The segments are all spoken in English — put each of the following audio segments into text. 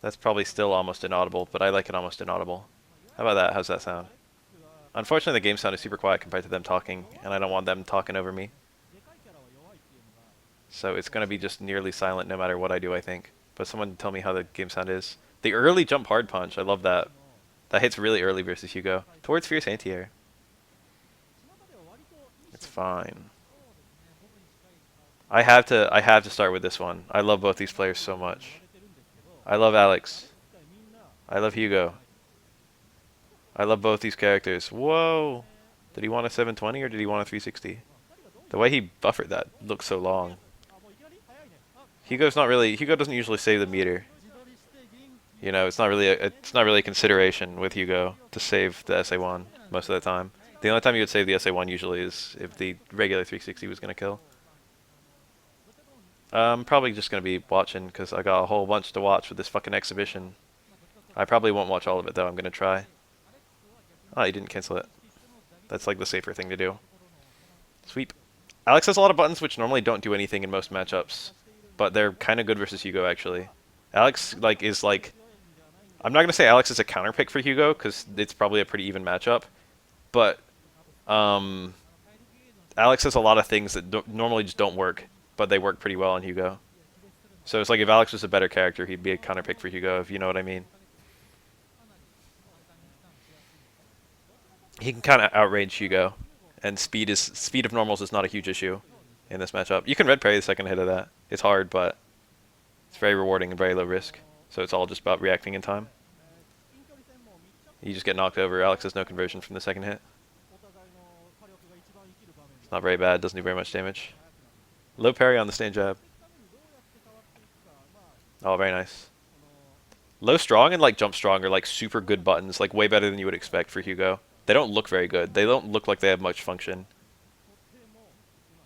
That's probably still almost inaudible, but I like it almost inaudible. How about that? How's that sound? Unfortunately, the game sound is super quiet compared to them talking, and I don't want them talking over me. So it's going to be just nearly silent no matter what I do, I think. But someone tell me how the game sound is. The early jump hard punch, I love that. That hits really early versus Hugo. Towards fierce anti-air. It's fine. I have to start with this one. I love both these players so much. I love Alex. I love Hugo. I love both these characters. Whoa! Did he want a 720 or did he want a 360? The way he buffered that looks so long. Hugo doesn't usually save the meter. You know, it's not really a consideration with Hugo to save the SA1 most of the time. The only time you would save the SA1 usually is if the regular 360 was going to kill. I'm probably just going to be watching because I got a whole bunch to watch with this fucking exhibition. I probably won't watch all of it though, I'm going to try. Oh, you didn't cancel it. That's like the safer thing to do. Sweep. Alex has a lot of buttons which normally don't do anything in most matchups, but they're kind of good versus Hugo actually. Alex is I'm not gonna say Alex is a counter pick for Hugo because it's probably a pretty even matchup, but Alex has a lot of things that normally just don't work, but they work pretty well on Hugo. So it's like if Alex was a better character, he'd be a counter pick for Hugo, if you know what I mean. He can kind of outrange Hugo, and speed of normals is not a huge issue in this matchup. You can red parry the second hit of that. It's hard, but it's very rewarding and very low risk. So it's all just about reacting in time. You just get knocked over. Alex has no conversion from the second hit. It's not very bad. Doesn't do very much damage. Low parry on the stand jab. Oh, very nice. Low strong and like jump strong are like super good buttons, like way better than you would expect for Hugo. They don't look very good. They don't look like they have much function.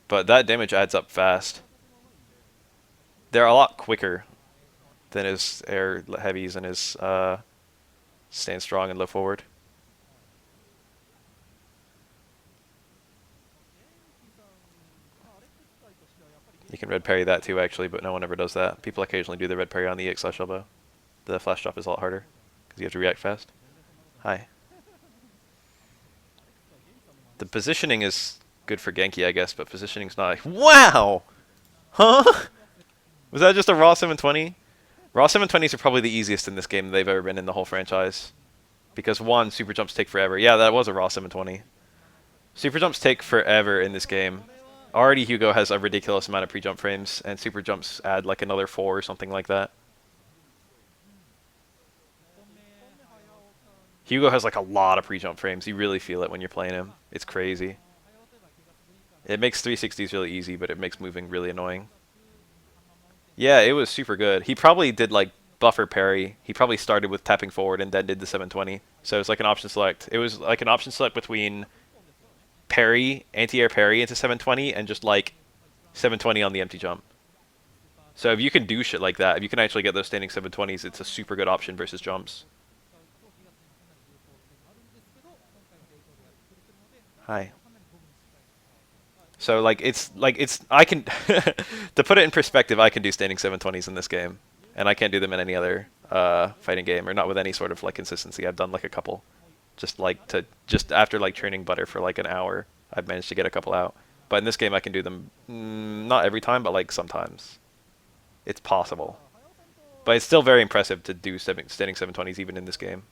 But that damage adds up fast. They're a lot quicker than his air heavies and his stand strong and low forward. You can red parry that too actually, but no one ever does that. People occasionally do the red parry on the EX/elbow. The flash drop is a lot harder because you have to react fast. Hi. The positioning is good for Genki, I guess, but positioning's not. Wow! Huh? Was that just a raw 720? Raw 720s are probably the easiest in this game they've ever been in the whole franchise. Because one, super jumps take forever. Yeah, that was a raw 720. Super jumps take forever in this game. Already Hugo has a ridiculous amount of pre-jump frames, and super jumps add like another 4 or something like that. Hugo has like a lot of pre-jump frames. You really feel it when you're playing him. It's crazy. It makes 360s really easy, but it makes moving really annoying. Yeah, it was super good. He probably did like buffer parry. He probably started with tapping forward and then did the 720. So it's like an option select. It was like an option select between parry, anti-air parry into 720 and just like 720 on the empty jump. So if you can do shit like that, if you can actually get those standing 720s, it's a super good option versus jumps. Hi. So I can to put it in perspective, I can do standing 720s in this game, and I can't do them in any other fighting game, or not with any sort of like consistency. I've done like a couple, just after like training butter for like an hour, I've managed to get a couple out. But in this game, I can do them not every time, but like sometimes. It's possible, but it's still very impressive to do standing 720s even in this game.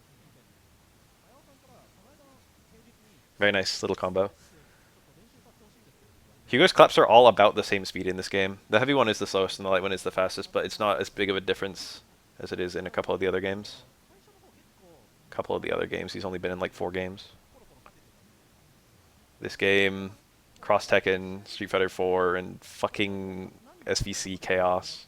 Very nice little combo. Hugo's claps are all about the same speed in this game. The heavy one is the slowest and the light one is the fastest, but it's not as big of a difference as it is in a couple of the other games. He's only been in like 4 games. This game, Cross Tekken, Street Fighter 4, and fucking SVC Chaos.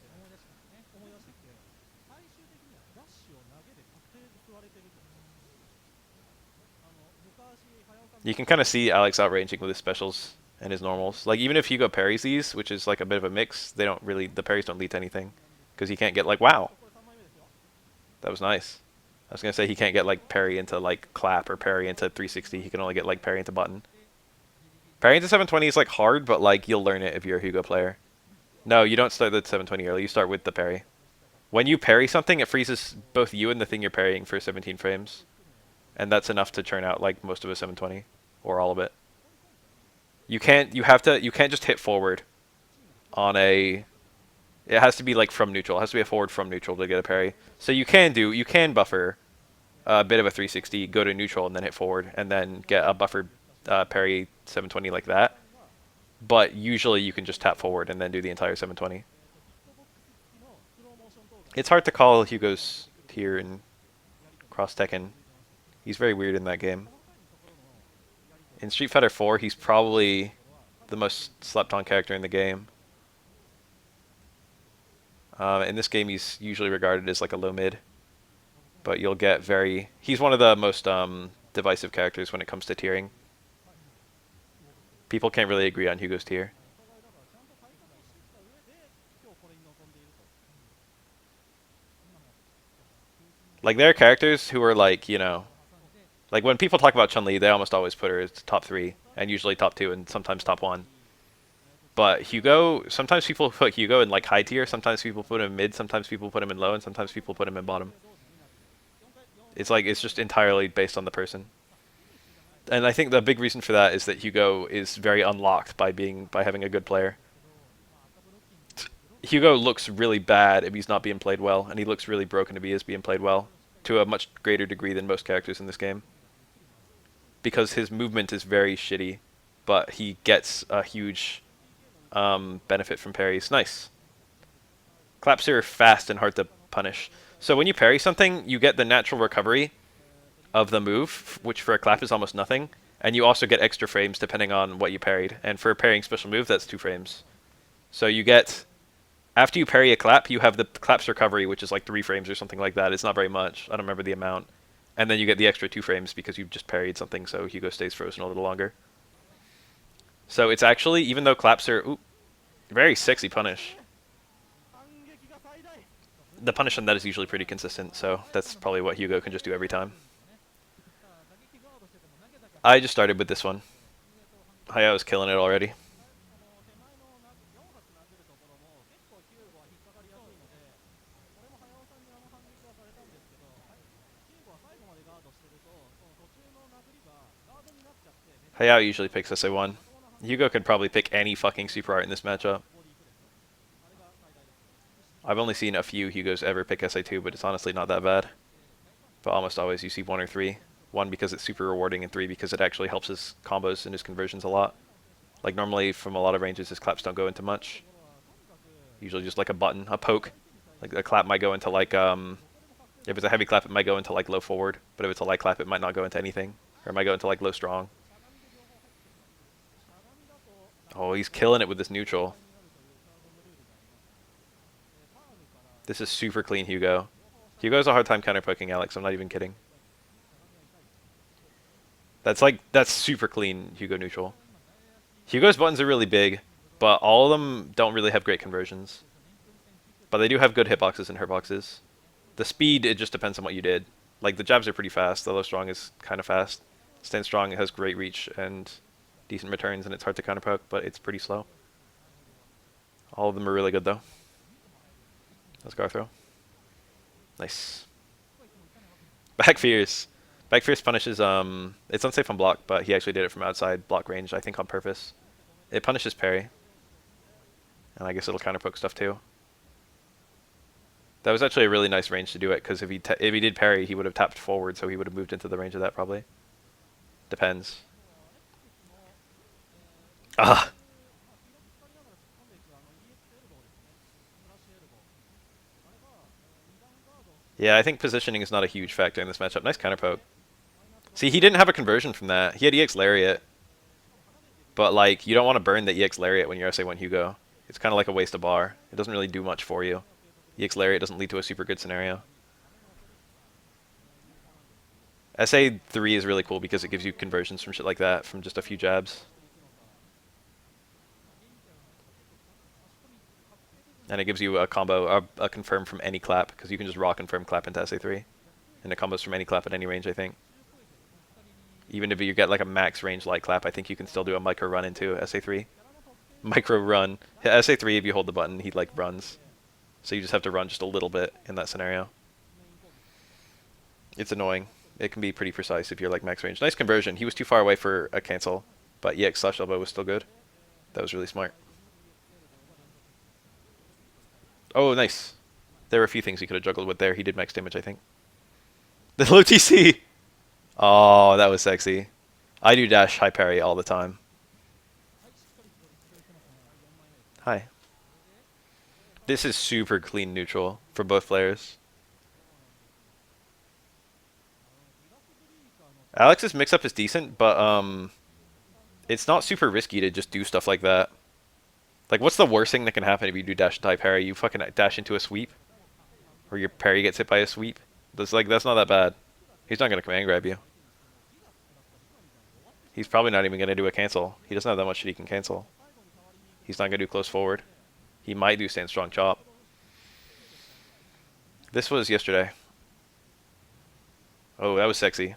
You can kind of see Alex outranging with his specials and his normals. Like even if Hugo parries these, which is like a bit of a mix, the parries don't lead to anything because he can't get like wow. That was nice. I was gonna say he can't get like parry into like clap or parry into 360. He can only get like parry into button. Parry into 720 is like hard, but like you'll learn it if you're a Hugo player. No, you don't start the 720 early. You start with the parry. When you parry something, it freezes both you and the thing you're parrying for 17 frames. And that's enough to churn out like most of a 720 or all of it. You can't just hit forward on a, it has to be like from neutral. It has to be a forward from neutral to get a parry. So you can buffer a bit of a 360, go to neutral and then hit forward and then get a buffered parry 720 like that. But usually you can just tap forward and then do the entire 720. It's hard to call Hugo's tier in Cross Tekken. He's very weird in that game. In Street Fighter 4, he's probably the most slept-on character in the game. In this game, he's usually regarded as like a low mid. But you'll get very... He's one of the most divisive characters when it comes to tiering. People can't really agree on Hugo's tier. Like, there are characters who are like, you know... Like, when people talk about Chun Li, they almost always put her as top 3. And usually top 2 and sometimes top 1. But Hugo... Sometimes people put Hugo in like high tier. Sometimes people put him in mid. Sometimes people put him in low. And sometimes people put him in bottom. It's like, it's just entirely based on the person. And I think the big reason for that is that Hugo is very unlocked by having a good player. Hugo looks really bad if he's not being played well, and he looks really broken if he is being played well, to a much greater degree than most characters in this game. Because his movement is very shitty, but he gets a huge benefit from parries. Nice. Claps are fast and hard to punish. So when you parry something, you get the natural recovery of the move, which for a clap is almost nothing, and you also get extra frames depending on what you parried. And for a parrying special move, that's 2 frames. So you get, after you parry a clap, you have the clap's recovery, which is like 3 frames or something like that. It's not very much. I don't remember the amount. And then you get the extra 2 frames because you've just parried something, so Hugo stays frozen a little longer. So it's actually, even though claps are, very sexy punish. The punish on that is usually pretty consistent, so that's probably what Hugo can just do every time. I just started with this one. Hayao is killing it already. Hayao usually picks SA1. Hugo could probably pick any fucking super art in this matchup. I've only seen a few Hugos ever pick SA2, but it's honestly not that bad. But almost always you see 1 or 3. 1 because it's super rewarding, and 3 because it actually helps his combos and his conversions a lot. Like normally from a lot of ranges his claps don't go into much. Usually just like a button, a poke. Like a clap might go into like, if it's a heavy clap it might go into like low forward, but if it's a light clap it might not go into anything. Or it might go into like low strong. Oh, he's killing it with this neutral. This is super clean Hugo. Hugo has a hard time counter-poking Alex, I'm not even kidding. That's super clean Hugo neutral. Hugo's buttons are really big, but all of them don't really have great conversions. But they do have good hitboxes and hurtboxes. The speed, it just depends on what you did. Like, the jabs are pretty fast, the low strong is kind of fast. Stand strong, it has great reach and decent returns, and it's hard to counterpoke, but it's pretty slow. All of them are really good, though. Let's go throw. Nice. Back Fierce. Back Fierce punishes, it's unsafe on block, but he actually did it from outside block range, I think on purpose. It punishes parry. And I guess it'll counterpoke stuff too. That was actually a really nice range to do it, because if he did parry, he would have tapped forward, so he would have moved into the range of that probably. Depends. Ah! Yeah, I think positioning is not a huge factor in this matchup. Nice counterpoke. See, he didn't have a conversion from that. He had EX Lariat. But, like, you don't want to burn the EX Lariat when you're SA1 Hugo. It's kind of like a waste of bar. It doesn't really do much for you. EX Lariat doesn't lead to a super good scenario. SA3 is really cool because it gives you conversions from shit like that, from just a few jabs. And it gives you a combo, a confirm from any clap, because you can just raw confirm clap into SA3. And it combos from any clap at any range, I think. Even if you get like a max range light clap, I think you can still do a micro run into SA3. Micro run. SA3, if you hold the button, he like runs. So you just have to run just a little bit in that scenario. It's annoying. It can be pretty precise if you're like max range. Nice conversion. He was too far away for a cancel, but EX slash elbow was still good. That was really smart. Oh, nice. There were a few things he could have juggled with there. He did max damage, I think. The low TC! Oh, that was sexy. I do dash high parry all the time. Hi. This is super clean neutral for both players. Alex's mix-up is decent, but it's not super risky to just do stuff like that. Like, what's the worst thing that can happen if you do dash and high parry? You fucking dash into a sweep? Or your parry gets hit by a sweep? That's not that bad. He's not going to command grab you. He's probably not even going to do a cancel. He doesn't have that much shit he can cancel. He's not going to do close forward. He might do stand strong chop. This was yesterday. Oh, that was sexy.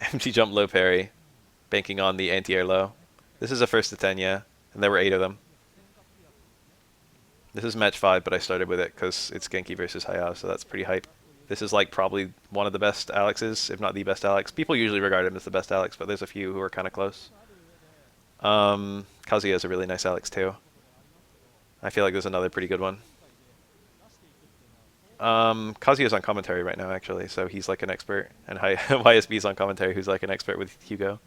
Empty jump low parry. Banking on the anti-air low. This is a first to 10, yeah. And there were 8 of them. This is match 5, but I started with it because it's Genki versus Hayao, so that's pretty hype. This is like probably one of the best Alexes, if not the best Alex. People usually regard him as the best Alex, but there's a few who are kind of close. Kazuya is a really nice Alex too. I feel like there's another pretty good one. Kazuya's on commentary right now, actually, so he's like an expert. And YSB's on commentary, who's like an expert with Hugo.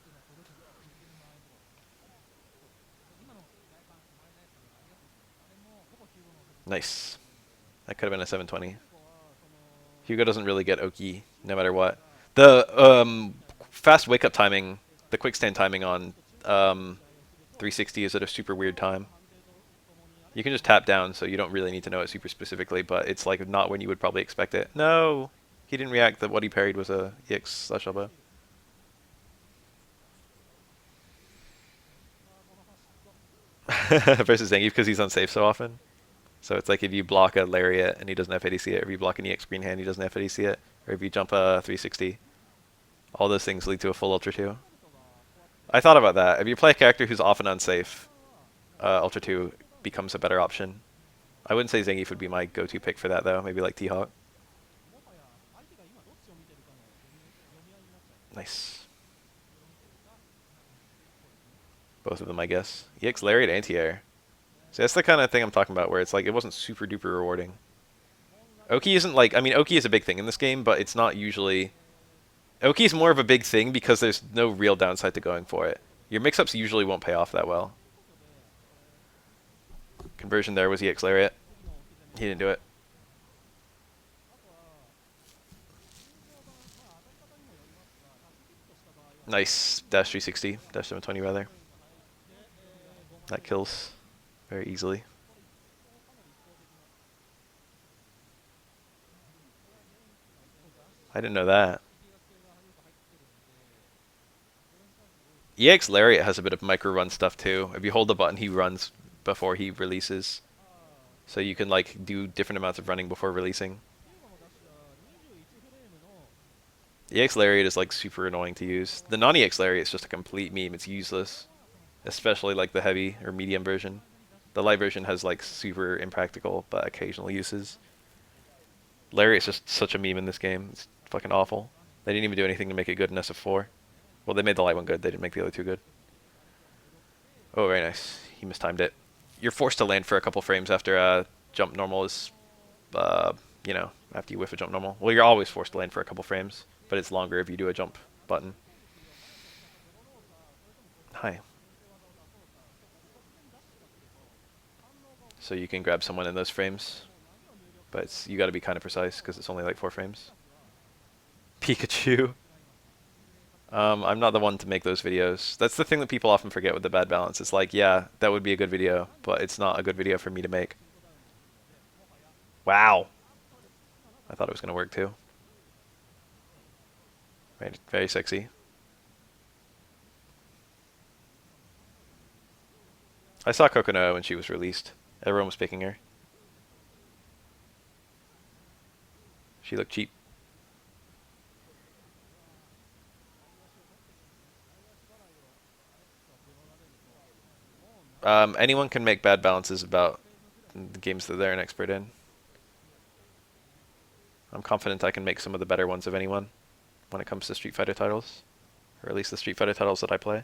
Nice. That could have been a 720. Hugo doesn't really get Oki, no matter what. The fast wake-up timing, the quick stand timing on 360 is at a super weird time. You can just tap down, so you don't really need to know it super specifically, but it's like not when you would probably expect it. No! He didn't react that what he parried was a EX slash elbow. Versus Zangief because he's unsafe so often. So it's like if you block a lariat and he doesn't have ADC it, or if you block an EX green hand he doesn't have ADC it, or if you jump a 360. All those things lead to a full Ultra 2. I thought about that. If you play a character who's often unsafe, Ultra 2 becomes a better option. I wouldn't say Zangief would be my go-to pick for that though, maybe like T-Hawk. Nice. Both of them, I guess. EX Lariat anti-air. So that's the kind of thing I'm talking about where it's like it wasn't super duper rewarding. Oki isn't like, I mean Oki is a big thing in this game, but it's not usually... Oki is more of a big thing because there's no real downside to going for it. Your mix-ups usually won't pay off that well. Conversion there was EX Lariat. He didn't do it. Nice. Dash 360. Dash 720 rather. That kills very easily. I didn't know that. EX Lariat has a bit of micro run stuff too. If you hold the button, he runs before he releases. So you can like do different amounts of running before releasing. EX Lariat is like super annoying to use. The non-EX Lariat is just a complete meme. It's useless. Especially like the heavy or medium version. The light version has like super impractical but occasional uses. Lariat's just such a meme in this game. It's fucking awful. They didn't even do anything to make it good in SF4. Well, they made the light one good. They didn't make the other two good. Oh, very nice. He mistimed it. You're forced to land for a couple frames after jump normal is, you know, after you whiff a jump normal. Well, you're always forced to land for a couple frames, but it's longer if you do a jump button. Hi. So you can grab someone in those frames, but you got to be kind of precise because it's only like 4 frames. Pikachu. I'm not the one to make those videos. That's the thing that people often forget with the bad balance. It's like, yeah, that would be a good video, but it's not a good video for me to make. Wow. I thought it was going to work too. Very, very sexy. I saw Coconut when she was released. Everyone was picking her. She looked cheap. Anyone can make bad balances about the games that they're an expert in. I'm confident I can make some of the better ones of anyone when it comes to Street Fighter titles. Or at least the Street Fighter titles that I play.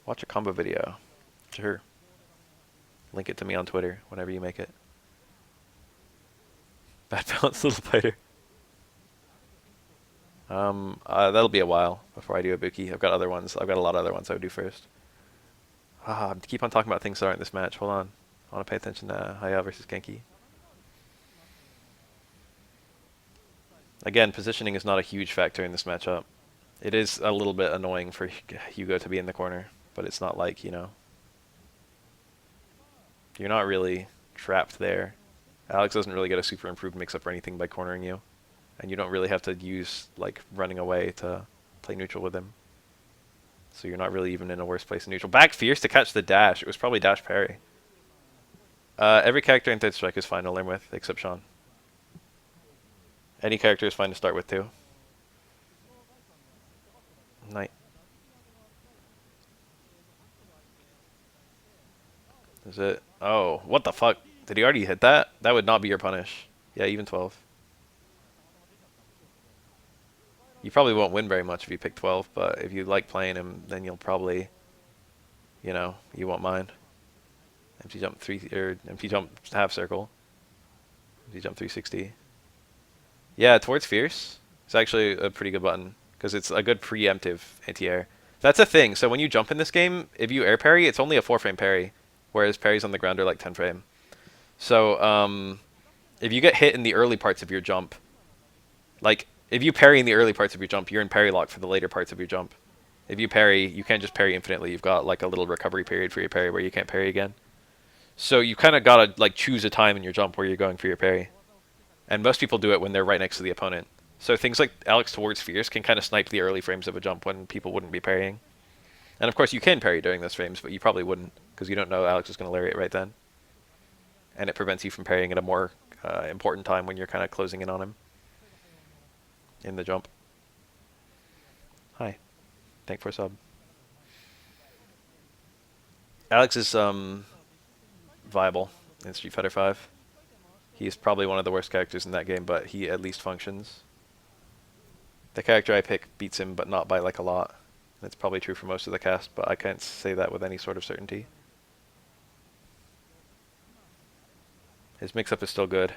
Watch a combo video. Sure. Link it to me on Twitter whenever you make it. Bad balance, little fighter. That'll be a while before I do Ibuki. I've got other ones. I've got a lot of other ones I would do first. I keep on talking about things that aren't this match. Hold on. I want to pay attention to Hayao versus Genki. Again, positioning is not a huge factor in this matchup. It is a little bit annoying for Hugo to be in the corner, but it's not like, you know, you're not really trapped there. Alex doesn't really get a super improved mix-up or anything by cornering you, and you don't really have to use, like, running away to play neutral with him. So you're not really even in a worse place in neutral. Back fierce to catch the dash. It was probably dash parry. Every character in Third Strike is fine to learn with, except Sean. Any character is fine to start with, too. Knight. Is it? Oh, what the fuck? Did he already hit that? That would not be your punish. Yeah, even 12. You probably won't win very much if you pick 12, but if you like playing him, then you'll probably, you know, you won't mind. Empty jump 3, or empty jump half circle. Empty jump 360. Yeah, towards fierce. It's actually a pretty good button because it's a good preemptive anti-air. That's a thing. So when you jump in this game, if you air parry, it's only a 4-frame parry, whereas parries on the ground are like 10-frame. So if you get hit in the early parts of your jump, like if you parry in the early parts of your jump, you're in parry lock for the later parts of your jump. If you parry, you can't just parry infinitely. You've got like a little recovery period for your parry where you can't parry again. So you kind of gotta like choose a time in your jump where you're going for your parry. And most people do it when they're right next to the opponent. So things like Alex towards fierce can kind of snipe the early frames of a jump when people wouldn't be parrying. And of course you can parry during those frames, but you probably wouldn't because you don't know Alex is going to lariat right then. And it prevents you from parrying at a more important time when you're kind of closing in on him in the jump. Hi. Thank for a sub. Alex is viable in Street Fighter V. He's probably one of the worst characters in that game, but he at least functions. The character I pick beats him, but not by like a lot. That's probably true for most of the cast, but I can't say that with any sort of certainty. His mix-up is still good.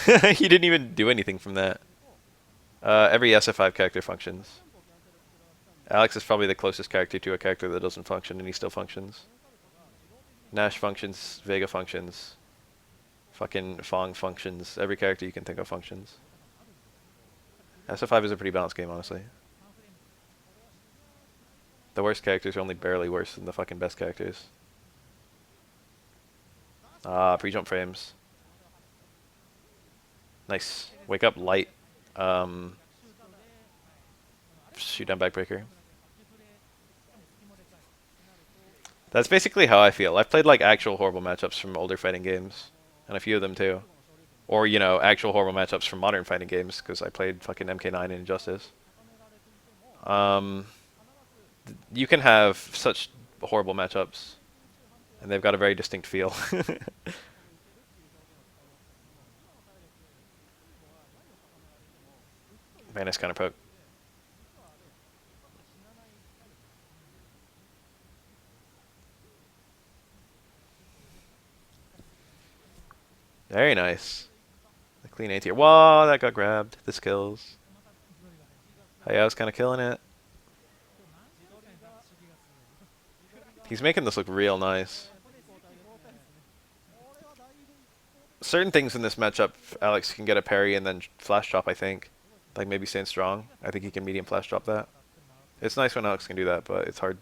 He didn't even do anything from that. Every SF5 character functions. Alex is probably the closest character to a character that doesn't function, and he still functions. Nash functions, Vega functions, fucking Fong functions, every character you can think of functions. SF5 is a pretty balanced game, honestly. The worst characters are only barely worse than the fucking best characters. Pre-jump frames. Nice. Wake up light. Shoot down backbreaker. That's basically how I feel. I've played like actual horrible matchups from older fighting games, and a few of them too. Or, you know, actual horrible matchups from modern fighting games, because I played fucking MK9 and Injustice. You can have such horrible matchups, and they've got a very distinct feel. Very nice counter poke. Very nice. The clean A tier. Whoa, that got grabbed. This kills. Hayao's kind of killing it. He's making this look real nice. Certain things in this matchup, Alex can get a parry and then flash drop, I think. Like maybe stand strong. I think he can medium flash drop that. It's nice when Alex can do that, but it's hard.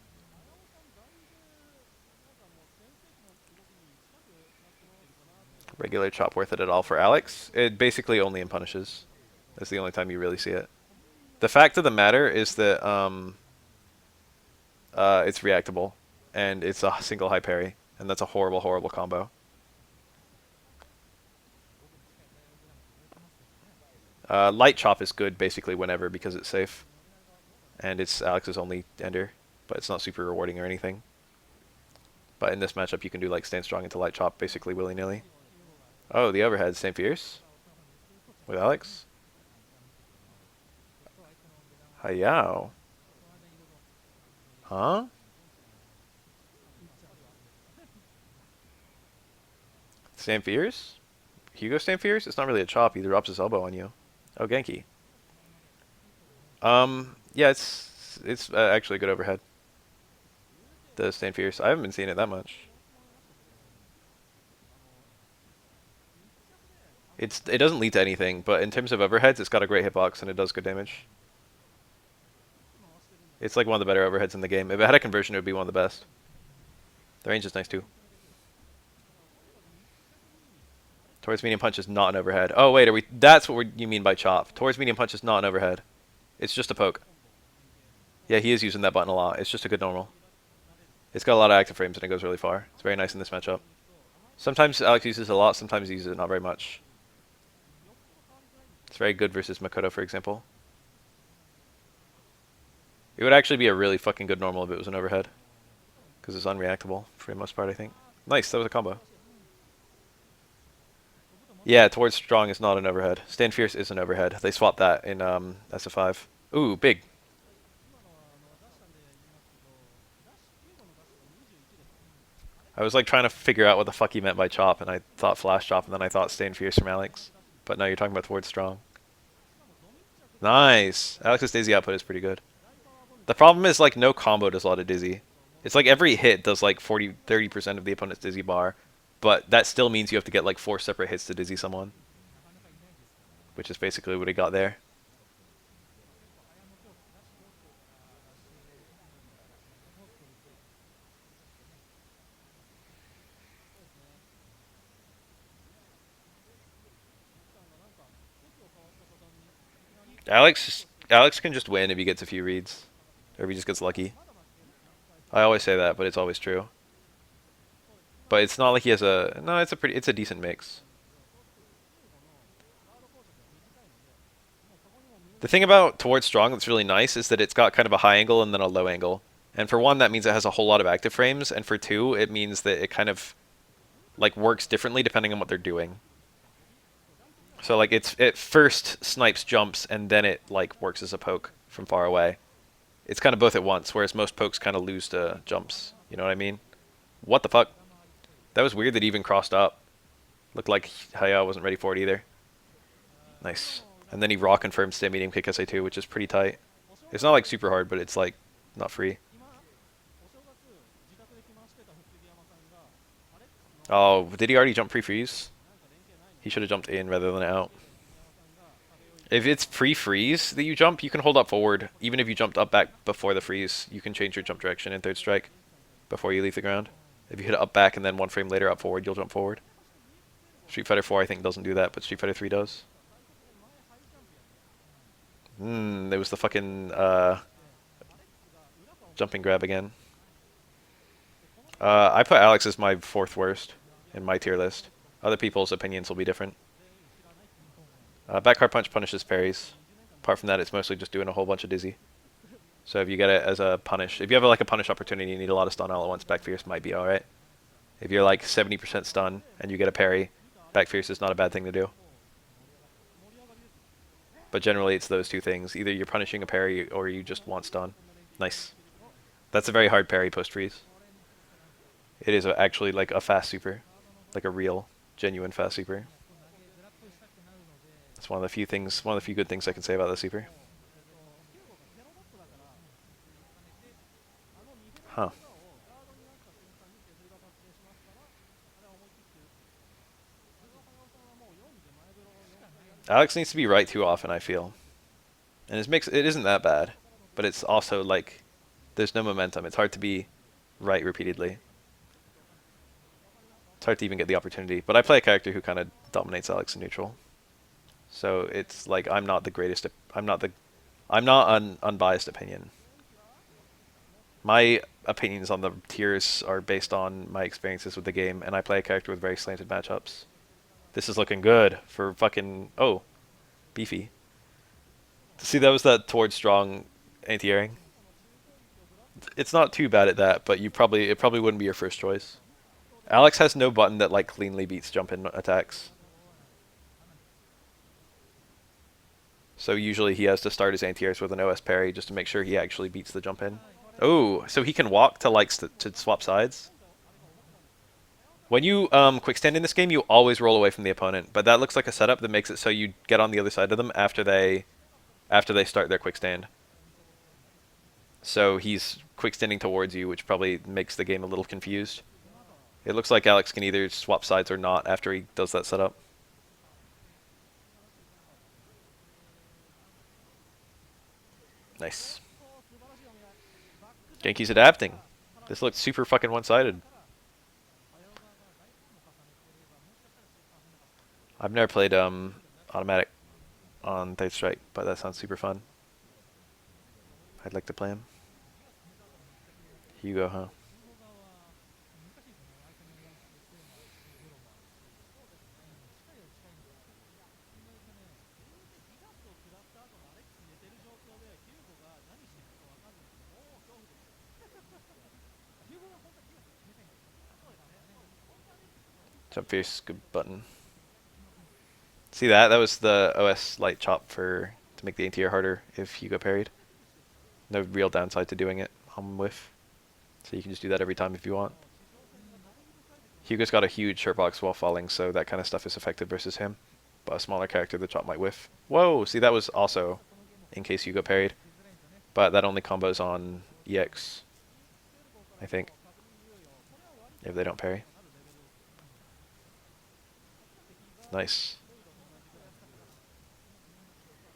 Regular chop worth it at all for Alex? It basically only in punishes. That's the only time you really see it. The fact of the matter is that it's reactable, and it's a single high parry, and that's a horrible, horrible combo. Light chop is good basically whenever because it's safe. and it's Alex's only ender, but it's not super rewarding or anything. But in this matchup, you can do like stand strong into light chop basically willy-nilly. Oh, the overhead, stand fierce with Alex. Hayao. Huh? Stand fierce? Hugo stand fierce? It's not really a chop. He drops his elbow on you. Oh, Genki. Yeah, it's actually a good overhead. The stand fierce. I haven't been seeing it that much. It doesn't lead to anything, but in terms of overheads, it's got a great hitbox and it does good damage. It's like one of the better overheads in the game. If it had a conversion, it would be one of the best. The range is nice too. Towards medium punch is not an overhead. Oh wait, that's what you mean by chop. Towards medium punch is not an overhead. It's just a poke. Yeah, he is using that button a lot. It's just a good normal. It's got a lot of active frames and it goes really far. It's very nice in this matchup. Sometimes Alex uses it a lot, sometimes he uses it not very much. It's very good versus Makoto, for example. It would actually be a really fucking good normal if it was an overhead. Because it's unreactable for the most part, I think. Nice, that was a combo. Yeah, towards strong is not an overhead. Stand fierce is an overhead. They swapped that in SF5. Ooh, big. I was like trying to figure out what the fuck he meant by chop, and I thought flash chop, and then I thought stand fierce from Alex. But now you're talking about towards strong. Nice. Alex's dizzy output is pretty good. The problem is like no combo does a lot of dizzy. It's like every hit does like 30% of the opponent's dizzy bar, but that still means you have to get like 4 separate hits to dizzy someone, which is basically what he got there. Alex can just win if he gets a few reads, or if he just gets lucky. I always say that, but it's always true. But it's not like he has a no. It's a decent mix. The thing about towards strong that's really nice is that it's got kind of a high angle and then a low angle. And for one, that means it has a whole lot of active frames, and for two, it means that it kind of like works differently depending on what they're doing. So like it first snipes jumps and then it like works as a poke from far away. It's kind of both at once, whereas most pokes kind of lose to jumps. You know what I mean? What the fuck? That was weird that he even crossed up. Looked like Hayao wasn't ready for it either. Nice. And then he raw confirmed stand medium kick SA2, which is pretty tight. It's not like super hard, but it's like not free. Oh, did he already jump pre-freeze? He should have jumped in rather than out. If it's pre-freeze that you jump, you can hold up forward. Even if you jumped up back before the freeze, you can change your jump direction in third strike before you leave the ground. If you hit up back and then one frame later up forward, you'll jump forward. Street Fighter 4 I think doesn't do that, but Street Fighter 3 does. There was the fucking jumping grab again. I put Alex as my 4th worst in my tier list. Other people's opinions will be different. Back hard punch punishes parries. Apart from that, it's mostly just doing a whole bunch of dizzy. So if you get it as a punish, if you have like a punish opportunity, you need a lot of stun all at once, back fierce might be alright. If you're like 70% stun and you get a parry, back fierce is not a bad thing to do. But generally it's those two things. Either you're punishing a parry or you just want stun. Nice. That's a very hard parry post-freeze. It is actually like a fast super. Like a real, genuine fast super. That's one of the few good things I can say about the super. Huh. Alex needs to be right too often, I feel. And his mix, it isn't that bad. But it's also like, there's no momentum. It's hard to be right repeatedly. It's hard to even get the opportunity. But I play a character who kind of dominates Alex in neutral. So it's like, I'm not an unbiased opinion. My opinions on the tiers are based on my experiences with the game, and I play a character with very slanted matchups. This is looking good for fucking... Oh, beefy. See, that was that towards strong anti-airing. It's not too bad at that, but it probably wouldn't be your first choice. Alex has no button that like cleanly beats jump in attacks. So usually he has to start his anti-airs with an OS parry just to make sure he actually beats the jump in. Oh, so he can walk to like to swap sides. When you quick stand in this game, you always roll away from the opponent, but that looks like a setup that makes it so you get on the other side of them after they start their quick stand. So he's quick standing towards you, which probably makes the game a little confused. It looks like Alex can either swap sides or not after he does that setup. Nice. Genki's adapting. This looks super fucking one-sided. I've never played automatic on Third Strike, but that sounds super fun. I'd like to play him. Hugo, huh? Jump fierce, good button. See that? That was the OS light chop to make the anti-air harder if Hugo parried. No real downside to doing it on whiff. So you can just do that every time if you want. Hugo's got a huge shirt box while falling, so that kind of stuff is effective versus him. But a smaller character, the chop might whiff. Whoa! See, that was also in case Hugo parried. But that only combos on EX, I think, if they don't parry. Nice.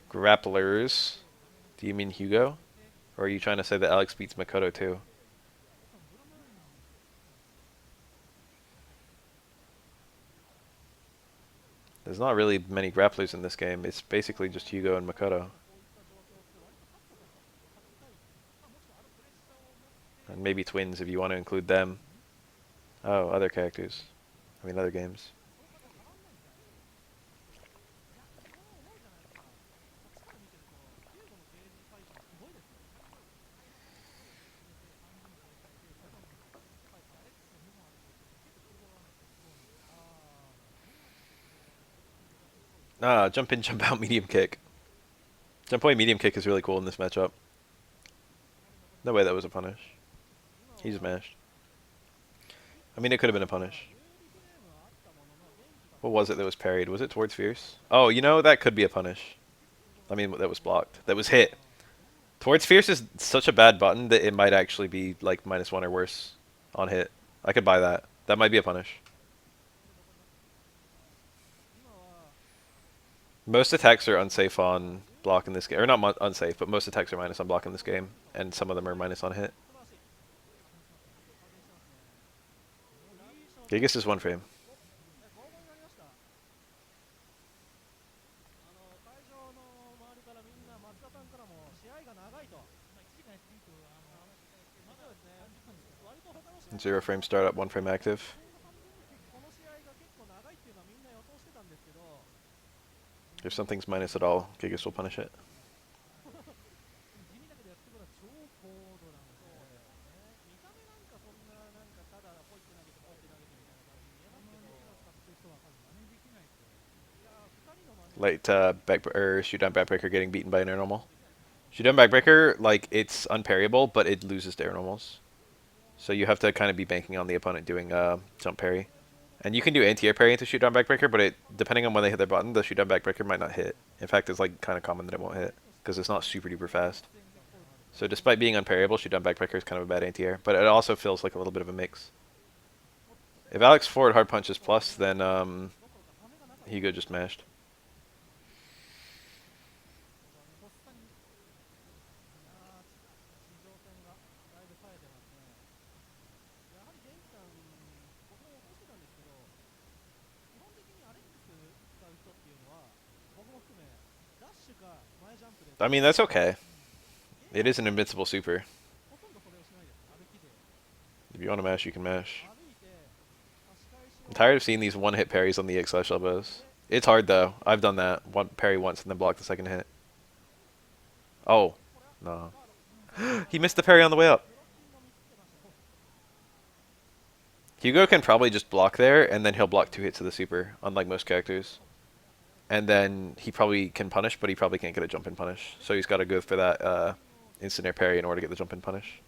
Grapplers. Do you mean Hugo? Or are you trying to say that Alex beats Makoto too? There's not really many grapplers in this game. It's basically just Hugo and Makoto. And maybe twins if you want to include them. Oh, other characters. I mean, other games. Ah, jump in, jump out, medium kick. Jump away, medium kick is really cool in this matchup. No way that was a punish. He smashed. I mean, it could have been a punish. What was it that was parried? Was it towards Fierce? Oh, you know, that could be a punish. I mean, that was blocked. That was hit. Towards Fierce is such a bad button that it might actually be like -1 or worse on hit. I could buy that. That might be a punish. Most attacks are unsafe on block in this game. Or not unsafe, but most attacks are minus on block in this game. And some of them are minus on hit. Gigas is one frame. Zero frame startup, one frame active. If something's minus at all, Gigas will punish it. Late shoot down backbreaker getting beaten by an air normal. Shoot down backbreaker, like, it's unparryable, but it loses to air normals. So you have to kind of be banking on the opponent doing jump parry. And you can do anti-air parry into shoot down backbreaker, but depending on when they hit their button, the shoot down backbreaker might not hit. In fact, it's like kind of common that it won't hit because it's not super duper fast. So despite being unparryable, shoot down backbreaker is kind of a bad anti-air, but it also feels like a little bit of a mix. If Alex forward hard punch is plus, then Hugo just mashed. I mean, that's okay. It is an invincible super. If you want to mash, you can mash. I'm tired of seeing these one-hit parries on the EX/ elbows. It's hard, though. I've done that. One parry once and then block the second hit. Oh. No. He missed the parry on the way up. Hugo can probably just block there, and then he'll block 2 hits of the super, unlike most characters. And then he probably can punish, but he probably can't get a jump in punish. So he's got to go for that instant air parry in order to get the jump in punish.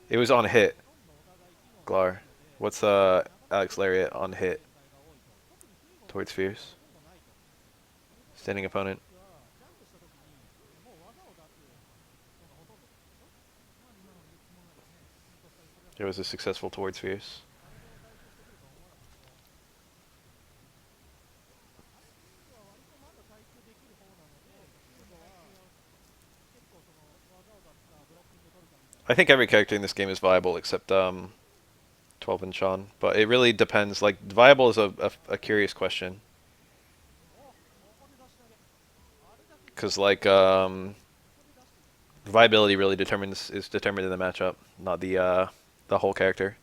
It was on hit, Glar. What's Alex Lariat on hit? Towards Fierce. Standing opponent. It was a successful towards Fierce. I think every character in this game is viable except 12 and Sean, but it really depends. Like, viable is a curious question. Because, like, viability really is determined in the matchup, not the whole character.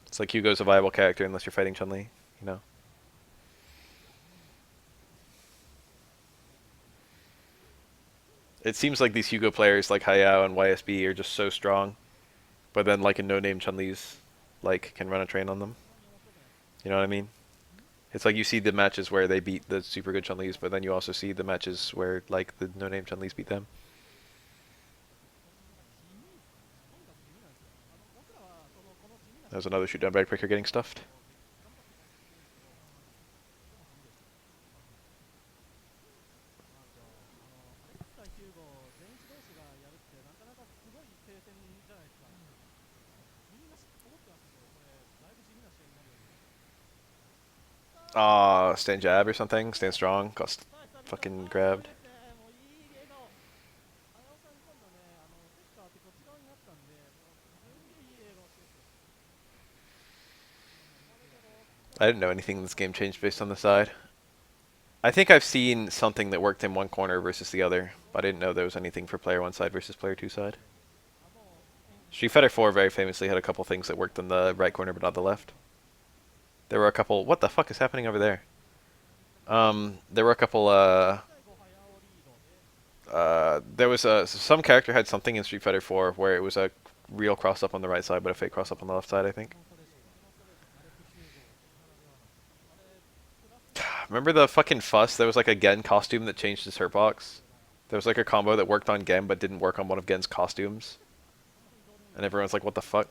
It's like Hugo's a viable character unless you're fighting Chun Li, you know. It seems like these Hugo players like Hayao and YSB are just so strong, but then like a no-name Chun Li's like can run a train on them. You know what I mean? It's like you see the matches where they beat the super good Chun Li's, but then you also see the matches where like the no-name Chun Li's beat them. There's another shoot down backbreaker getting stuffed. Stand jab or something. Stand strong. Got fucking grabbed. I didn't know anything in this game changed based on the side. I think I've seen something that worked in one corner versus the other, but I didn't know there was anything for player 1 side versus player 2 side. Street Fighter 4 very famously had a couple things that worked in the right corner but not the left. There were a couple... What the fuck is happening over there? There were a couple, there was some character had something in Street Fighter 4 where it was a real cross-up on the right side but a fake cross-up on the left side, I think. Remember the fucking fuss? There was like a Gen costume that changed his hurtbox. There was like a combo that worked on Gen but didn't work on one of Gen's costumes. And everyone's like, what the fuck?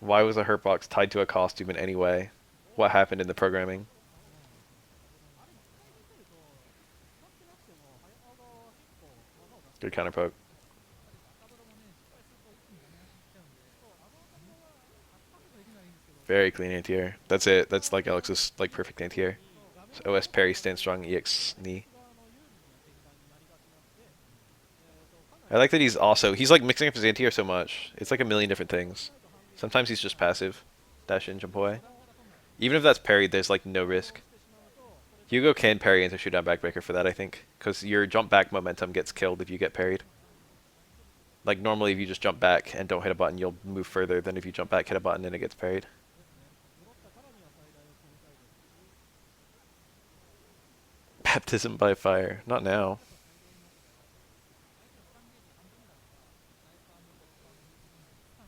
Why was a hurtbox tied to a costume in any way? What happened in the programming? Good counter poke. Very clean anti-air. That's it. That's like Alex's like perfect anti-air. So OS parry, stand strong, EX knee. I like that he's like mixing up his anti-air so much. It's like a million different things. Sometimes he's just passive. Dash in, jump away. Even if that's parried, there's like no risk. Hugo can parry into shoot down backbreaker for that, I think. Because your jump back momentum gets killed if you get parried. Like normally if you just jump back and don't hit a button, you'll move further than if you jump back, hit a button, and it gets parried. Baptism by fire. Not now.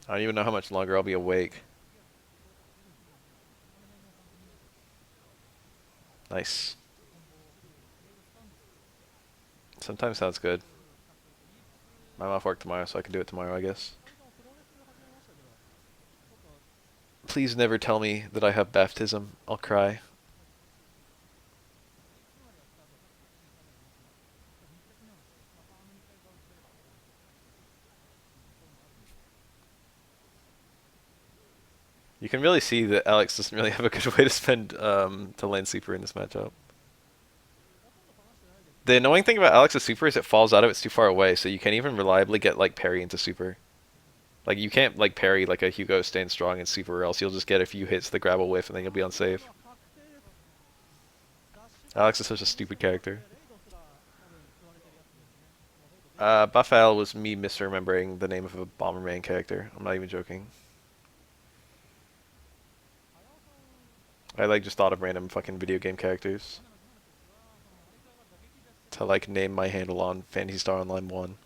I don't even know how much longer I'll be awake. Nice. Sometimes sounds good. I'm off work tomorrow, so I can do it tomorrow, I guess. Please never tell me that I have baptism. I'll cry. You can really see that Alex doesn't really have a good way to spend to land super in this matchup. The annoying thing about Alex's super is it falls out of it's too far away, so you can't even reliably get like parry into super. Like you can't like parry like a Hugo stand strong in super, or else you'll just get a few hits the grab a whiff and then you'll be unsafe. Alex is such a stupid character. Buffal was me misremembering the name of a Bomberman character. I'm not even joking. I like just thought of random fucking video game characters to like name my handle on Phantasy Star Online 1.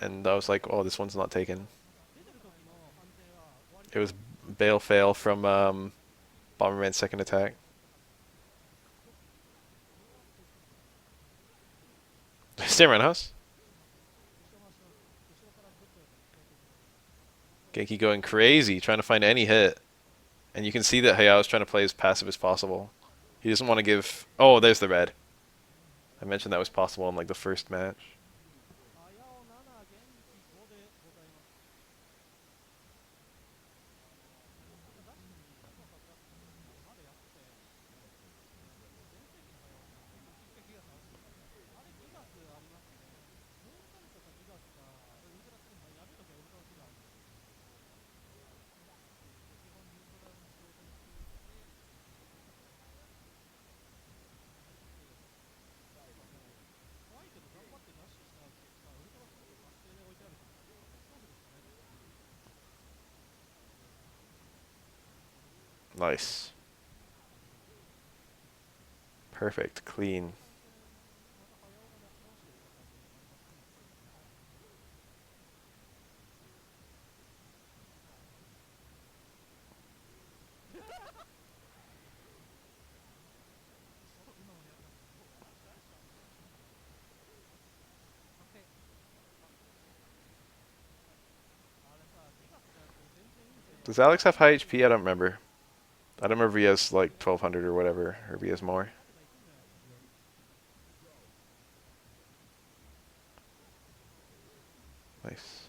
And I was like, oh, this one's not taken. It was Bale Fail from Bomberman's Second Attack. Stay around house. Genki going crazy, trying to find any hit. And you can see that Hayao is trying to play as passive as possible. He doesn't want to give... Oh, there's the red. I mentioned that was possible in like the first match. Nice. Perfect. Clean. Does Alex have high HP? I don't remember. I don't remember if he has like 1200 or whatever, or if he has more. Nice.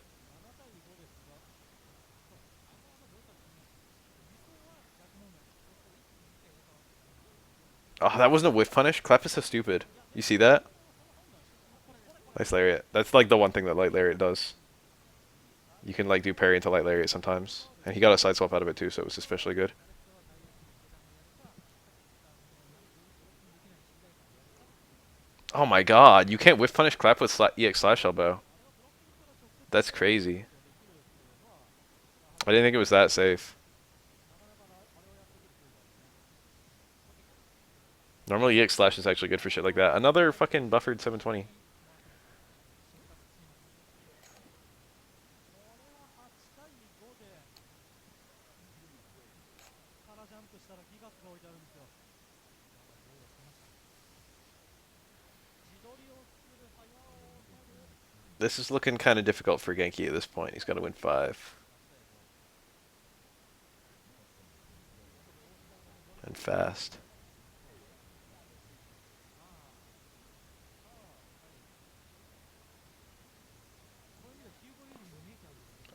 Oh, that wasn't a whiff punish? Clap is so stupid. You see that? Nice lariat. That's like the one thing that light lariat does. You can like do parry into light lariat sometimes. And he got a side swap out of it too, so it was especially good. Oh my god, you can't whiff punish clap with EX slash elbow. That's crazy. I didn't think it was that safe. Normally EX slash is actually good for shit like that. Another fucking buffered 720. This is looking kind of difficult for Genki at this point. He's got to win 5. And fast.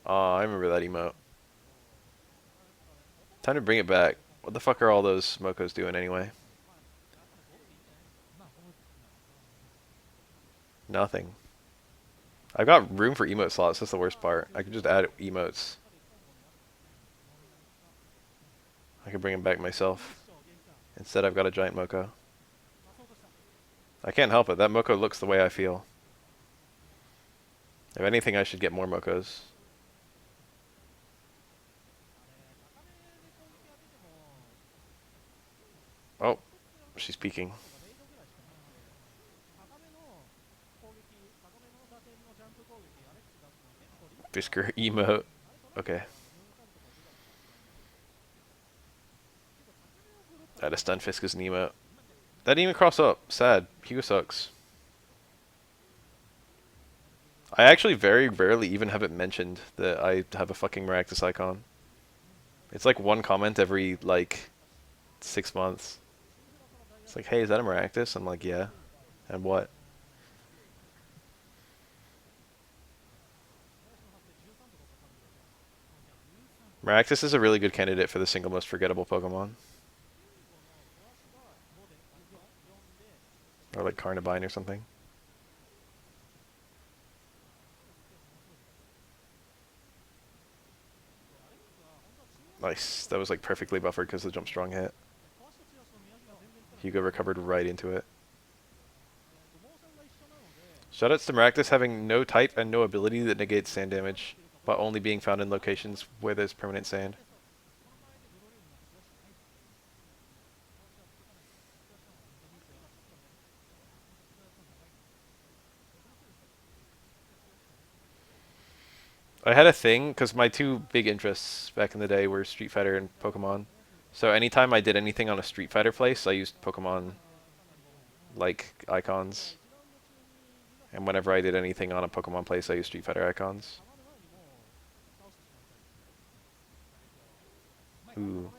Oh, I remember that emote. Time to bring it back. What the fuck are all those Mokos doing anyway? Nothing. I've got room for emote slots. That's the worst part. I could just add emotes. I could bring them back myself. Instead, I've got a giant Moko. I can't help it. That Moko looks the way I feel. If anything, I should get more Mokos. Oh, she's peeking. Fisker emote. Okay. I had a stun Fisk as an emote. That didn't even cross up. Sad. Hugo sucks. I actually very rarely even have it mentioned that I have a fucking Maractus icon. It's like one comment every, like, 6 months. It's like, hey, is that a Maractus? I'm like, yeah. And what? Maractus is a really good candidate for the single most forgettable Pokemon. Or like Carnivine or something. Nice. That was like perfectly buffered because the jump strong hit. Hugo recovered right into it. Shoutouts to Maractus having no type and no ability that negates sand damage, but only being found in locations where there's permanent sand. I had a thing because my two big interests back in the day were Street Fighter and Pokemon. So anytime I did anything on a Street Fighter place, I used Pokemon like icons, and whenever I did anything on a Pokemon place, I used Street Fighter icons. Ooh.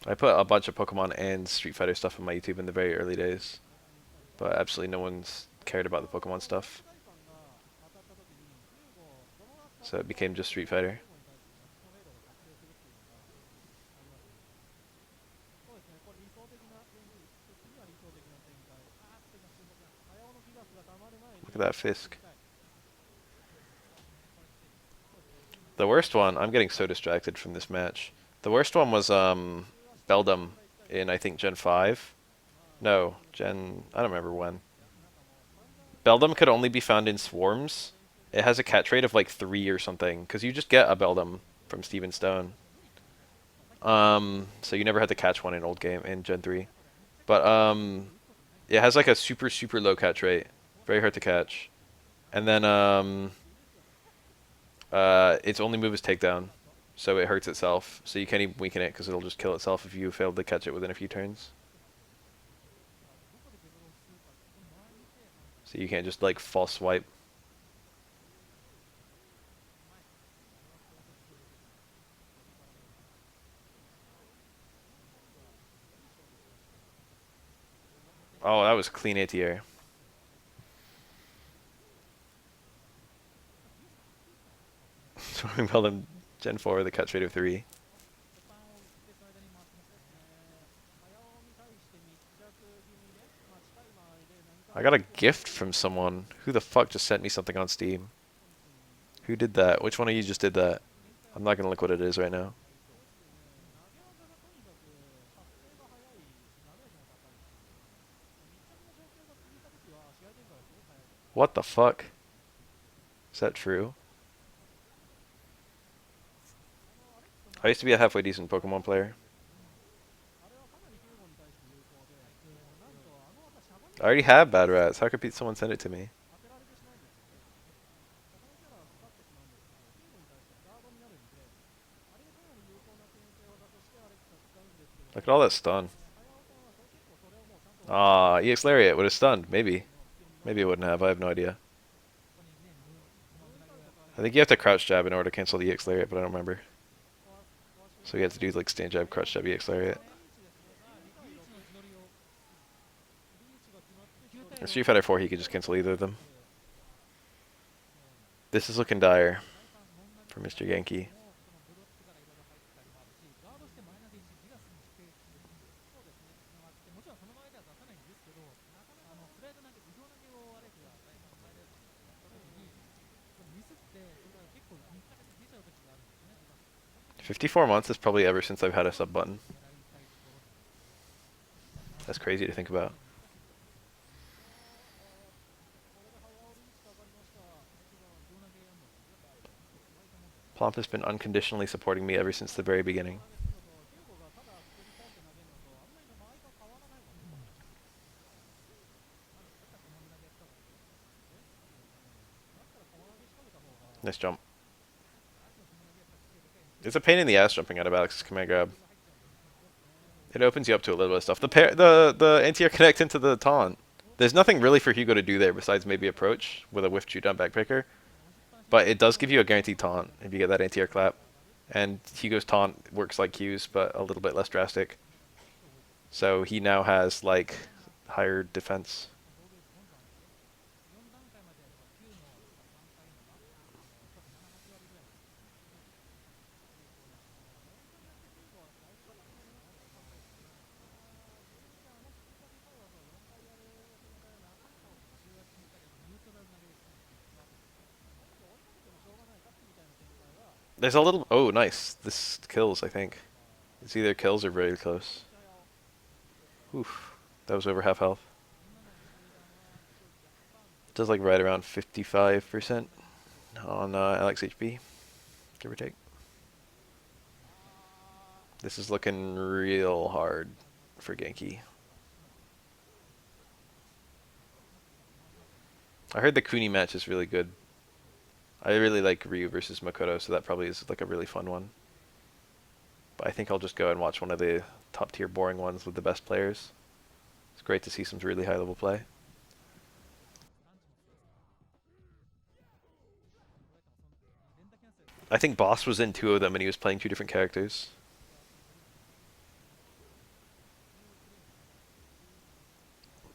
I put a bunch of Pokemon and Street Fighter stuff on my YouTube in the very early days, but absolutely no one's cared about the Pokemon stuff, so it became just Street Fighter. Look at that Fisk. The worst one, I'm getting so distracted from this match. The worst one was Beldum in I think Gen 5. No, I don't remember when. Beldum could only be found in swarms. It has a catch rate of like 3 or something, because you just get a Beldum from Steven Stone. So you never had to catch one in old game in Gen 3. But it has like a super super low catch rate, very hard to catch. And then its only move is takedown, so it hurts itself. So you can't even weaken it because it'll just kill itself if you fail to catch it within a few turns. So you can't just like false swipe. Oh, that was clean ATR. Swimming Beldum Gen 4 with a catch rate of 3. I got a gift from someone. Who the fuck just sent me something on Steam? Who did that? Which one of you just did that? I'm not gonna look what it is right now. What the fuck? Is that true? I used to be a halfway decent Pokemon player. I already have Bad Rats. How could someone send it to me? Look at all that stun. Ah, EX Lariat would have stunned. Maybe. Maybe it wouldn't have. I have no idea. I think you have to crouch jab in order to cancel the EX Lariat, but I don't remember. So you have to do like stand jab, crouch jab, EX Lariat. In Street Fighter 4, he could just cancel either of them. This is looking dire for Mr. Genki. $54 is probably ever since I've had a sub button. That's crazy to think about. Plomp has been unconditionally supporting me ever since the very beginning. Nice jump. It's a pain in the ass jumping out of Alex's command grab. It opens you up to a little bit of stuff. The anti-air connect into the taunt. There's nothing really for Hugo to do there besides maybe approach with a whiff shoot down backpicker. But it does give you a guaranteed taunt if you get that anti-air clap. And Hugo's taunt works like Q's, but a little bit less drastic. So he now has like higher defense. There's a little... Oh, nice. This kills, I think. It's either kills or very close. Oof. That was over half health. Does like right around 55% on Alex HP, give or take. This is looking real hard for Genki. I heard the Kuni match is really good. I really like Ryu versus Makoto, so that probably is like a really fun one. But I think I'll just go and watch one of the top tier boring ones with the best players. It's great to see some really high level play. I think Boss was in two of them and he was playing two different characters.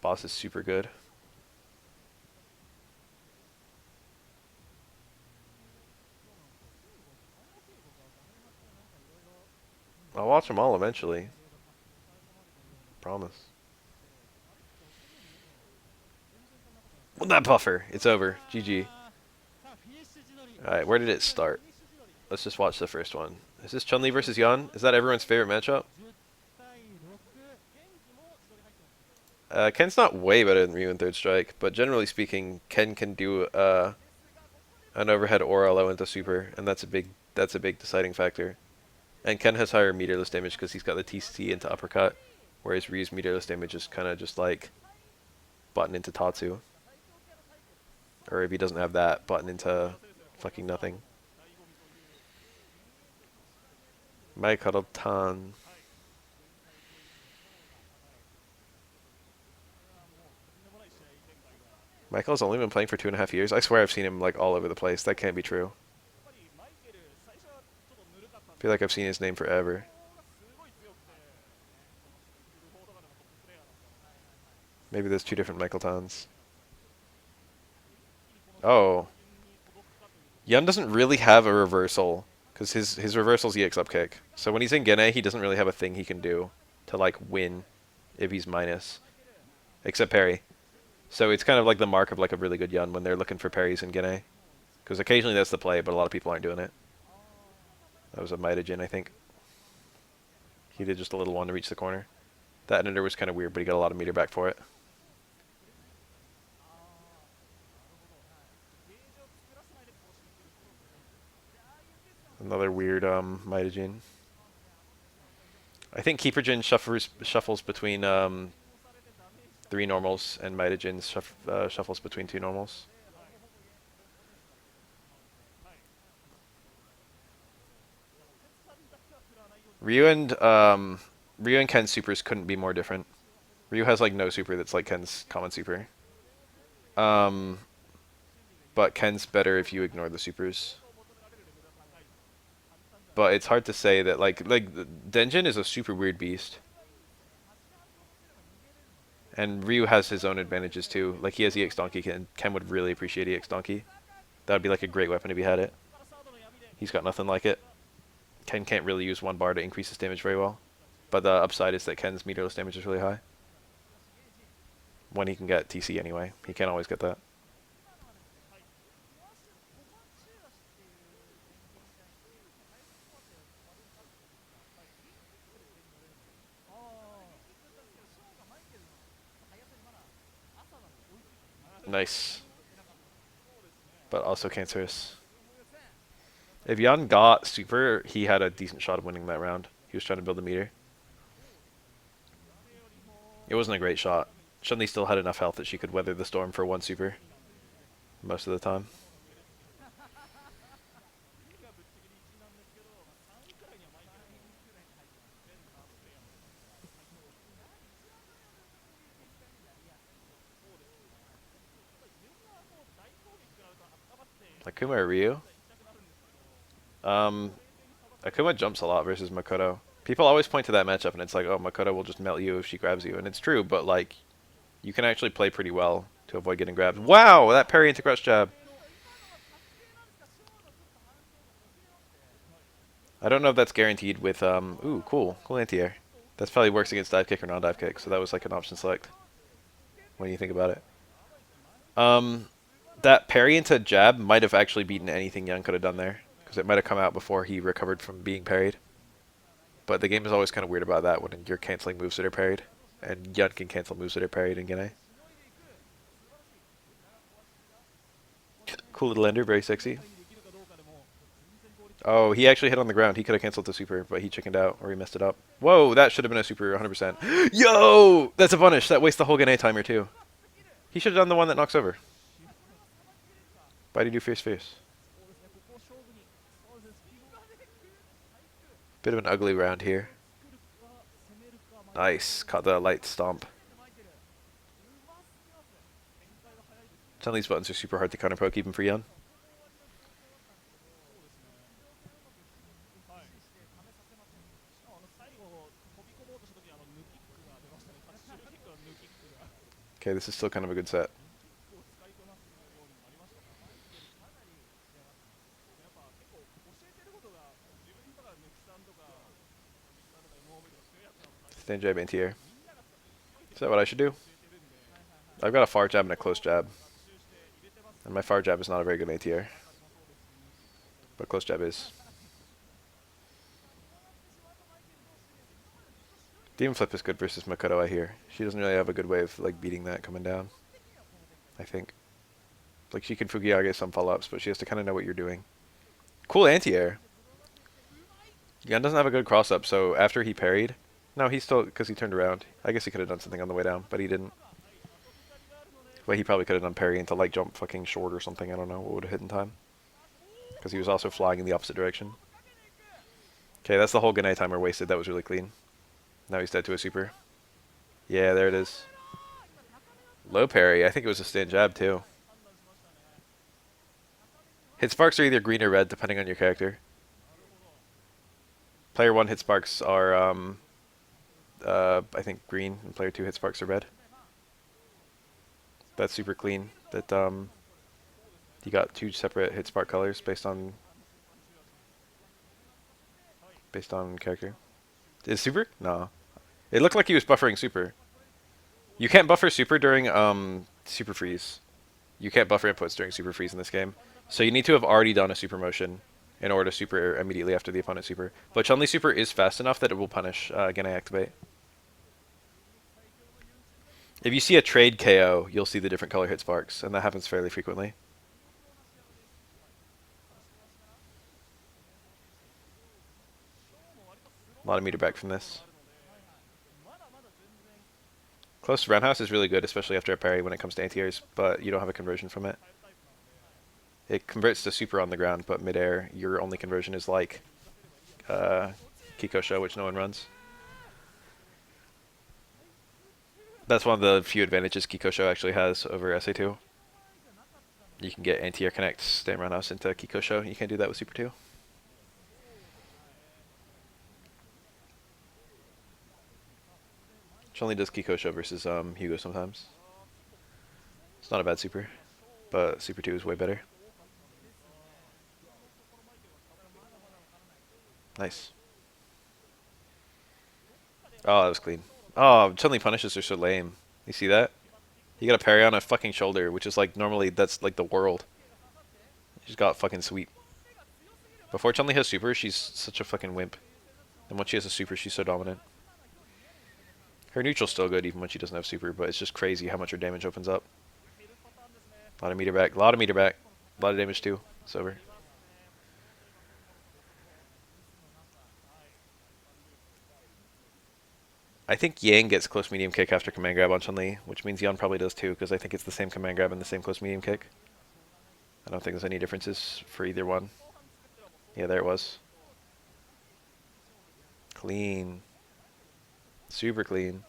Boss is super good. I'll watch them all eventually. Promise. Well, that buffer. It's over. GG. Alright, where did it start? Let's just watch the first one. Is this Chun Li versus Yawn? Is that everyone's favorite matchup? Ken's not way better than Ryu in Third Strike, but generally speaking, Ken can do an overhead aura low into super, and that's a big deciding factor. And Ken has higher meterless damage because he's got the TC into uppercut, whereas Ryu's meterless damage is kind of just like button into Tatsu. Or if he doesn't have that, button into fucking nothing. Maikoto-tan. Michael's only been playing for 2.5 years. I swear I've seen him like all over the place. That can't be true. I feel like I've seen his name forever. Maybe there's two different Michael Tans. Oh. Yun doesn't really have a reversal, because his reversal's EX up kick. So when he's in Gene, he doesn't really have a thing he can do to like win if he's minus. Except parry. So it's kind of like the mark of like a really good Yun when they're looking for parries in Gene. Because occasionally that's the play, but a lot of people aren't doing it. That was a Mitaijin, I think. He did just a little one to reach the corner. That ender was kind of weird, but he got a lot of meter back for it. Another weird Mitaijin. I think Keeper Jin shuffles between 3 normals, and Mitaijin shuffles between 2 normals. Ryu and Ken's supers couldn't be more different. Ryu has like no super that's like Ken's common super. But Ken's better if you ignore the supers. But it's hard to say that like Denjin is a super weird beast. And Ryu has his own advantages too. Like he has EX Donkey, and Ken would really appreciate EX Donkey. That would be like a great weapon if he had it. He's got nothing like it. Ken can't really use one bar to increase his damage very well. But the upside is that Ken's meterless damage is really high. When he can get TC anyway. He can't always get that. Nice. But also cancerous. If Yawn got super, he had a decent shot of winning that round. He was trying to build a meter. It wasn't a great shot. Chun Li still had enough health that she could weather the storm for one super. Most of the time. Akuma or Ryu? Akuma jumps a lot versus Makoto. People always point to that matchup and it's like, oh, Makoto will just melt you if she grabs you. And it's true, but like, you can actually play pretty well to avoid getting grabbed. Wow, that parry into crush jab. I don't know if that's guaranteed with, ooh, cool anti-air. That probably works against dive kick or non-dive kick, so that was like an option select when you think about it. That parry into jab might have actually beaten anything Young could have done there, because it might have come out before he recovered from being parried. But the game is always kind of weird about that when you're canceling moves that are parried, and Yun can cancel moves that are parried in Gene. Cool little ender, very sexy. Oh, he actually hit on the ground. He could have canceled the super, but he chickened out, or he messed it up. Whoa, that should have been a super 100%. Yo! That's a punish. That wastes the whole Gene timer, too. He should have done the one that knocks over. Why did he do fierce? Bit of an ugly round here. Nice. Caught the light stomp. Some of these buttons are super hard to counter poke even for Yawn. Okay, this is still kind of a good set. Stand jab anti-air. Is that what I should do? I've got a far jab and a close jab. And my far jab is not a very good anti-air. But close jab is. Demon Flip is good versus Makoto, I hear. She doesn't really have a good way of like beating that coming down. I think. Like she can Fukiage some follow-ups, but she has to kind of know what you're doing. Cool anti-air. Yan doesn't have a good cross-up, so after he parried... No, he still... Because he turned around. I guess he could have done something on the way down, but he didn't. Well, he probably could have done parry into like jump fucking short or something. I don't know what would have hit in time. Because he was also flying in the opposite direction. Okay, that's the whole Gane timer wasted. That was really clean. Now he's dead to a super. Yeah, there it is. Low parry. I think it was a stand jab too. Hit sparks are either green or red depending on your character. Player 1 hit sparks are, I think green, and player 2 hit sparks are red. That's super clean. That you got 2 separate hit spark colors based on character. Is super? No. It looked like he was buffering super. You can't buffer super during super freeze. You can't buffer inputs during super freeze in this game. So you need to have already done a super motion in order to super immediately after the opponent's super. But Chun Li super is fast enough that it will punish Gane activate. If you see a trade KO, you'll see the different color hit sparks, and that happens fairly frequently. A lot of meter back from this. Close to roundhouse is really good, especially after a parry when it comes to anti-airs, but you don't have a conversion from it. It converts to super on the ground, but mid-air, your only conversion is like Kikosho, which no one runs. That's one of the few advantages Kikosho actually has over SA2. You can get anti-air connect, stand roundhouse into Kikosho. You can't do that with Super 2. Chun Li does Kikosho versus Hugo sometimes. It's not a bad super, but Super 2 is way better. Nice. Oh, that was clean. Oh, Chun Li punishes are so lame. You see that? You got a parry on a fucking shoulder, which is like normally that's like the world. She's got fucking sweep. Before Chun Li has super, she's such a fucking wimp. And once she has a super, she's so dominant. Her neutral's still good even when she doesn't have super, but it's just crazy how much her damage opens up. A lot of meter back. A lot of meter back. A lot of damage too. It's over. I think Yang gets close medium kick after command grab on Chun Li, which means Yawn probably does too, because I think it's the same command grab and the same close medium kick. I don't think there's any differences for either one. Yeah, there it was. Clean. Super clean.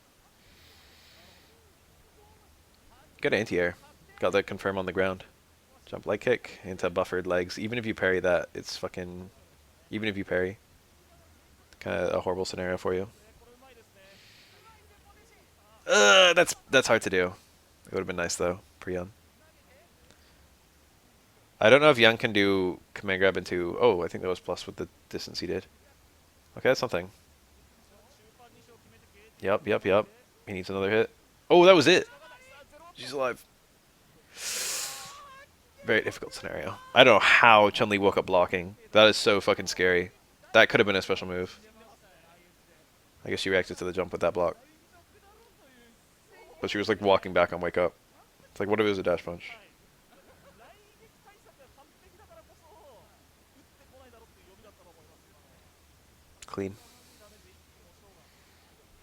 Good anti-air. Got that confirm on the ground. Jump light kick into buffered legs. Even if you parry that, it's fucking... Even if you parry. Kind of a horrible scenario for you. That's hard to do. It would have been nice though, for Yawn. I don't know if Yawn can do command grab into... Oh, I think that was plus with the distance he did. Okay, that's something. Yep. He needs another hit. Oh, that was it! She's alive. Very difficult scenario. I don't know how Chun Li woke up blocking. That is so fucking scary. That could have been a special move. I guess she reacted to the jump with that block. But she was like walking back on wake up. It's like, what if it was a dash punch? Clean.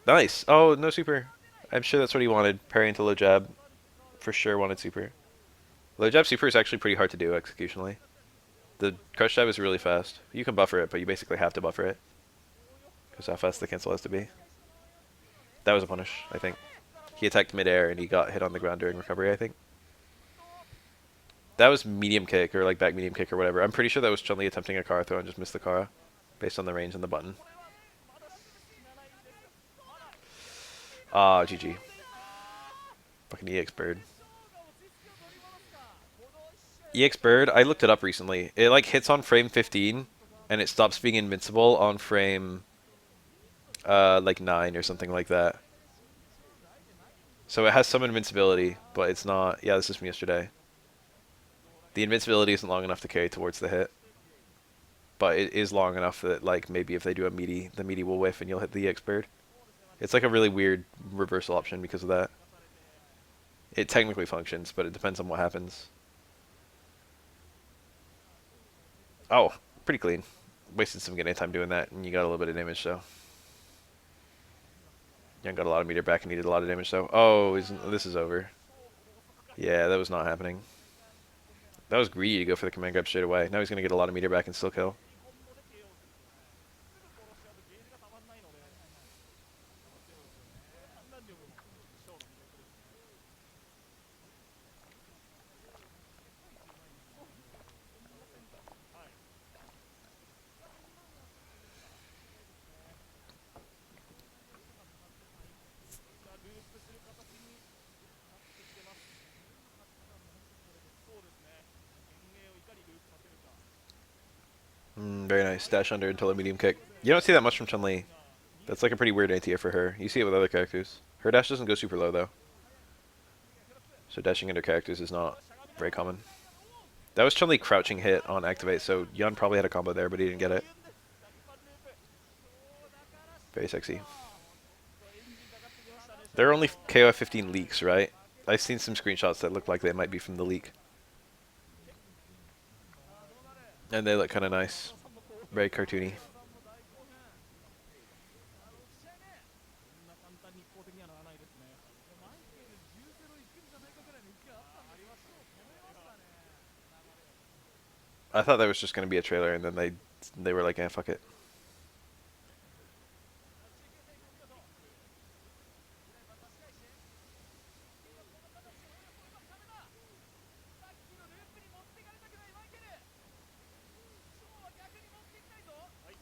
Nice. Oh, no super. I'm sure that's what he wanted. Parry into low jab. For sure wanted super. Low jab super is actually pretty hard to do executionally. The crush jab is really fast. You can buffer it, but you basically have to buffer it. Because how fast the cancel has to be. That was a punish, I think. He attacked midair and he got hit on the ground during recovery, I think. That was medium kick or like back medium kick or whatever. I'm pretty sure that was Chun Li attempting a Kara throw and just missed the Kara based on the range and the button. Ah, GG. Fucking EX Bird. EX Bird, I looked it up recently. It like hits on frame 15 and it stops being invincible on frame like 9 or something like that. So it has some invincibility, but it's not. Yeah, this is from yesterday. The invincibility isn't long enough to carry towards the hit. But it is long enough that like maybe if they do a meaty, the meaty will whiff and you'll hit the EX Bird. It's like a really weird reversal option because of that. It technically functions, but it depends on what happens. Oh, pretty clean. Wasted some getting time doing that, and you got a little bit of damage, so. Young got a lot of meter back and needed a lot of damage, so. Oh, this is over. Yeah, that was not happening. That was greedy to go for the command grab straight away. Now he's going to get a lot of meter back and still kill. Very nice. Dash under until a medium kick. You don't see that much from Chun Li. That's like a pretty weird anti-air for her. You see it with other characters. Her dash doesn't go super low, though. So dashing under characters is not very common. That was Chun Li crouching hit on activate, so Yawn probably had a combo there, but he didn't get it. Very sexy. There are only KOF 15 leaks, right? I've seen some screenshots that look like they might be from the leak. And they look kind of nice. Very cartoony. I thought that was just going to be a trailer, and then they were like, eh, fuck it.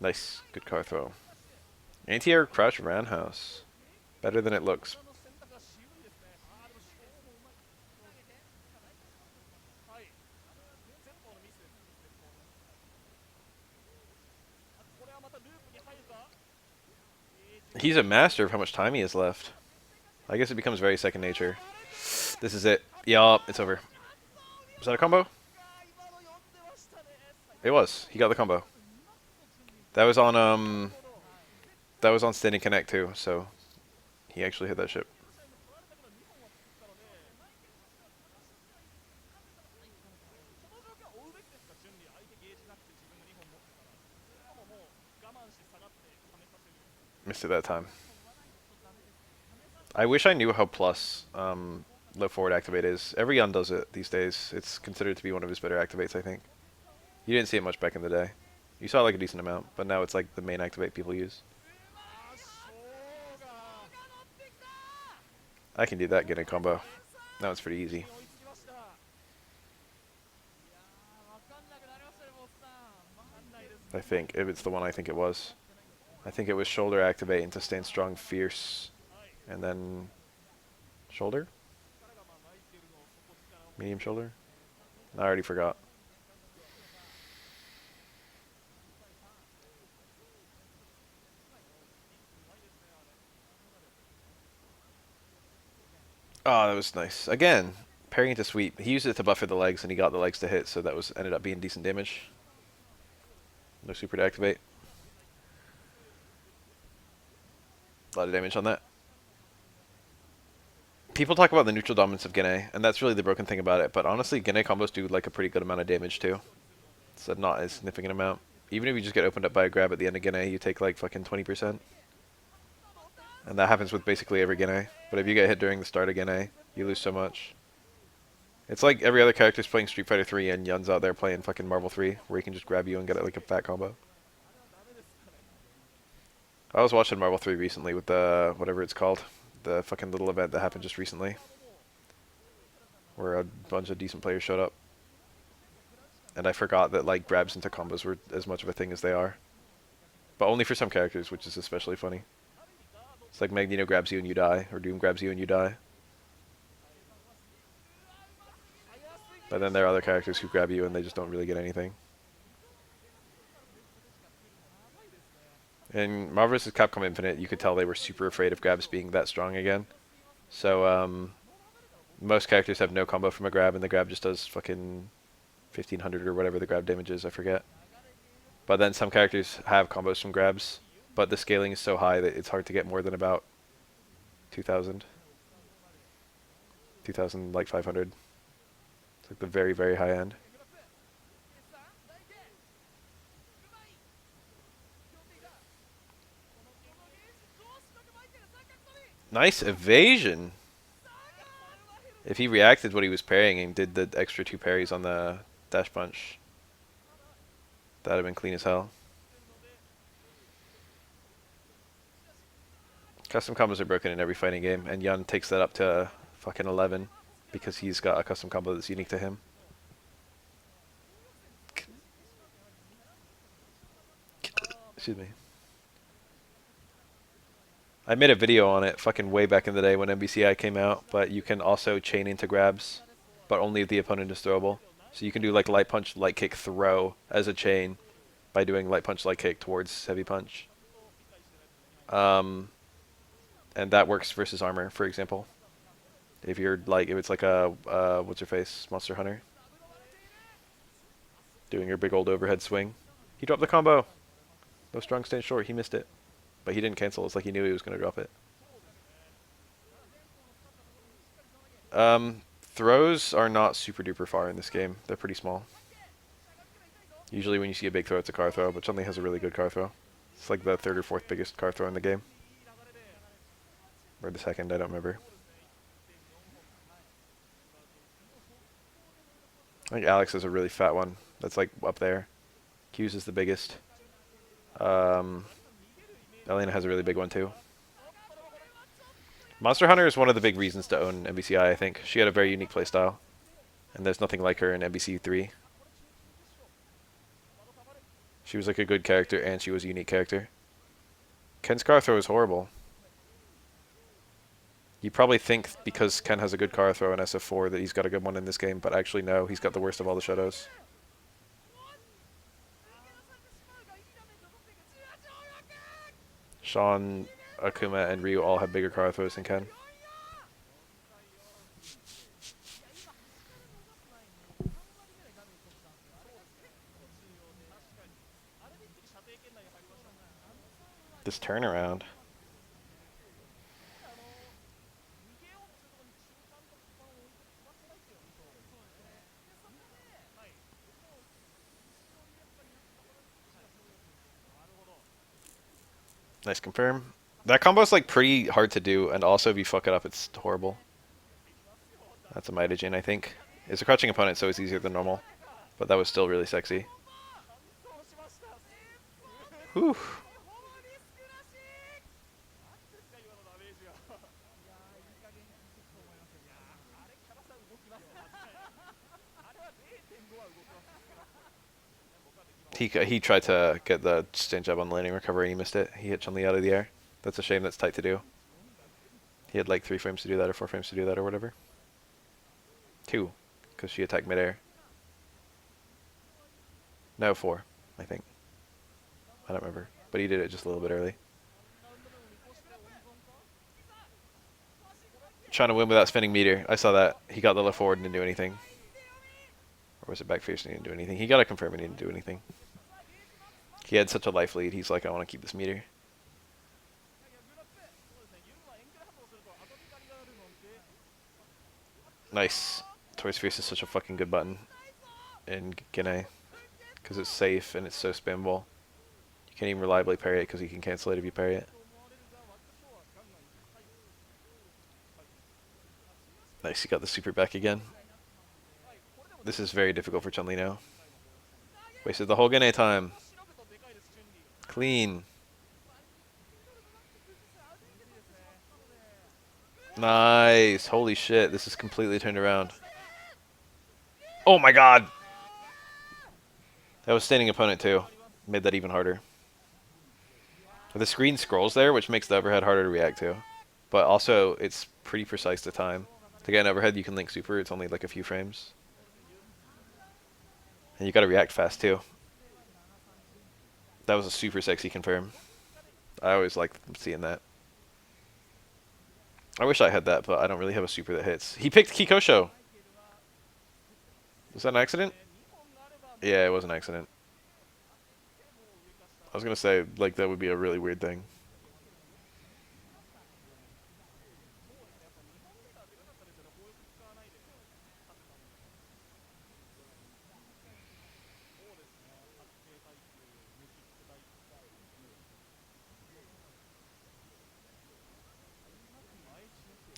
Nice. Good car throw. Anti-air crouch roundhouse. Better than it looks. He's a master of how much time he has left. I guess it becomes very second nature. This is it. Yup, it's over. Was that a combo? It was. He got the combo. That was on standing connect too, so he actually hit that ship. Missed it that time. I wish I knew how plus low forward activate is. Every Yawn does it these days. It's considered to be one of his better activates, I think. You didn't see it much back in the day. You saw like a decent amount, but now it's like the main activate people use. I can do that, get a combo. Now it's pretty easy. I think, if it's the one I think it was. I think it was shoulder activate into stand strong fierce. And then shoulder? Medium shoulder? I already forgot. Oh, that was nice. Again, parrying into sweep. He used it to buffer the legs, and he got the legs to hit, so that was ended up being decent damage. No super to activate. A lot of damage on that. People talk about the neutral dominance of Gene, and that's really the broken thing about it, but honestly, Gene combos do like a pretty good amount of damage too. It's not a significant amount. Even if you just get opened up by a grab at the end of Gene, you take like fucking 20%. And that happens with basically every Gene. But if you get hit during the start of Gene, you lose so much. It's like every other character's playing Street Fighter 3 and Yun's out there playing fucking Marvel 3, where he can just grab you and get it like a fat combo. I was watching Marvel 3 recently with the, whatever it's called, the fucking little event that happened just recently, where a bunch of decent players showed up. And I forgot that, like, grabs into combos were as much of a thing as they are. But only for some characters, which is especially funny. It's like Magneto grabs you and you die, or Doom grabs you and you die. But then there are other characters who grab you and they just don't really get anything. In Marvel vs. Capcom Infinite, you could tell they were super afraid of grabs being that strong again. So, most characters have no combo from a grab, and the grab just does fucking 1500 or whatever the grab damage is, I forget. But then some characters have combos from grabs, but the scaling is so high that it's hard to get more than about 2000. 2000, like 500. It's like the very, very high end. Nice evasion. If he reacted what he was parrying and did the extra 2 parries on the dash punch, that'd have been clean as hell. Custom combos are broken in every fighting game, and Yawn takes that up to fucking 11 because he's got a custom combo that's unique to him. Excuse me. I made a video on it fucking way back in the day when MBCI came out, but you can also chain into grabs, but only if the opponent is throwable. So you can do like light punch, light kick, throw as a chain by doing light punch, light kick towards heavy punch. And that works versus armor, for example. If it's like a, what's her face, Monster Hunter. Doing your big old overhead swing. He dropped the combo. No strong stand short, he missed it. But he didn't cancel, it's like he knew he was going to drop it. Throws are not super duper far in this game. They're pretty small. Usually when you see a big throw, it's a car throw, but Chun Li has a really good car throw. It's like the 3rd or 4th biggest car throw in the game. Or the 2nd, I don't remember. I think Alex has a really fat one. That's like up there. Q's is the biggest. Elena has a really big one too. Monster Hunter is one of the big reasons to own MBCI, I think. She had a very unique playstyle. And there's nothing like her in MBC3. She was like a good character and she was a unique character. Ken's car throw is horrible. You probably think because Ken has a good car throw in SF4 that he's got a good one in this game, but actually no, he's got the worst of all the shadows. Sean, Akuma, and Ryu all have bigger car throws than Ken. This turnaround. Nice confirm. That combo's like pretty hard to do, and also if you fuck it up, it's horrible. That's a Mitogen, I think. It's a crouching opponent, so it's easier than normal. But that was still really sexy. Whew. He tried to get the stand jab on the landing recovery and he missed it. He hit Chun Li out of the air. That's a shame, that's tight to do. He had like 3 frames to do that or 4 frames to do that or whatever. 2, because she attacked midair. No, 4, I think. I don't remember. But he did it just a little bit early. Trying to win without spinning meter. I saw that. He got the left forward and didn't do anything. Or was it back face and he didn't do anything? He got a confirm and he didn't do anything. He had such a life lead. He's like, I want to keep this meter. Nice. Toys Fierce is such a fucking good button in Gene. Because it's safe and it's so spammable. You can't even reliably parry it because you can cancel it if you parry it. Nice, he got the super back again. This is very difficult for Chun Li now. Wasted the whole Gene time. Clean. Nice. Holy shit, this is completely turned around. Oh my god! That was standing opponent too. Made that even harder. The screen scrolls there, which makes the overhead harder to react to. But also, it's pretty precise to time. To get an overhead, you can link super. It's only like a few frames. And you gotta react fast too. That was a super sexy confirm. I always like seeing that. I wish I had that, but I don't really have a super that hits. He picked Kikosho. Was that an accident? Yeah, it was an accident. I was gonna say, like, that would be a really weird thing.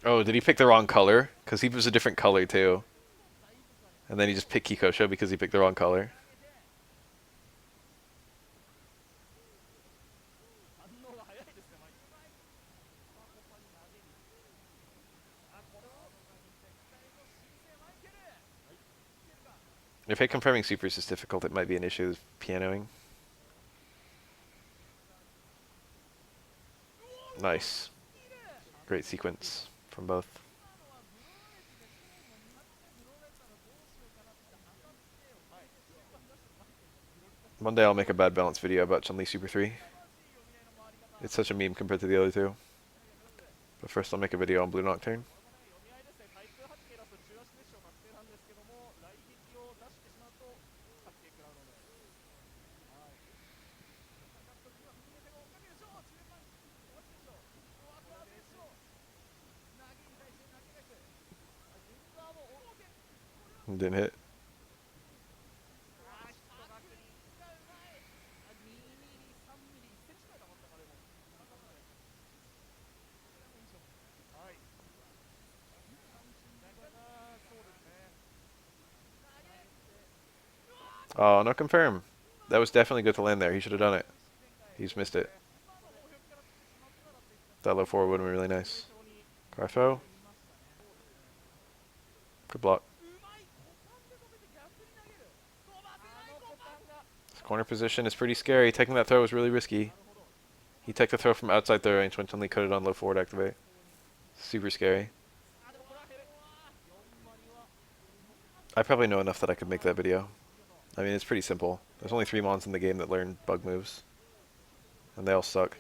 Oh, did he pick the wrong color? Because he was a different color, too. And then he just picked Kikosho because he picked the wrong color. If hit confirming supers is difficult, it might be an issue with pianoing. Nice. Great sequence from both. One day I'll make a bad balance video about Chun Li Super 3. It's such a meme compared to the other two. But first I'll make a video on Blue Nocturne. Didn't hit. Oh, no confirm. That was definitely good to land there. He should have done it. He's missed it. That low forward would have been really nice. Garfo. Good block. His corner position is pretty scary. Taking that throw was really risky. He took the throw from outside the range when Chun Li cut it on low forward activate. Super scary. I probably know enough that I could make that video. I mean, it's pretty simple. There's only 3 mons in the game that learn bug moves. And they all suck.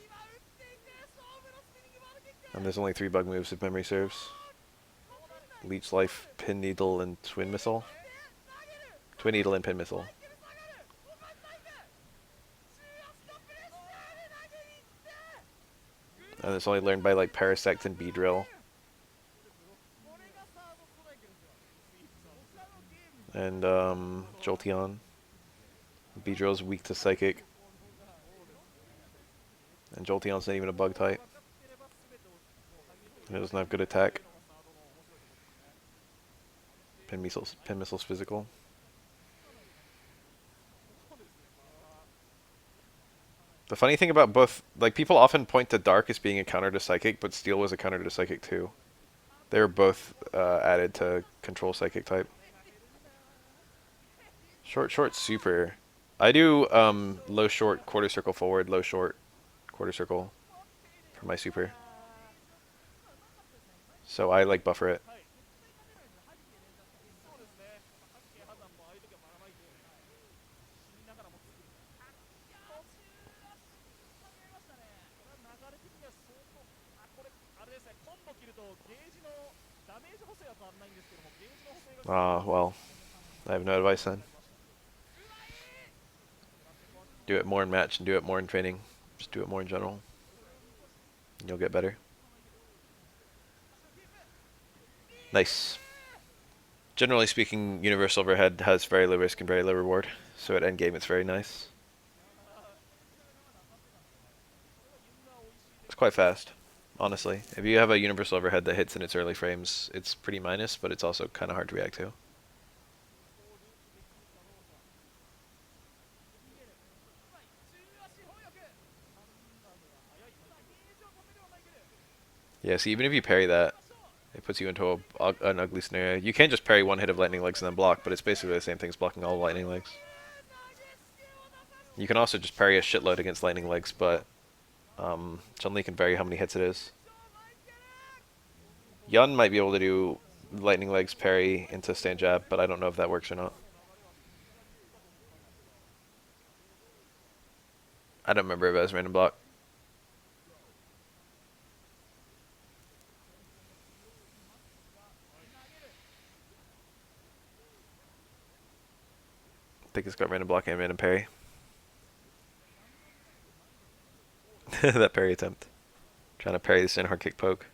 And there's only 3 bug moves if memory serves. Leech Life, Pin Needle, and Twin Missile. Twin Needle and Pin Missile. And it's only learned by like Parasect and B-Drill. And Jolteon. B-Drill's weak to Psychic. And Jolteon's not even a bug type. And it doesn't have good attack. Pin Missile's physical. The funny thing about both, like, people often point to Dark as being a counter to Psychic, but Steel was a counter to Psychic too. They were both added to control Psychic type. Short, super. I do low, short, quarter circle forward, low, short, quarter circle for my super. So I, like, buffer it. Well, I have no advice then. Do it more in match and do it more in training. Just do it more in general. And you'll get better. Nice. Generally speaking, Universal Overhead has very low risk and very low reward. So at endgame it's very nice. It's quite fast, honestly. If you have a Universal Overhead that hits in its early frames, it's pretty minus, but it's also kind of hard to react to. Yeah, see, even if you parry that, It puts you into an ugly scenario. You can just parry one hit of lightning legs and then block, but it's basically the same thing as blocking all lightning legs. You can also just parry a shitload against lightning legs, but Chun Li can vary how many hits it is. Yawn might be able to do lightning legs parry into stand jab, but I don't know if that works or not. I don't remember if it was random block. I think it's got random block and random parry. That parry attempt. Trying to parry the stand hard kick poke,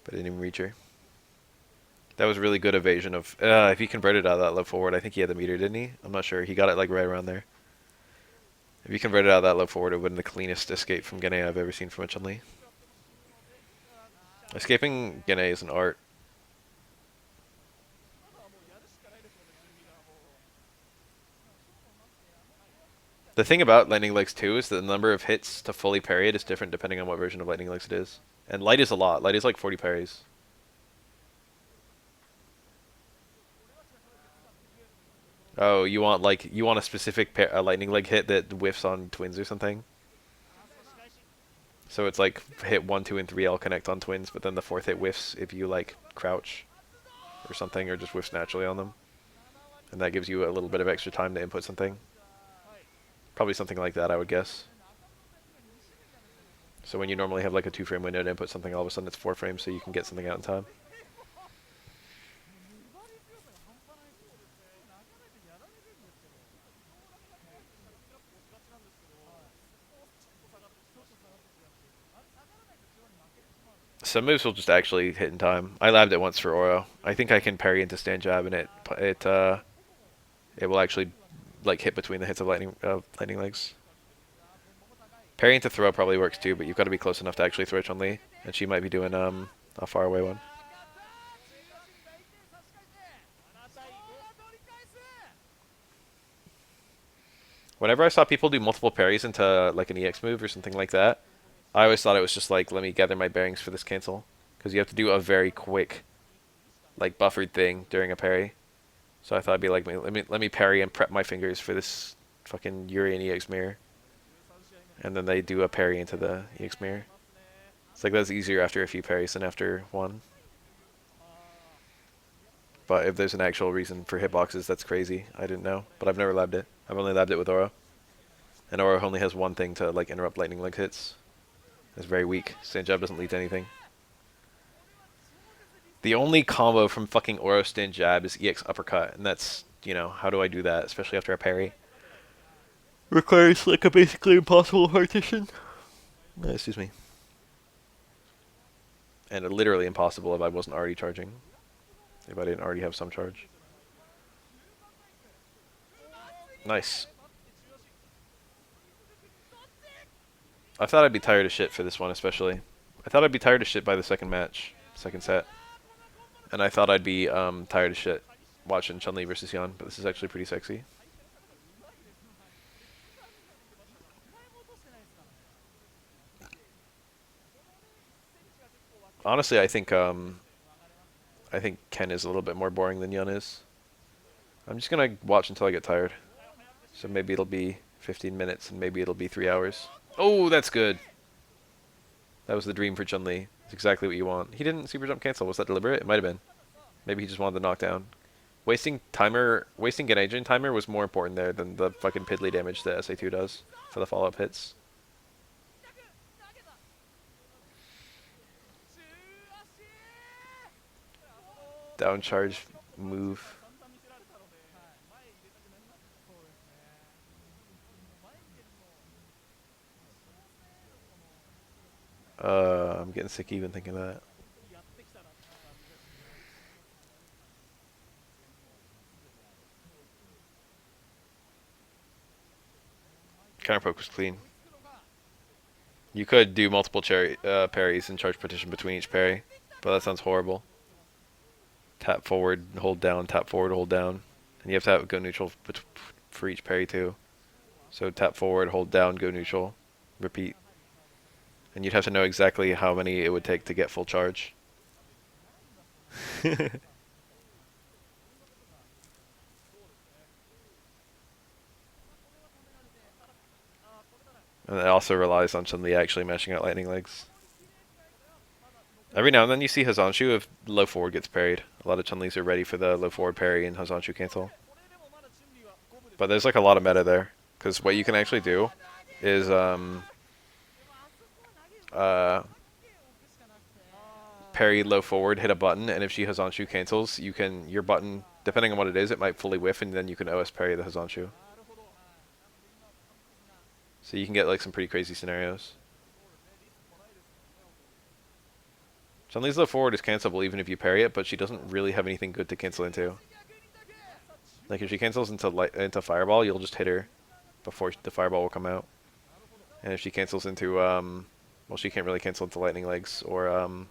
but didn't even reach her. That was really good evasion of... if he converted out of that low forward, I think he had the meter, didn't he? I'm not sure. He got it like right around there. If he converted out of that low forward, it would have been the cleanest escape from Genki I've ever seen from a Chun Li. Escaping Genki is an art. The thing about Lightning Legs 2 is that the number of hits to fully parry it is different depending on what version of Lightning Legs it is. And light is a lot. Light is like 40 parries. Oh, you want a specific lightning leg hit that whiffs on twins or something? So it's like hit 1, 2, and 3 all connect on twins, but then the fourth hit whiffs if you like crouch or something, or just whiffs naturally on them. And that gives you a little bit of extra time to input something. Probably something like that, I would guess. So when you normally have like a 2-frame window to input something, all of a sudden it's 4 frames so you can get something out in time. Some moves will just actually hit in time. I labbed it once for Oro. I think I can parry into stand jab, and it will actually like hit between the hits of lightning legs. Parry into throw probably works too, but you've got to be close enough to actually throw Chun Li, and she might be doing a far away one. Whenever I saw people do multiple parries into like an EX move or something like that, I always thought it was just like, let me gather my bearings for this cancel. Because you have to do a very quick, like buffered thing during a parry. So I thought it'd be like, let me parry and prep my fingers for this fucking Urian EX mirror. And then they do a parry into the EX mirror. It's like that's easier after a few parries than after one. But if there's an actual reason for hitboxes, that's crazy. I didn't know, but I've never labbed it. I've only labbed it with Oro. And Oro only has one thing to like interrupt lightning leg hits. It's very weak. Stand jab doesn't lead to anything. The only combo from fucking Oro stand jab is EX uppercut, and that's, you know, how do I do that, especially after a parry? Requires like a basically impossible partition. Excuse me. And literally impossible if I wasn't already charging. If I didn't already have some charge. Nice. I thought I'd be tired of shit for this one, especially. I thought I'd be tired of shit by the second match, second set. And I thought I'd be tired of shit watching Chun Li versus Yawn, but this is actually pretty sexy. Honestly, I think Ken is a little bit more boring than Yawn is. I'm just gonna watch until I get tired. So maybe it'll be 15 minutes, and maybe it'll be 3 hours. Oh, that's good. That was the dream for Chun Li. It's exactly what you want. He didn't super jump cancel. Was that deliberate? It might have been. Maybe he just wanted the knockdown. Wasting Gen Agent timer was more important there than the fucking piddly damage that SA2 does for the follow-up hits. Down charge move. I'm getting sick even thinking of that. Counter poke was clean. You could do multiple parries and charge petition between each parry, but that sounds horrible. Tap forward, hold down, tap forward, hold down. And you have to have go neutral for each parry too. So tap forward, hold down, go neutral, repeat. And you'd have to know exactly how many it would take to get full charge. And it also relies on Chun Li actually mashing out lightning legs. Every now and then you see Hazanshu if low forward gets parried. A lot of Chun Li's are ready for the low forward parry and Hazanshu cancel. But there's like a lot of meta there. Because what you can actually do is uh, parry low forward, hit a button, and if she Hazanshu cancels, you can, your button, depending on what it is, it might fully whiff, and then you can OS parry the Hazanshu. So you can get like some pretty crazy scenarios. Chun-Li's low forward is cancelable even if you parry it, but she doesn't really have anything good to cancel into. Like if she cancels into Fireball, you'll just hit her before the Fireball will come out. And if she cancels into, well, she can't really cancel into Lightning Legs or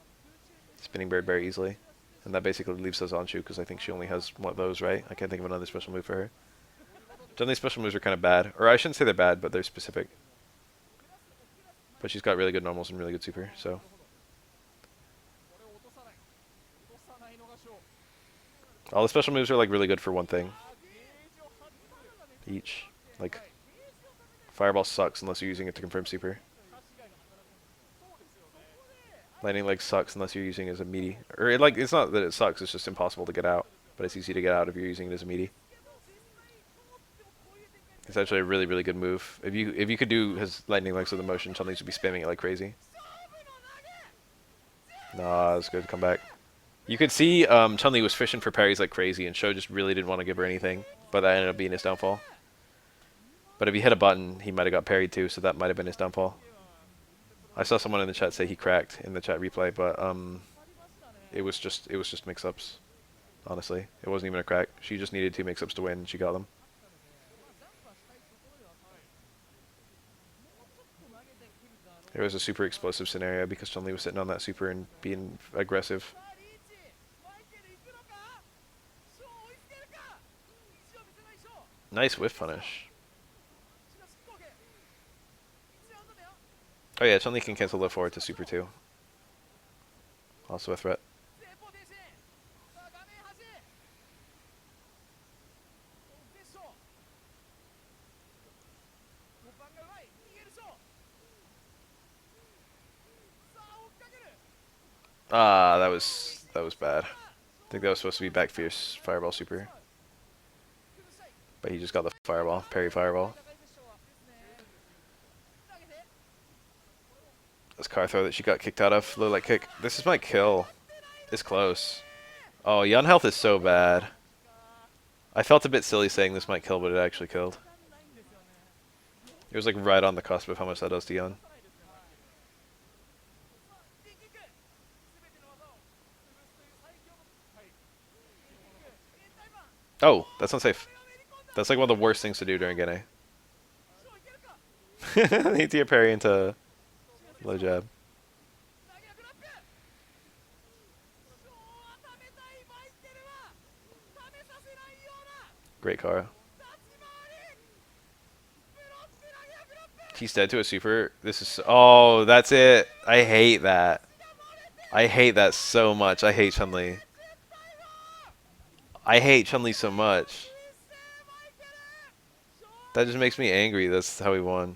Spinning Bird very easily. And that basically leaves Hazanshu because I think she only has one of those, right? I can't think of another special move for her. Chun-Li's special moves are kind of bad. Or I shouldn't say they're bad, but they're specific. But she's got really good normals and really good super, so. All the special moves are like really good for one thing. Each. Like, Fireball sucks unless you're using it to confirm super. Lightning Leg sucks unless you're using it as a meaty. Or it's not that it sucks, it's just impossible to get out. But it's easy to get out if you're using it as a meaty. It's actually a really, really good move. If you could do his Lightning Legs with the motion, Chun-Li should be spamming it like crazy. Nah, that's good. Come back. You could see Chun-Li was fishing for parries like crazy, and Sho just really didn't want to give her anything. But that ended up being his downfall. But if he hit a button, he might have got parried too, so that might have been his downfall. I saw someone in the chat say he cracked in the chat replay, but it was just mix-ups. Honestly, it wasn't even a crack. She just needed 2 mix-ups to win, and she got them. It was a super explosive scenario because Chun-Li was sitting on that super and being aggressive. Nice whiff punish. Oh yeah, Chun-Li can cancel low forward to super too. Also a threat. Ah, that was bad. I think that was supposed to be back fierce Fireball super. But he just got the Fireball, parry Fireball. This car throw that she got kicked out of, low light kick. This is my kill. It's close. Oh, Yawn health is so bad. I felt a bit silly saying this might kill, but it actually killed. It was like right on the cusp of how much that does to Yawn. Oh, that's unsafe. That's like one of the worst things to do during Gene. Need to parry into low jab. Great Kara. He's dead to a super. This is... Oh, that's it. I hate that. I hate that so much. I hate Chun-Li. I hate Chun-Li so much. That just makes me angry. That's how he won.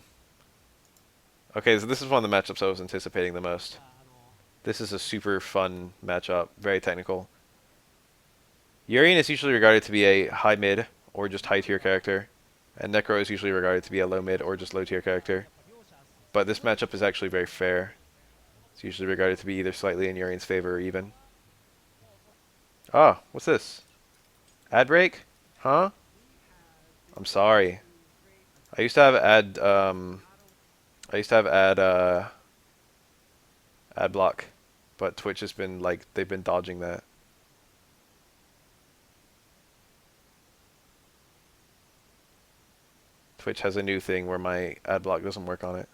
Okay, so this is one of the matchups I was anticipating the most. This is a super fun matchup. Very technical. Urien is usually regarded to be a high mid or just high tier character. And Necro is usually regarded to be a low mid or just low tier character. But this matchup is actually very fair. It's usually regarded to be either slightly in Urien's favor or even. Ah, what's this? Ad break? Huh? I'm sorry. I used to have ad ad block, but Twitch has been like, they've been dodging that. Twitch has a new thing where my ad block doesn't work on it.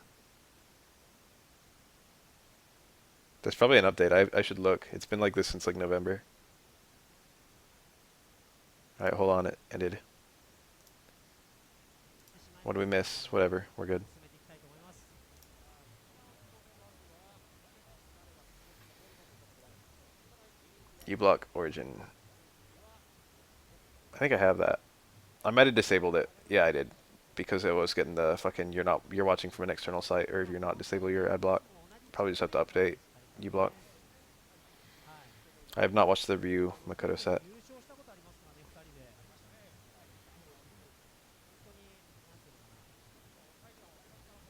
There's probably an update. I should look. It's been like this since like November. Alright, hold on. It ended. What do we miss? Whatever. We're good. You block origin. I think I have that. I might have disabled it. Yeah, I did. Because it was getting the fucking you're watching from an external site, or if you're not, disable your ad block. Probably just have to update you block. I have not watched the Ryu Makoto set.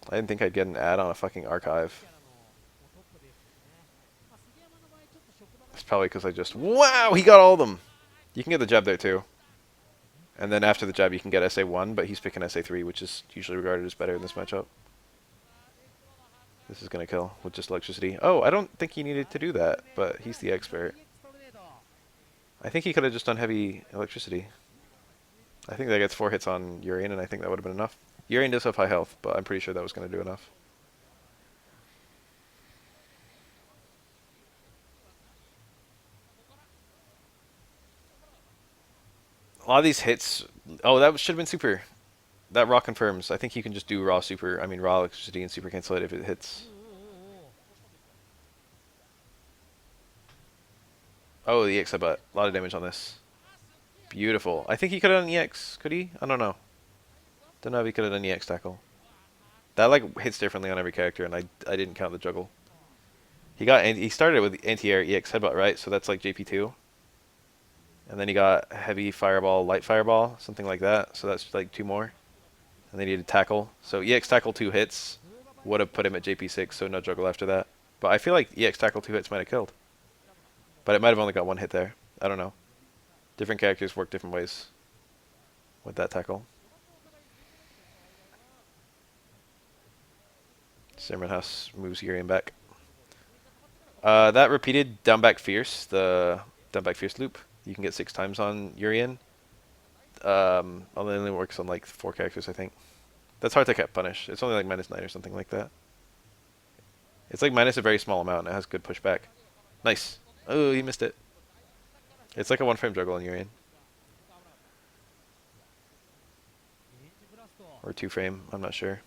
I didn't think I'd get an ad on a fucking archive. It's probably because I just... Wow! He got all of them! You can get the jab there too. And then after the jab you can get SA1, but he's picking SA3, which is usually regarded as better in this matchup. This is going to kill with just electricity. Oh, I don't think he needed to do that, but he's the expert. I think he could have just done heavy electricity. I think that gets 4 hits on Urian, and I think that would have been enough. Urian does have high health, but I'm pretty sure that was going to do enough. A lot of these hits... Oh, that should have been super. That raw confirms. I think you can just do raw super. I mean, raw electricity and super cancel it if it hits. Oh, the EX headbutt. A lot of damage on this. Beautiful. I think he could have done EX. Could he? I don't know. Don't know if he could have done EX tackle. That like hits differently on every character, and I didn't count the juggle. He started with anti-air EX headbutt, right? So that's like JP2. And then he got heavy fireball, light fireball, something like that. So that's like 2 more. And then he did tackle. So EX tackle 2 hits would have put him at JP6, so no juggle after that. But I feel like EX tackle 2 hits might have killed. But it might have only got 1 hit there. I don't know. Different characters work different ways with that tackle. Cinnamon House moves Urian back. That repeated down back fierce, the down back fierce loop, you can get 6 times on Urian. Only works on like 4 characters, I think. That's hard to punish. It's only like -9 or something like that. It's like minus a very small amount, and it has good pushback. Nice. Oh, he missed it. It's like a 1-frame juggle on Urian. Or 2-frame, I'm not sure.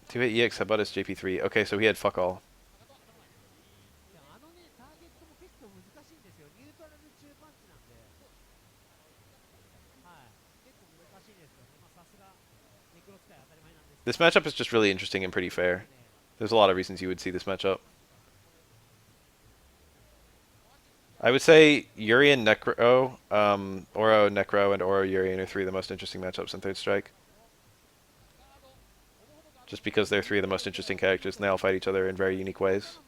To hit EX headbutt is JP3. Okay, so he had fuck all. This matchup is just really interesting and pretty fair. There's a lot of reasons you would see this matchup. I would say Urian Necro, Oro Necro, and Oro Urian are 3 of the most interesting matchups in Third Strike. Just because they're 3 of the most interesting characters, and they all fight each other in very unique ways.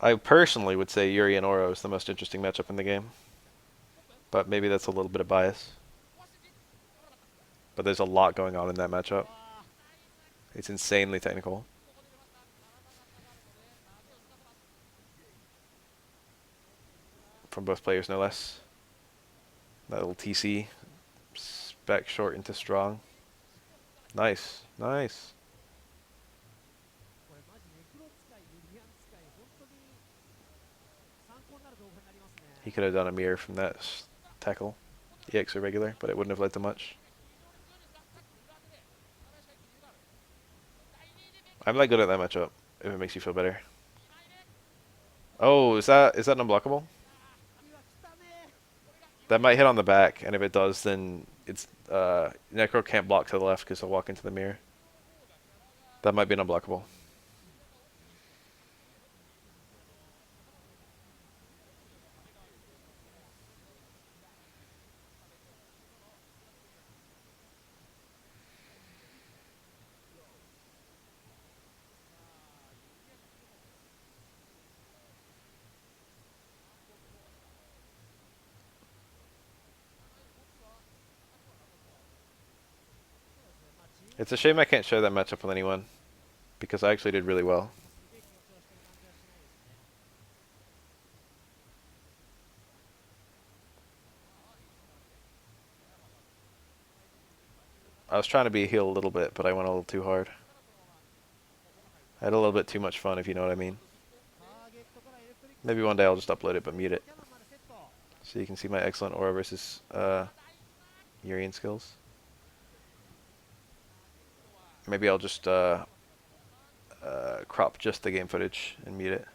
I personally would say Yuri and Oro is the most interesting matchup in the game. But maybe that's a little bit of bias. But there's a lot going on in that matchup. It's insanely technical. From both players, no less. That little TC. Back short into strong. Nice. Nice. He could have done a mirror from that tackle. EX irregular, but it wouldn't have led to much. I'm like good at that matchup, if it makes you feel better. Oh, is that unblockable? That might hit on the back, and if it does, then it's Necro can't block to the left because he'll walk into the mirror. That might be an unblockable. It's a shame I can't share that matchup with anyone, because I actually did really well. I was trying to be a heel a little bit, but I went a little too hard. I had a little bit too much fun, if you know what I mean. Maybe one day I'll just upload it, but mute it. So you can see my excellent aura versus Urian skills. Maybe I'll just crop just the game footage and mute it.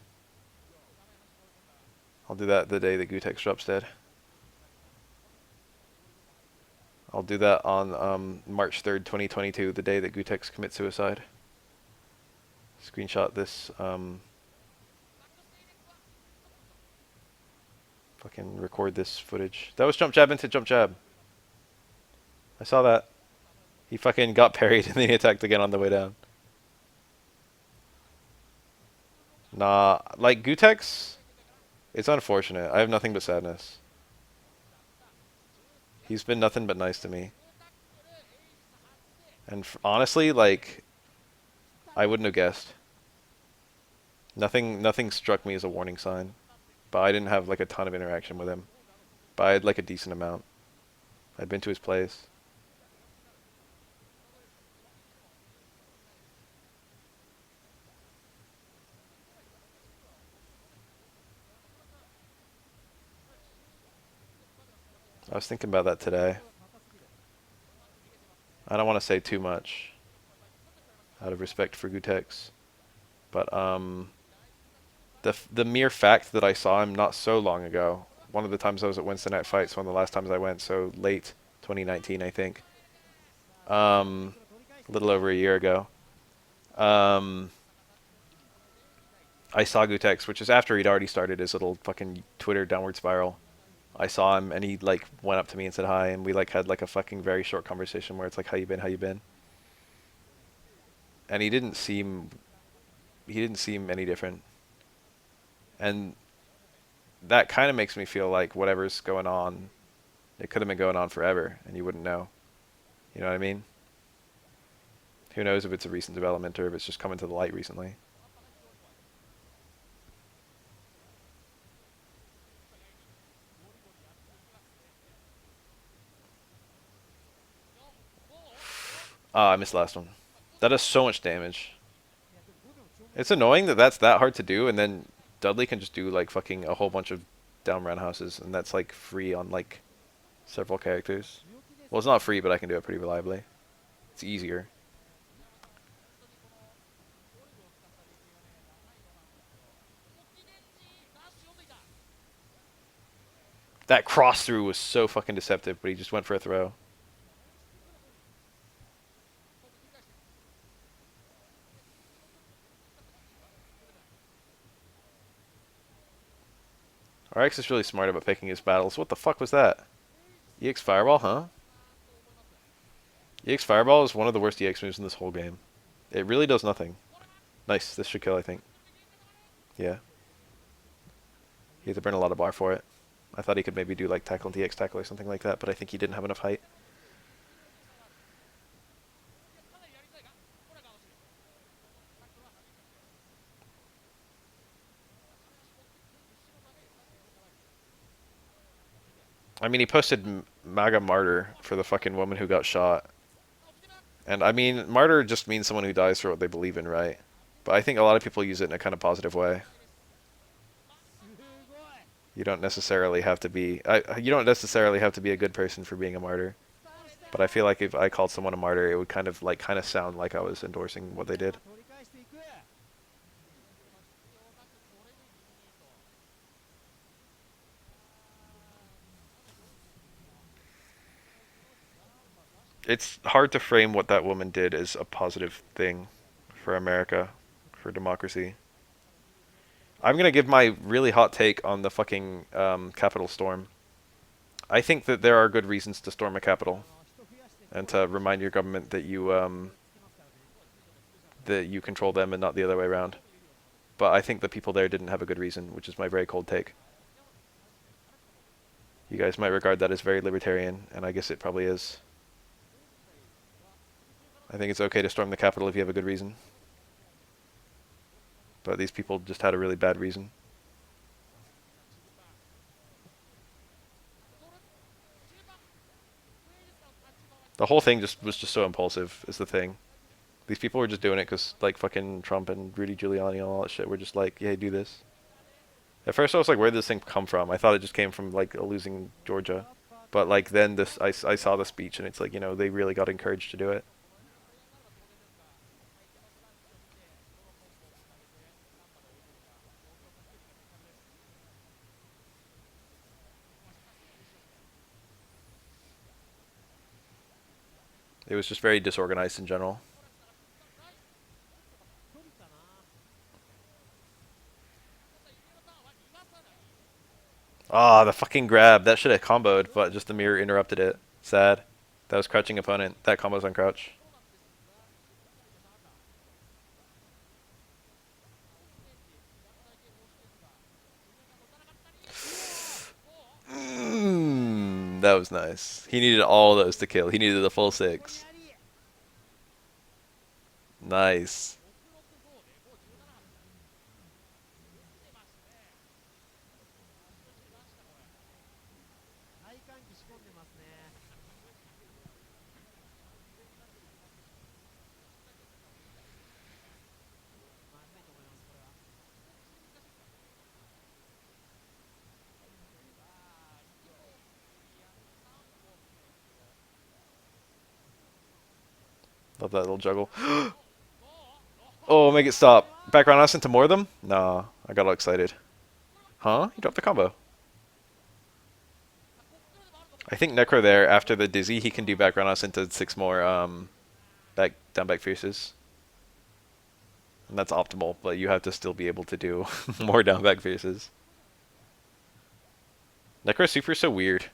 I'll do that the day that Gutex drops dead. I'll do that on March 3rd, 2022, the day that Gutex commits suicide. Screenshot this, fucking record this footage. That was jump jab into jump jab. I saw that. He fucking got parried and then he attacked again on the way down. Nah, like Gutex, it's unfortunate. I have nothing but sadness. He's been nothing but nice to me. And honestly, like, I wouldn't have guessed. Nothing struck me as a warning sign. But I didn't have like a ton of interaction with him. But I had like a decent amount. I'd been to his place. I was thinking about that today. I don't want to say too much out of respect for Gutex. But the mere fact that I saw him not so long ago, one of the times I was at Wednesday Night Fights, one of the last times I went, so late 2019 I think, a little over a year ago, I saw Gutex, which is after he'd already started his little fucking Twitter downward spiral. I saw him and he like went up to me and said hi, and we like had like a fucking very short conversation where it's like, how you been, how you been? And he didn't seem any different. And that kind of makes me feel like whatever's going on, it could have been going on forever and you wouldn't know. You know what I mean? Who knows if it's a recent development or if it's just coming to the light recently. Ah, I missed the last one. That does so much damage. It's annoying that that's that hard to do, and then Dudley can just do like fucking a whole bunch of down roundhouses, and that's like free on like several characters. Well, it's not free, but I can do it pretty reliably. It's easier. That cross through was so fucking deceptive, but he just went for a throw. RX is really smart about picking his battles. What the fuck was that? EX Fireball, huh? EX Fireball is one of the worst EX moves in this whole game. It really does nothing. Nice, this should kill, I think. Yeah. He had to burn a lot of bar for it. I thought he could maybe do like tackle and DX tackle or something like that, but I think he didn't have enough height. I mean, he posted MAGA Martyr for the fucking woman who got shot. And I mean, martyr just means someone who dies for what they believe in, right? But I think a lot of people use it in a kind of positive way. You don't necessarily have to be you don't necessarily have to be a good person for being a martyr. But I feel like if I called someone a martyr, it would kind of sound like I was endorsing what they did. It's hard to frame what that woman did as a positive thing for America, for democracy. I'm gonna give my really hot take on the fucking Capitol storm. I think that there are good reasons to storm a capital, and to remind your government that you control them and not the other way around. But I think the people there didn't have a good reason, which is my very cold take. You guys might regard that as very libertarian, and I guess it probably is. I think it's okay to storm the Capitol if you have a good reason. But these people just had a really bad reason. The whole thing was just so impulsive, is the thing. These people were just doing it because, like, fucking Trump and Rudy Giuliani and all that shit were just like, yeah, do this. At first I was like, where did this thing come from? I thought it just came from like losing Georgia. But like then I saw the speech and it's like, they really got encouraged to do it. It was just very disorganized in general. Ah, the fucking grab. That should have comboed, but just the mirror interrupted it. Sad. That was crouching opponent. That combo's on crouch. That was nice. He needed all those to kill. He needed the full 6. Nice. Love that little juggle. Oh, make it stop. Background us into more of them? Nah, I got all excited. Huh? He dropped the combo. I think Necro there, after the dizzy, he can do background us into 6 more down back fierces. And that's optimal, but you have to still be able to do more down back fierces. Necro Super is so weird.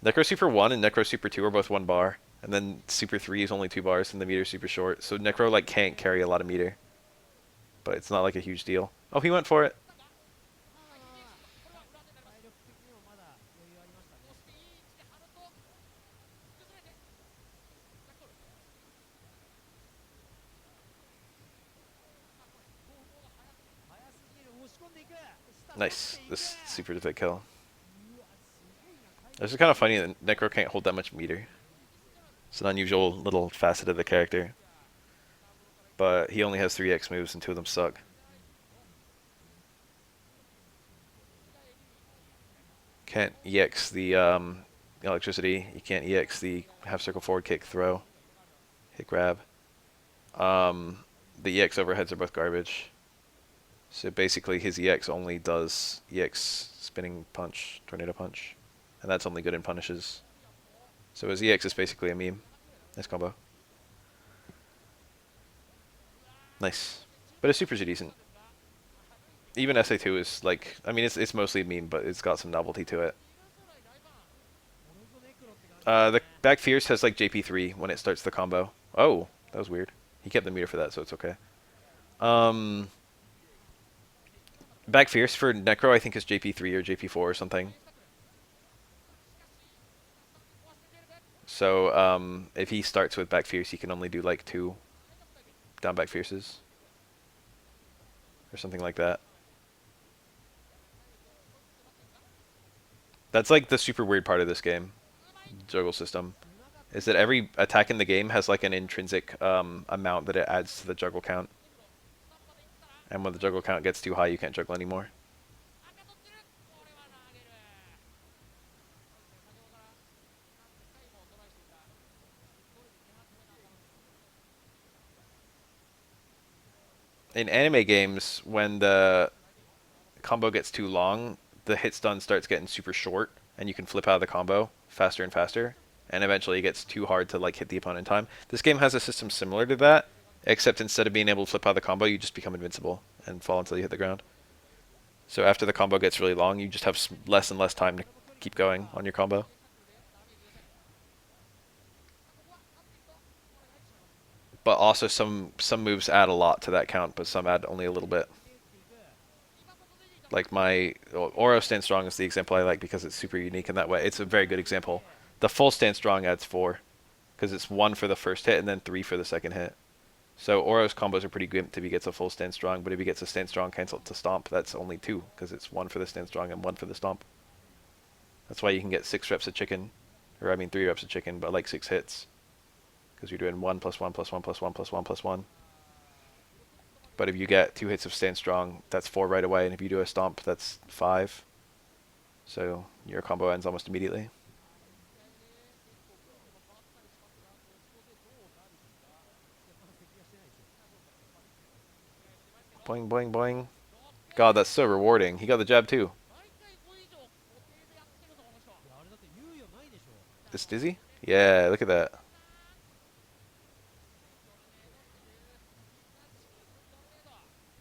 Necro Super 1 and Necro Super 2 are both 1 bar. And then Super 3 is only 2 bars and the meter's super short. So Necro like can't carry a lot of meter. But it's not like a huge deal. Oh, he went for it. Nice. This super defect kill. This is kind of funny that Necro can't hold that much meter. It's an unusual little facet of the character. But he only has 3x moves and 2 of them suck. Can't EX the electricity. You can't EX the half circle forward kick throw. Hit grab. The EX overheads are both garbage. So basically his EX only does EX spinning punch, tornado punch. And that's only good in punishes. So his EX is basically a meme. Nice combo. Nice. But his supers are decent. Even SA2 is like, I mean, it's mostly a meme, but it's got some novelty to it. The back fierce has like JP3 when it starts the combo. Oh, that was weird. He kept the meter for that, so it's okay. Back fierce for Necro, I think is JP3 or JP4 or something. So if he starts with back fierce, he can only do like 2 down back fierces or something like that. That's like the super weird part of this game, juggle system, is that every attack in the game has like an intrinsic amount that it adds to the juggle count. And when the juggle count gets too high, you can't juggle anymore. In anime games, when the combo gets too long, the hit stun starts getting super short, and you can flip out of the combo faster and faster, and eventually it gets too hard to like hit the opponent in time. This game has a system similar to that, except instead of being able to flip out of the combo, you just become invincible and fall until you hit the ground. So after the combo gets really long, you just have less and less time to keep going on your combo. But also some moves add a lot to that count, but some add only a little bit. Like my Oro Stand Strong is the example I like because it's super unique in that way. It's a very good example. The full Stand Strong adds 4 because it's 1 for the first hit and then 3 for the second hit. So Oro's combos are pretty good if he gets a full Stand Strong, but if he gets a Stand Strong cancel to Stomp, that's only 2 because it's 1 for the Stand Strong and 1 for the Stomp. That's why you can get 6 reps of chicken, or I mean 3 reps of chicken, but like 6 hits because you're doing 1 plus 1 plus 1 plus 1 plus 1 plus 1. But if you get 2 hits of Stand Strong, that's 4 right away, and if you do a Stomp, that's 5. So your combo ends almost immediately. Boing, boing, boing. God, that's so rewarding. He got the jab too. This dizzy? Yeah, look at that.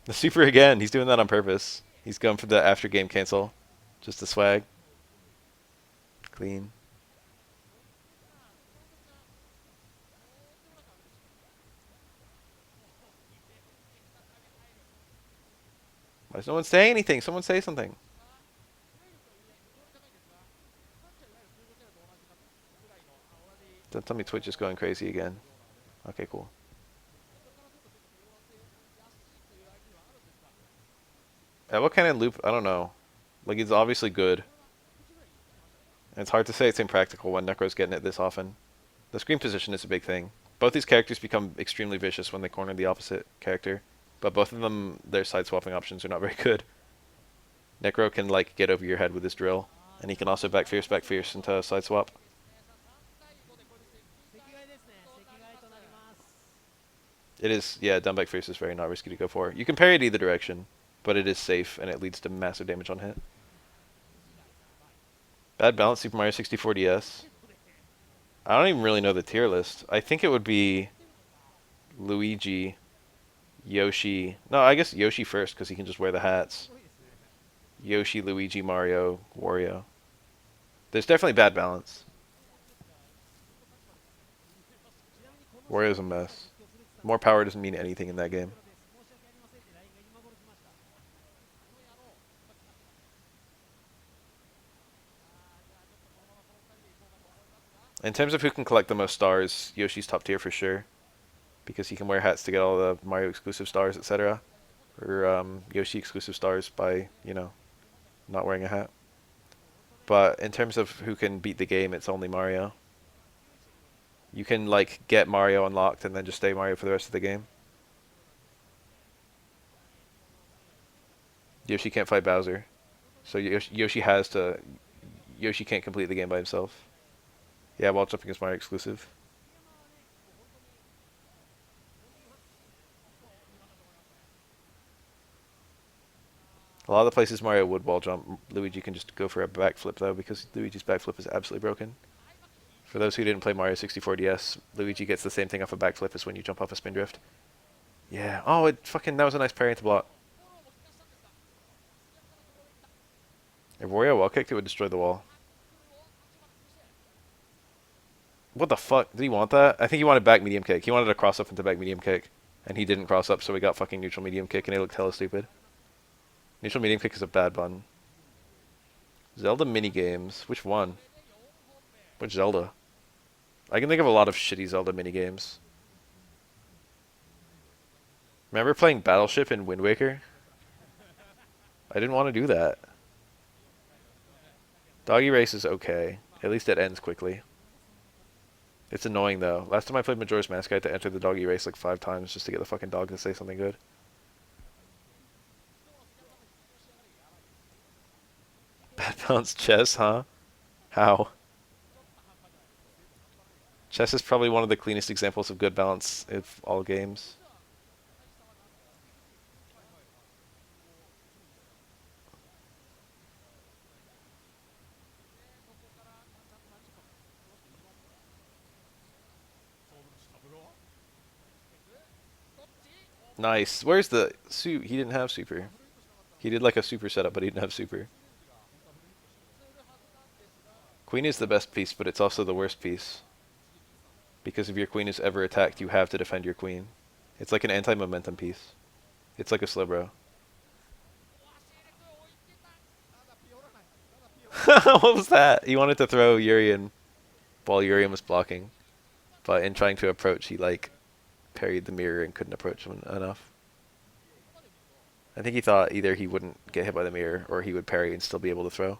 The super again. He's doing that on purpose. He's going for the after game cancel. Just the swag. Clean. Why is no one saying anything? Someone say something. Don't tell me Twitch is going crazy again. Okay, cool. What kind of loop? I don't know. Like, it's obviously good. And it's hard to say it's impractical when Necro's getting it this often. The screen position is a big thing. Both these characters become extremely vicious when they corner the opposite character. But both of them, their side swapping options are not very good. Necro can, like, get over your head with his drill. And he can also back fierce into a side swap. It is, yeah, down back fierce is very not risky to go for. You can parry it either direction, but it is safe, and it leads to massive damage on hit. Bad balance, Super Mario 64 DS. I don't even really know the tier list. I think it would be Luigi, Yoshi. No, I guess Yoshi first, because he can just wear the hats. Yoshi, Luigi, Mario, Wario. There's definitely bad balance. Wario's a mess. More power doesn't mean anything in that game. In terms of who can collect the most stars, Yoshi's top tier for sure. Because he can wear hats to get all the Mario exclusive stars, etc. Or Yoshi exclusive stars by, you know, not wearing a hat. But in terms of who can beat the game, it's only Mario. You can, like, get Mario unlocked and then just stay Mario for the rest of the game. Yoshi can't fight Bowser. So Yoshi has to... Yoshi can't complete the game by himself. Yeah, while jumping is Mario exclusive. A lot of the places Mario would wall jump, Luigi can just go for a backflip though, because Luigi's backflip is absolutely broken. For those who didn't play Mario 64 DS, Luigi gets the same thing off a backflip as when you jump off a spin drift. Yeah. Oh, that was a nice parry into block. If Wario wall kicked, it would destroy the wall. What the fuck? Did he want that? I think he wanted back medium kick. He wanted to cross up into back medium kick. And he didn't cross up, so we got fucking neutral medium kick, and it looked hella stupid. Neutral medium kick is a bad button. Zelda Minigames. Which one? Which Zelda? I can think of a lot of shitty Zelda minigames. Remember playing Battleship in Wind Waker? I didn't want to do that. Doggy Race is okay. At least it ends quickly. It's annoying though. Last time I played Majora's Mask, I had to enter the Doggy Race like 5 times just to get the fucking dog to say something good. Bad balance chess, huh? How? Chess is probably one of the cleanest examples of good balance of all games. Nice. Where's the suit? He didn't have super. He did like a super setup, but he didn't have super. Queen is the best piece, but it's also the worst piece. Because if your queen is ever attacked, you have to defend your queen. It's like an anti-momentum piece. It's like a slowbro. What was that? He wanted to throw Urian while Urian was blocking. But in trying to approach, he like parried the mirror and couldn't approach him enough. I think he thought either he wouldn't get hit by the mirror or he would parry and still be able to throw.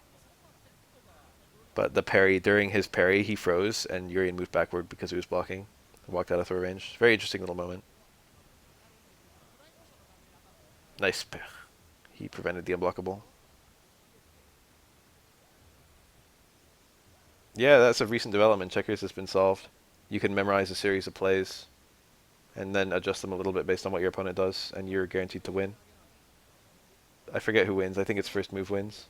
But the parry, during his parry, he froze and Urian moved backward because he was blocking. And walked out of throw range. Very interesting little moment. Nice. He prevented the unblockable. Yeah, that's a recent development. Checkers has been solved. You can memorize a series of plays and then adjust them a little bit based on what your opponent does, and you're guaranteed to win. I forget who wins. I think it's first move wins.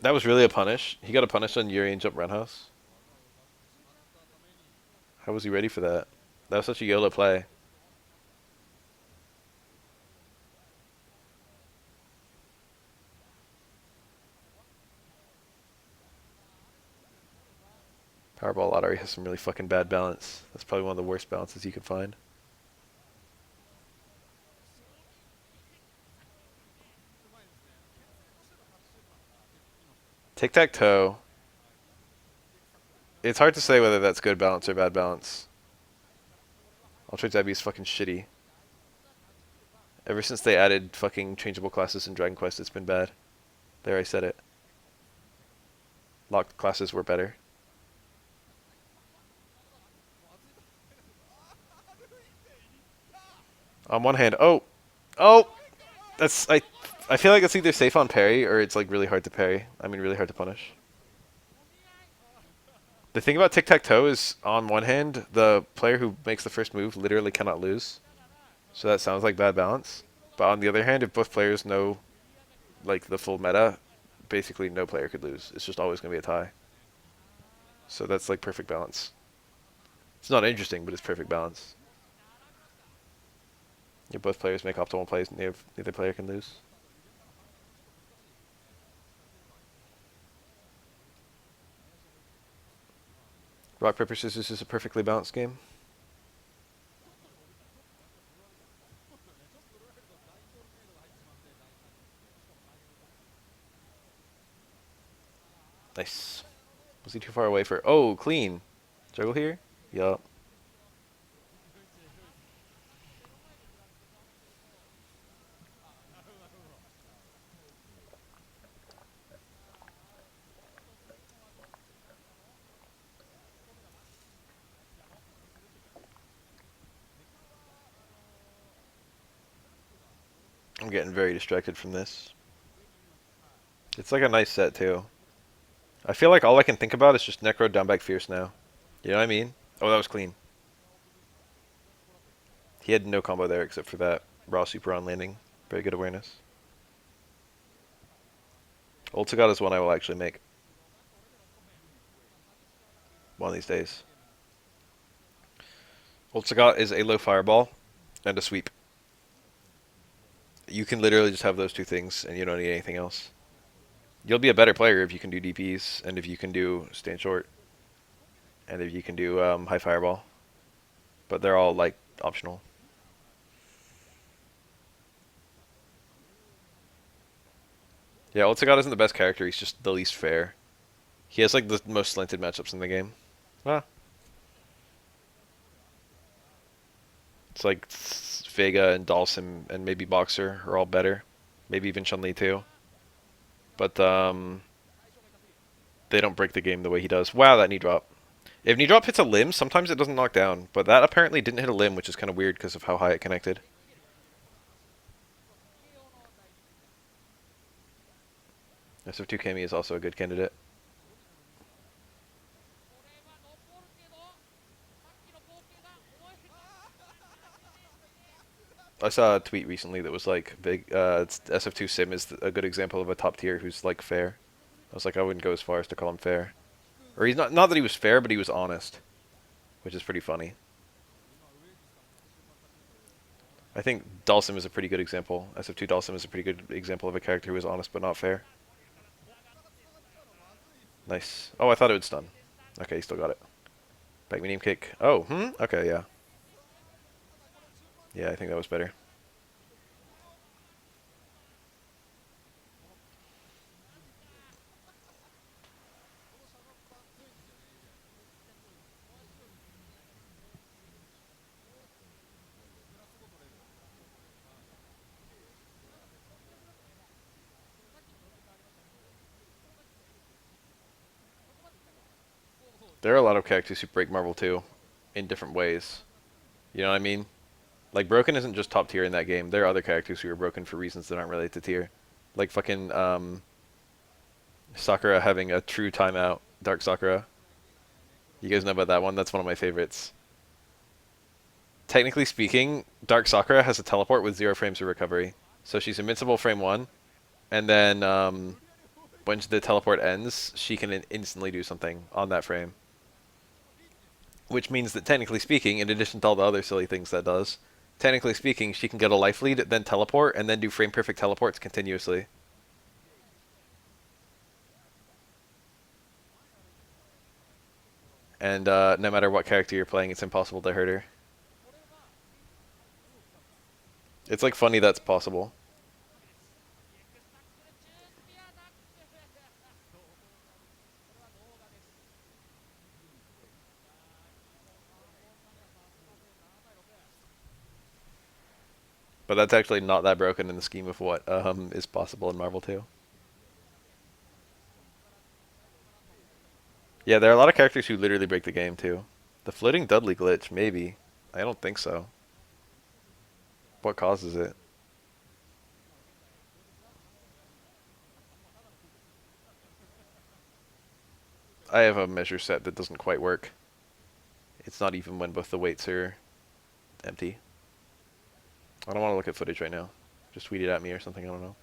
That was really a punish. He got a punish on Yuri and jump roundhouse. How was he ready for that? That was such a YOLO play. Powerball lottery has some really fucking bad balance. That's probably one of the worst balances you could find. Tic-tac-toe. It's hard to say whether that's good balance or bad balance. Ultra Debbie is fucking shitty. Ever since they added fucking changeable classes in Dragon Quest, it's been bad. There, I said it. Locked classes were better. On one hand, oh, that's I feel like it's either safe on parry or it's like really hard to parry. I mean, really hard to punish. The thing about tic-tac-toe is, on one hand, the player who makes the first move literally cannot lose. So that sounds like bad balance. But on the other hand, if both players know like the full meta, basically no player could lose. It's just always going to be a tie. So that's like perfect balance. It's not interesting, but it's perfect balance. If both players make optimal plays, neither player can lose. Rock, paper, scissors is a perfectly balanced game. Nice. Was he too far away for... Oh, clean. Juggle here? Yup. I'm getting very distracted from this. It's like a nice set, too. I feel like all I can think about is just Necro down back fierce now. You know what I mean? Oh, that was clean. He had no combo there except for that raw super on landing. Very good awareness. Ultigot is one I will actually make. One of these days. Ultigot is a low fireball and a sweep. You can literally just have those two things and you don't need anything else. You'll be a better player if you can do DPs and if you can do stand short and if you can do high fireball. But they're all like optional. Yeah, Ultigot isn't the best character, he's just the least fair. He has like the most slanted matchups in the game. Ah. It's like Vega and Dalsim and maybe Boxer are all better. Maybe even Chun Li too. But they don't break the game the way he does. Wow, that knee drop. If knee drop hits a limb, sometimes it doesn't knock down. But that apparently didn't hit a limb, which is kind of weird because of how high it connected. SF2 Kami is also a good candidate. I saw a tweet recently that was like, SF2 Sim is a good example of a top tier who's like fair. I was like, I wouldn't go as far as to call him fair. Or he's not that he was fair, but he was honest. Which is pretty funny. I think Dalsim is a pretty good example. SF2 Dalsim is a pretty good example of a character who is honest but not fair. Nice. Oh, I thought it would stun. Okay, he still got it. Back medium kick. Oh, okay, yeah. Yeah, I think that was better. There are a lot of characters who break Marvel too, in different ways. You know what I mean? Like, broken isn't just top tier in that game. There are other characters who are broken for reasons that aren't related to tier. Like fucking Sakura having a true timeout. Dark Sakura. You guys know about that one? That's one of my favorites. Technically speaking, Dark Sakura has a teleport with 0 frames of recovery. So she's invincible frame 1, and then when the teleport ends, she can instantly do something on that frame. Which means that technically speaking, in addition to all the other silly things that does, technically speaking, she can get a life lead, then teleport, and then do frame perfect teleports continuously. And no matter what character you're playing, it's impossible to hurt her. It's like funny that's possible. But that's actually not that broken in the scheme of what is possible in Marvel 2. Yeah, there are a lot of characters who literally break the game too. The floating Dudley glitch, maybe. I don't think so. What causes it? I have a measure set that doesn't quite work. It's not even when both the weights are empty. I don't want to look at footage right now. Just tweet it at me or something, I don't know.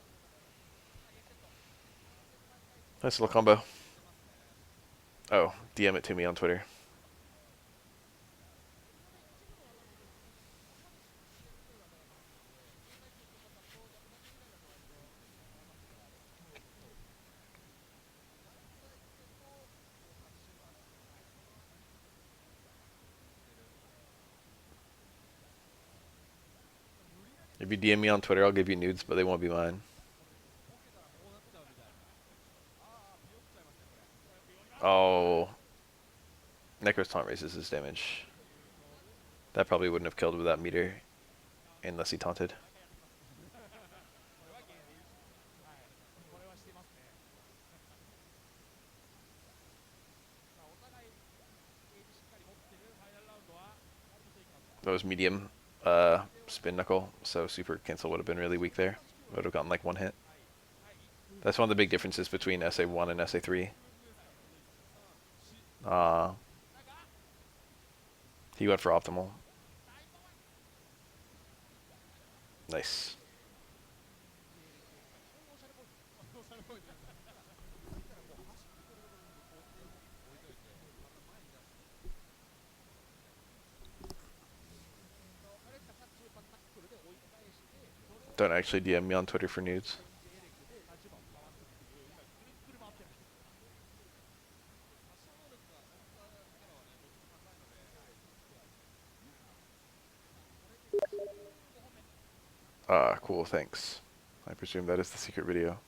Nice little combo. Oh, DM it to me on Twitter. If you DM me on Twitter, I'll give you nudes, but they won't be mine. Oh. Necro's taunt raises his damage. That probably wouldn't have killed with that meter unless he taunted. That was medium spin knuckle, so super cancel would have been really weak there. Would have gotten like 1 hit. That's one of the big differences between SA1 and SA3. He went for optimal. Nice. Don't actually DM me on Twitter for nudes. Ah, cool, thanks. I presume that is the secret video.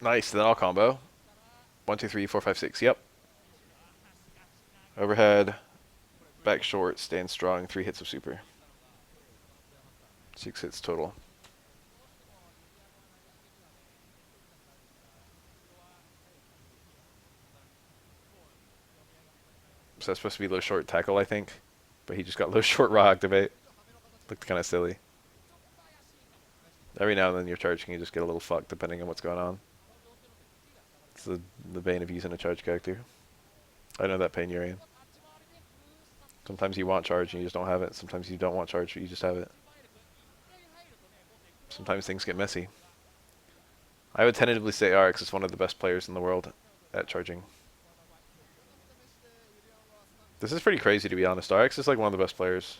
Nice, then I'll combo. 1, 2, 3, 4, 5, 6, yep. Overhead, back short, stand strong, 3 hits of super. 6 hits total. So that's supposed to be low short tackle, I think. But he just got low short raw activate. Looked kind of silly. Every now and then you're charging, you just get a little fucked depending on what's going on. It's the bane of using a charge character. I know that pain you're in. Sometimes you want charge and you just don't have it. Sometimes you don't want charge but you just have it. Sometimes things get messy. I would tentatively say RX is one of the best players in the world at charging. This is pretty crazy to be honest. RX is like one of the best players.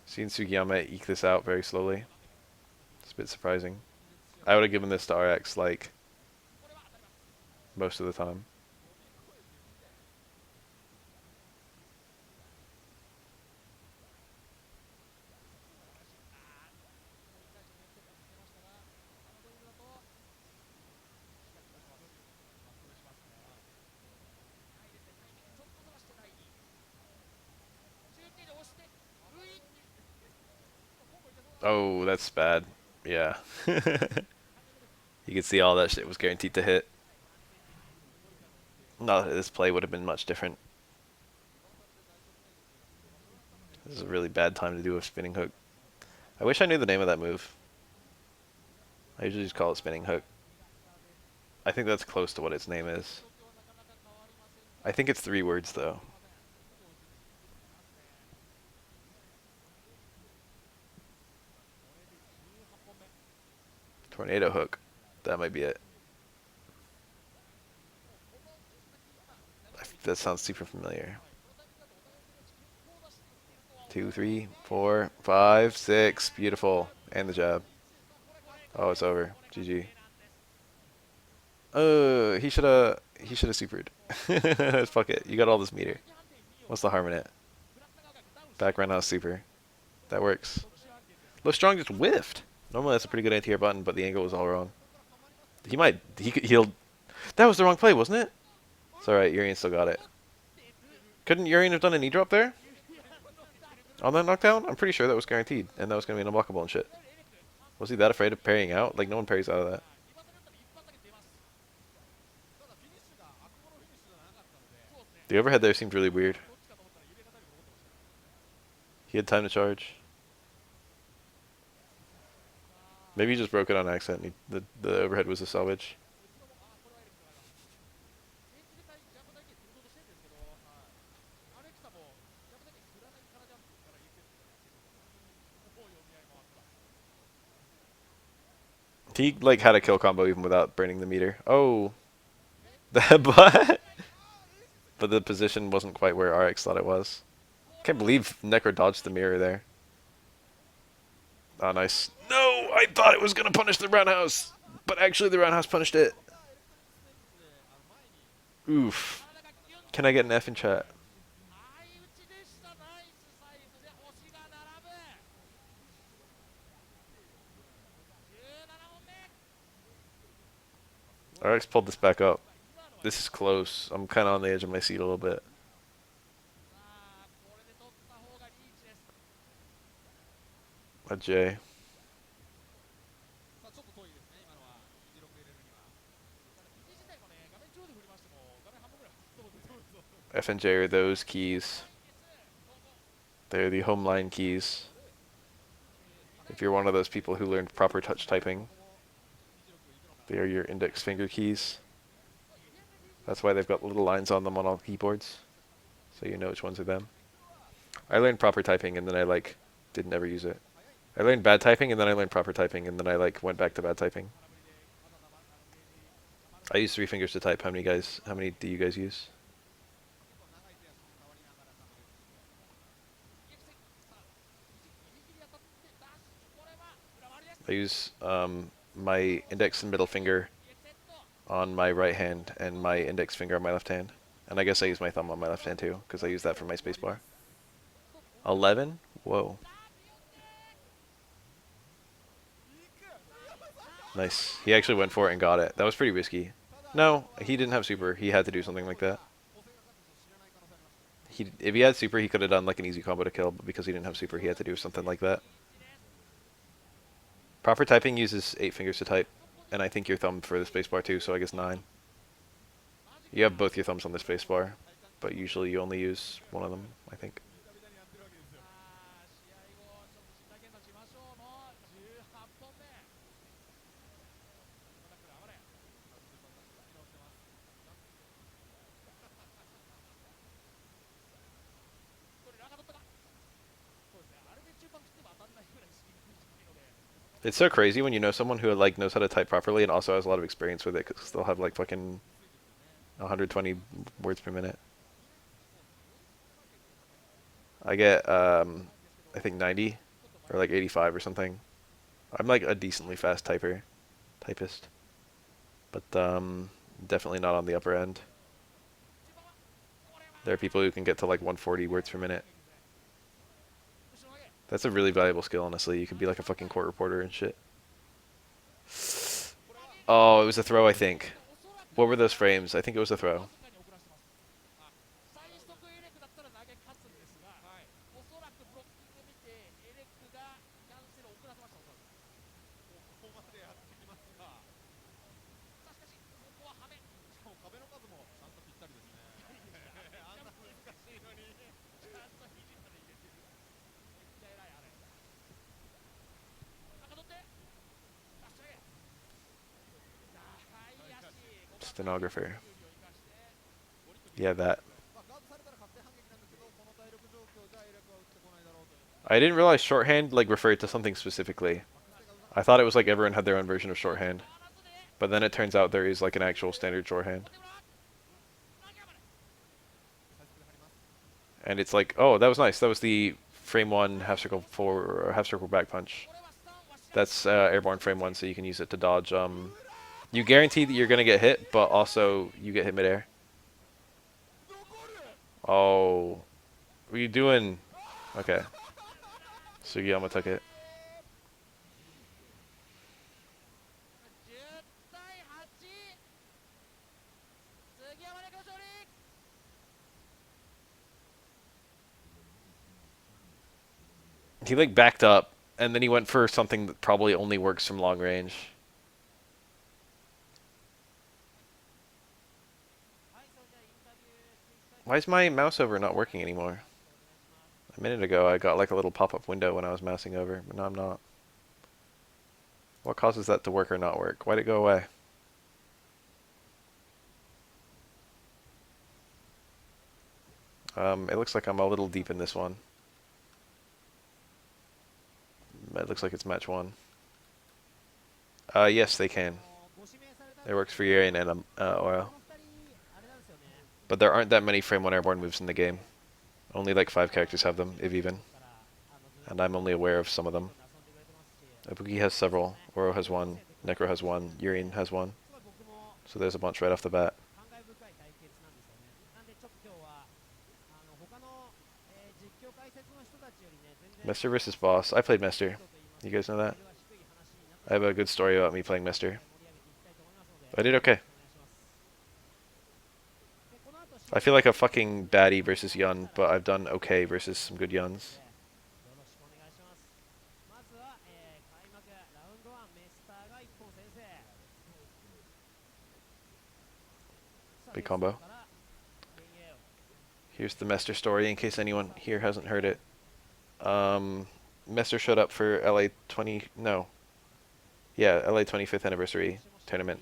Seeing Sugiyama eke this out very slowly. It's a bit surprising. I would have given this to RX like most of the time. Oh, that's bad. Yeah. You could see all that shit was guaranteed to hit. No, this play would have been much different. This is a really bad time to do a spinning hook. I wish I knew the name of that move. I usually just call it spinning hook. I think that's close to what its name is. I think it's 3 words though. Tornado hook. That might be it. That sounds super familiar. 2, 3, 4, 5, 6. Beautiful. And the jab. Oh, it's over. GG. He should have supered. Fuck it. You got all this meter. What's the harm in it? Back roundhouse super. That works. Low strong just whiffed. Normally that's a pretty good anti-air button, but the angle was all wrong. He'll. That was the wrong play, wasn't it? It's alright, Urian still got it. Couldn't Urian have done a knee drop there? On that knockdown? I'm pretty sure that was guaranteed, and that was going to be an unblockable and shit. Was he that afraid of parrying out? Like, no one parries out of that. The overhead there seemed really weird. He had time to charge. Maybe he just broke it on accident. The overhead was a salvage. He like had a kill combo even without burning the meter. Oh, but the position wasn't quite where RX thought it was. Can't believe Necro dodged the mirror there. Oh, nice. No, I thought it was gonna punish the roundhouse, but actually the roundhouse punished it. Oof. Can I get an F in chat? RX pulled this back up. This is close. I'm kind of on the edge of my seat a little bit. A J. F and J are those keys. They're the home line keys. If you're one of those people who learned proper touch typing, they are your index finger keys. That's why they've got little lines on them on all keyboards, so you know which ones are them. I learned proper typing and then I like didn't ever use it. I learned bad typing and then I learned proper typing and then I like went back to bad typing. I use 3 fingers to type. How many do you guys use? I use my index and middle finger on my right hand and my index finger on my left hand. And I guess I use my thumb on my left hand too, because I use that for my spacebar. 11? Whoa. Nice. He actually went for it and got it. That was pretty risky. No, he didn't have super. He had to do something like that. If he had super, he could have done like an easy combo to kill, but because he didn't have super, he had to do something like that. Proper typing uses 8 fingers to type, and I think your thumb for the spacebar too, so I guess 9. You have both your thumbs on the spacebar, but usually you only use one of them, I think. It's so crazy when you know someone who like knows how to type properly and also has a lot of experience with it, because they'll have like fucking 120 words per minute. I get I think 90 or like 85 or something. I'm like a decently fast typist, but definitely not on the upper end. There are people who can get to like 140 words per minute. That's a really valuable skill, honestly. You could be like a fucking court reporter and shit. Oh, it was a throw, I think. What were those frames? I think it was a throw. Stenographer. Yeah, that. I didn't realize shorthand like referred to something specifically. I thought it was like everyone had their own version of shorthand. But then it turns out there is like an actual standard shorthand. And it's like, oh, that was nice. That was the frame 1 half circle forward or half circle back punch. That's airborne frame 1, so you can use it to dodge. You guarantee that you're gonna get hit, but also you get hit midair. Oh, what are you doing? Okay. Sugiyama took it. He like backed up, and then he went for something that probably only works from long range. Why is my mouse over not working anymore? A minute ago I got like a little pop-up window when I was mousing over, but now I'm not. What causes that to work or not work? Why'd it go away? It looks like I'm a little deep in this one. It looks like it's match 1. Yes, they can. It works for Yawn and Oil. But there aren't that many frame 1 airborne moves in the game. Only like 5 characters have them, if even. And I'm only aware of some of them. Ibuki has several. Oro has 1. Necro has 1. Yurin has 1. So there's a bunch right off the bat. Mester versus Boss. I played Mester. You guys know that? I have a good story about me playing Mester. I did okay. I feel like a fucking baddie versus Yawn, but I've done okay versus some good Yawns. Big combo. Here's the Mester story in case anyone here hasn't heard it. Mester showed up for LA 20... No. Yeah, LA 25th anniversary tournament.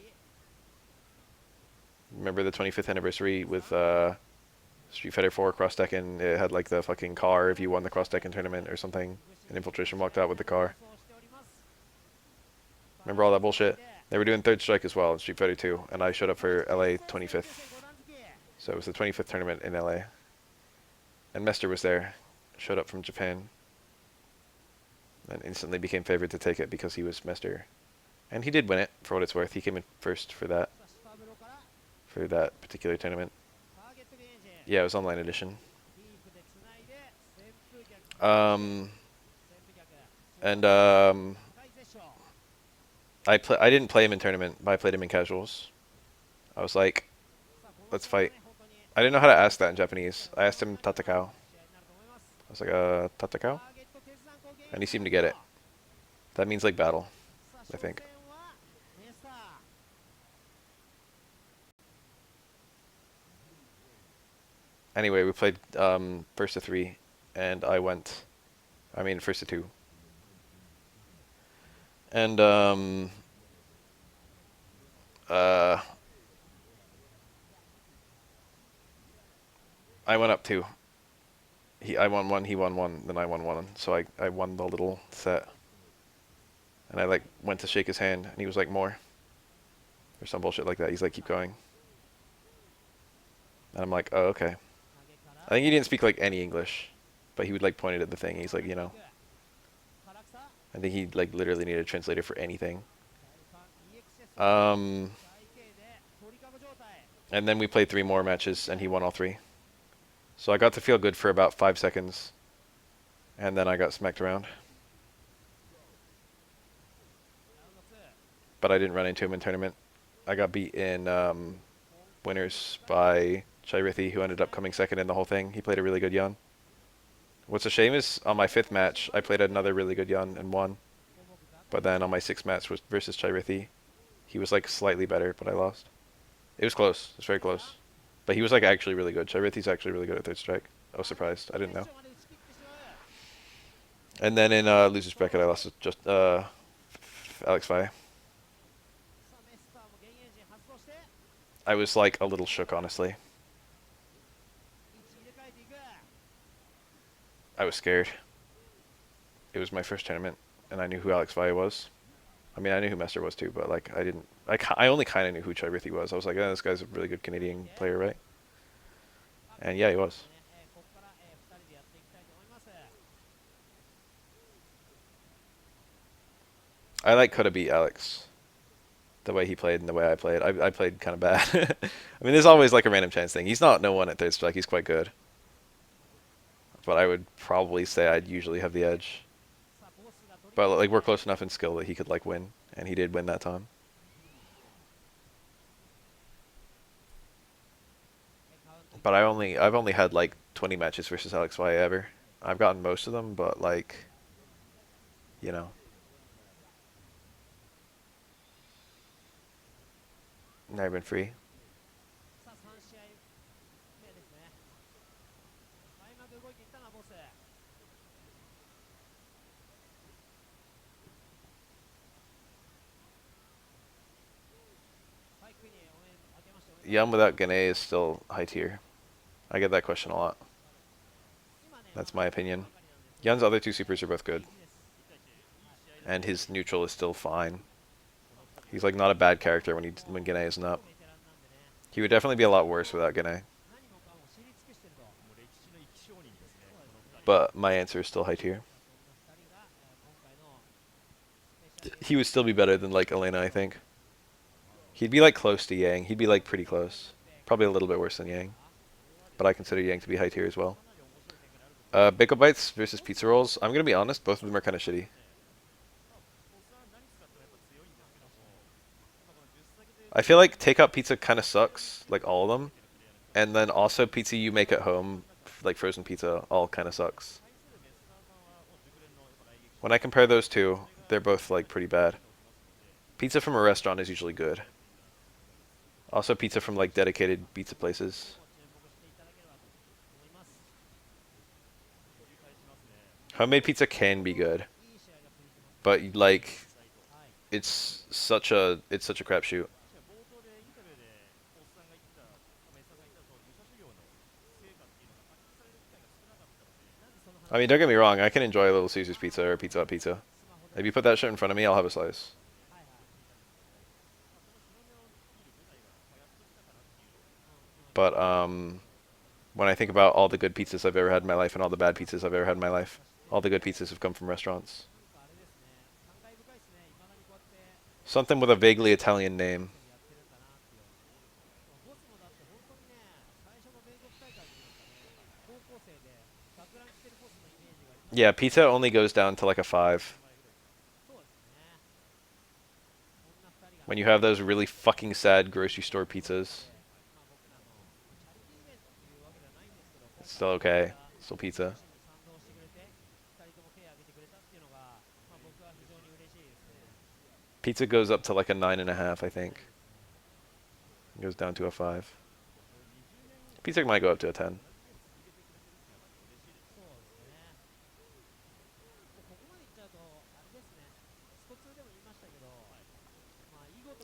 Remember the 25th anniversary with Street Fighter 4 Cross Tekken? It had like the fucking car if you won the Cross Tekken tournament or something. And Infiltration walked out with the car. Remember all that bullshit? They were doing Third Strike as well in Street Fighter 2, and I showed up for LA 25th. So it was the 25th tournament in LA. And Mester was there. Showed up from Japan. And instantly became favored to take it because he was Mester. And he did win it, for what it's worth. He came in first for that particular tournament. Yeah, it was online edition. I didn't play him in tournament, but I played him in casuals. I was like, let's fight. I didn't know how to ask that in Japanese. I asked him tatakao. I was like, tatakao? And he seemed to get it. That means like battle, I think. Anyway, we played first to 3, and first to 2. And I went up 2. I won 1, he won 1, then I won 1. So I won the little set. And I like went to shake his hand, and he was like, more. Or some bullshit like that. He's like, keep going. And I'm like, oh, okay. I think he didn't speak like any English, but he would like point it at the thing. He's like, you know. I think he like literally needed a translator for anything. And then we played 3 more matches, and he won all 3. So I got to feel good for about 5 seconds, and then I got smacked around. But I didn't run into him in tournament. I got beat in winners by Chairithi, who ended up coming second in the whole thing. He played a really good Yawn. What's a shame is on my 5th match, I played another really good Yawn and won. But then on my sixth match was versus Chirithi, he was like slightly better, but I lost. It was close. It was very close. But he was like actually really good. Chirithi's actually really good at third strike. I was surprised. I didn't know. And then in losers bracket, I lost to just Alex Vai. I was like a little shook, honestly. I was scared. It was my first tournament, and I knew who Alex Vai was. I mean, I knew who Mester was too, but like I didn't. I only kind of knew who Chirithi was. I was like, oh, this guy's a really good Canadian player, right? And yeah, he was. I like could have beat Alex. The way he played and the way I played. I played kind of bad. I mean, there's always like a random chance thing. He's not no one at third strike. He's quite good. But I would probably say I'd usually have the edge. But like we're close enough in skill that he could like win, and he did win that time. But I've only had like 20 matches versus Alex Y ever. I've gotten most of them, but like, you know, never been free. Yawn without Gane is still high tier. I get that question a lot. That's my opinion. Yawn's other two supers are both good. And his neutral is still fine. He's like not a bad character when Gane isn't up. He would definitely be a lot worse without Gane. But my answer is still high tier. He would still be better than like Elena, I think. He'd be like close to Yang. He'd be like pretty close. Probably a little bit worse than Yang. But I consider Yang to be high tier as well. Bacon Bites versus Pizza Rolls. I'm gonna be honest, both of them are kind of shitty. I feel like Takeout Pizza kind of sucks, like all of them. And then also pizza you make at home, like frozen pizza, all kind of sucks. When I compare those two, they're both like pretty bad. Pizza from a restaurant is usually good. Also pizza from like dedicated pizza places. Homemade pizza can be good, but like it's such a crapshoot. I mean, don't get me wrong, I can enjoy a Little Caesars pizza or Pizza Hut pizza. If you put that shit in front of me, I'll have a slice. But when I think about all the good pizzas I've ever had in my life and all the bad pizzas I've ever had in my life, all the good pizzas have come from restaurants. Something with a vaguely Italian name. Yeah, pizza only goes down to like a 5. When you have those really fucking sad grocery store pizzas. It's still okay. Still pizza. Pizza goes up to like a 9.5, I think. It goes down to a 5. Pizza might go up to a 10.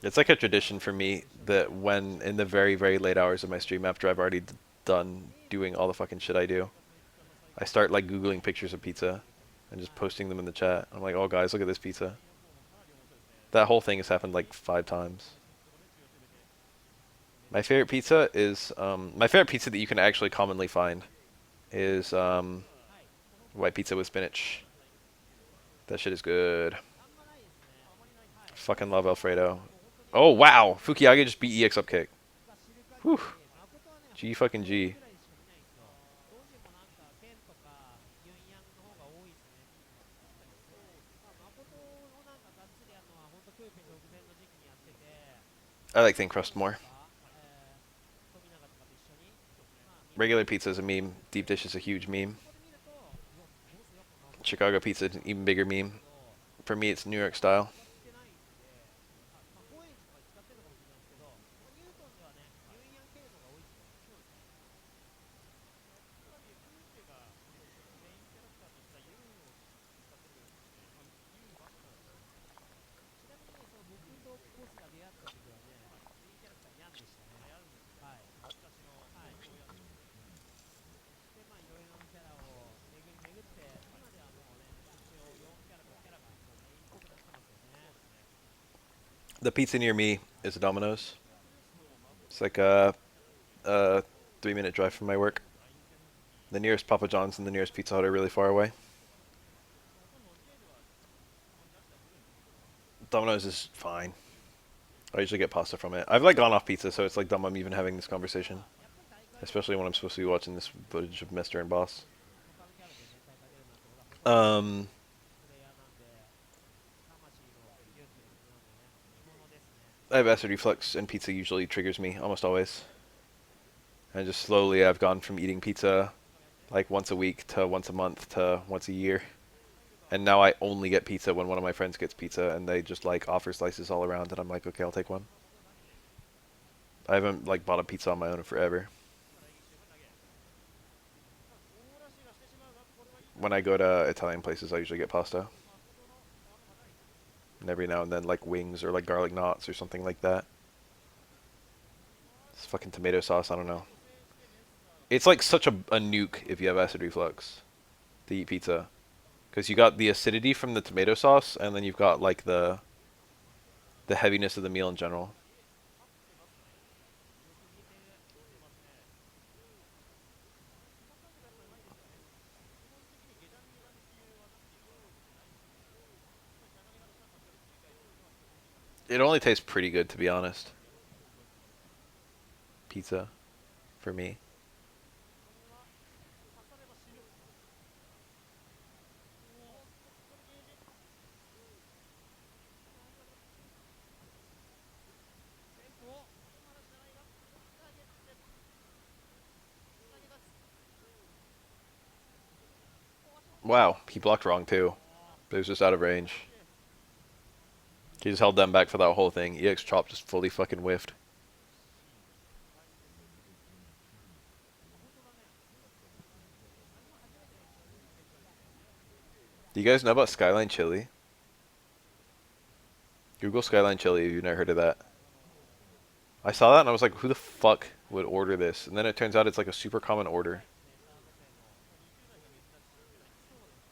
It's like a tradition for me that when in the very, very late hours of my stream after I've already done doing all the fucking shit I do, I start like Googling pictures of pizza and just posting them in the chat. I'm like, oh guys, look at this pizza. That whole thing has happened like 5 times. My favorite pizza is, my favorite pizza that you can actually commonly find is white pizza with spinach. That shit is good. Fucking love Alfredo. Oh wow, Fukiage just beat EX up kick. Whew. G fucking G. I like thin crust more. Regular pizza is a meme. Deep dish is a huge meme. Chicago pizza is an even bigger meme. For me, it's New York style. The pizza near me is a Domino's. It's like a 3-minute drive from my work. The nearest Papa John's and the nearest Pizza Hut are really far away. Domino's is fine. I usually get pasta from it. I've like gone off pizza, so it's like dumb I'm even having this conversation. Especially when I'm supposed to be watching this footage of Mister and Boss. Um, I have acid reflux, and pizza usually triggers me, almost always. And just slowly I've gone from eating pizza like once a week to once a month to once a year. And now I only get pizza when one of my friends gets pizza and they just like offer slices all around and I'm like, okay, I'll take one. I haven't like bought a pizza on my own in forever. When I go to Italian places, I usually get pasta. And every now and then like wings or like garlic knots or something like that. It's fucking tomato sauce, I don't know. It's like such a nuke if you have acid reflux to eat pizza. Because you got the acidity from the tomato sauce and then you've got like the heaviness of the meal in general. It only tastes pretty good, to be honest. Pizza, for me. Wow, he blocked wrong too. But he was just out of range. He just held them back for that whole thing. EX Chop just fully fucking whiffed. Do you guys know about Skyline Chili? Google Skyline Chili if you've never heard of that. I saw that and I was like, who the fuck would order this? And then it turns out it's like a super common order.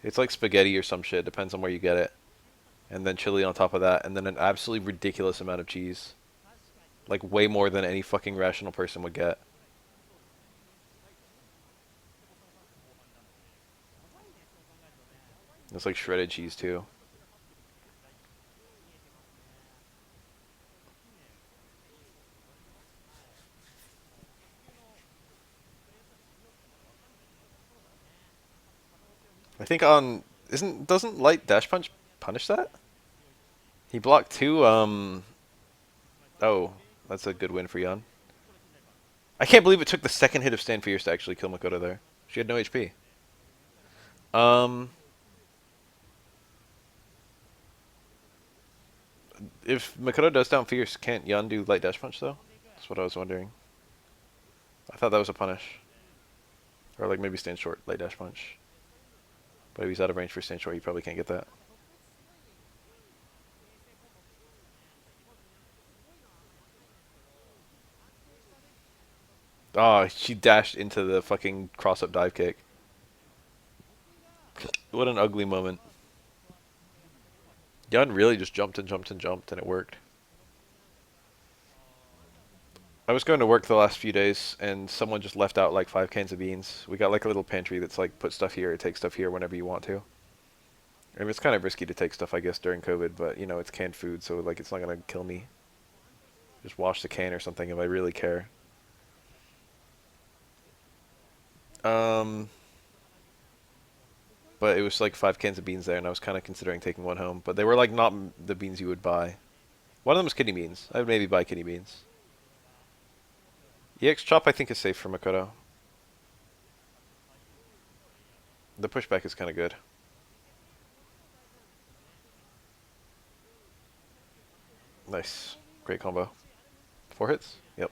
It's like spaghetti or some shit, depends on where you get it. And then chili on top of that, and then an absolutely ridiculous amount of cheese. Like way more than any fucking rational person would get. It's like shredded cheese too. I think on doesn't light dash punch punish that? He blocked two. Oh, that's a good win for Yawn. I can't believe it took the second hit of Stand Fierce to actually kill Makoto there. She had no HP. Um, if Makoto does down Fierce, can't Yawn do light dash punch though? That's what I was wondering. I thought that was a punish. Or like maybe stand short, light dash punch. But if he's out of range for stand short, he probably can't get that. Oh, she dashed into the fucking cross-up dive kick. What an ugly moment. Yun really just jumped and jumped and jumped, and it worked. I was going to work the last few days, and someone just left out like 5 cans of beans. We got like a little pantry that's like put stuff here, take stuff here whenever you want to. I mean, it's kind of risky to take stuff, I guess, during COVID, but you know, it's canned food, so like it's not gonna kill me. Just wash the can or something if I really care. Um, but it was like 5 cans of beans there, and I was kind of considering taking one home, but they were like not the beans you would buy. One of them was kidney beans. I would maybe buy kidney beans. EX Chop I think is safe for Makoto. The pushback is kind of good. Nice. Great combo. 4 hits? Yep.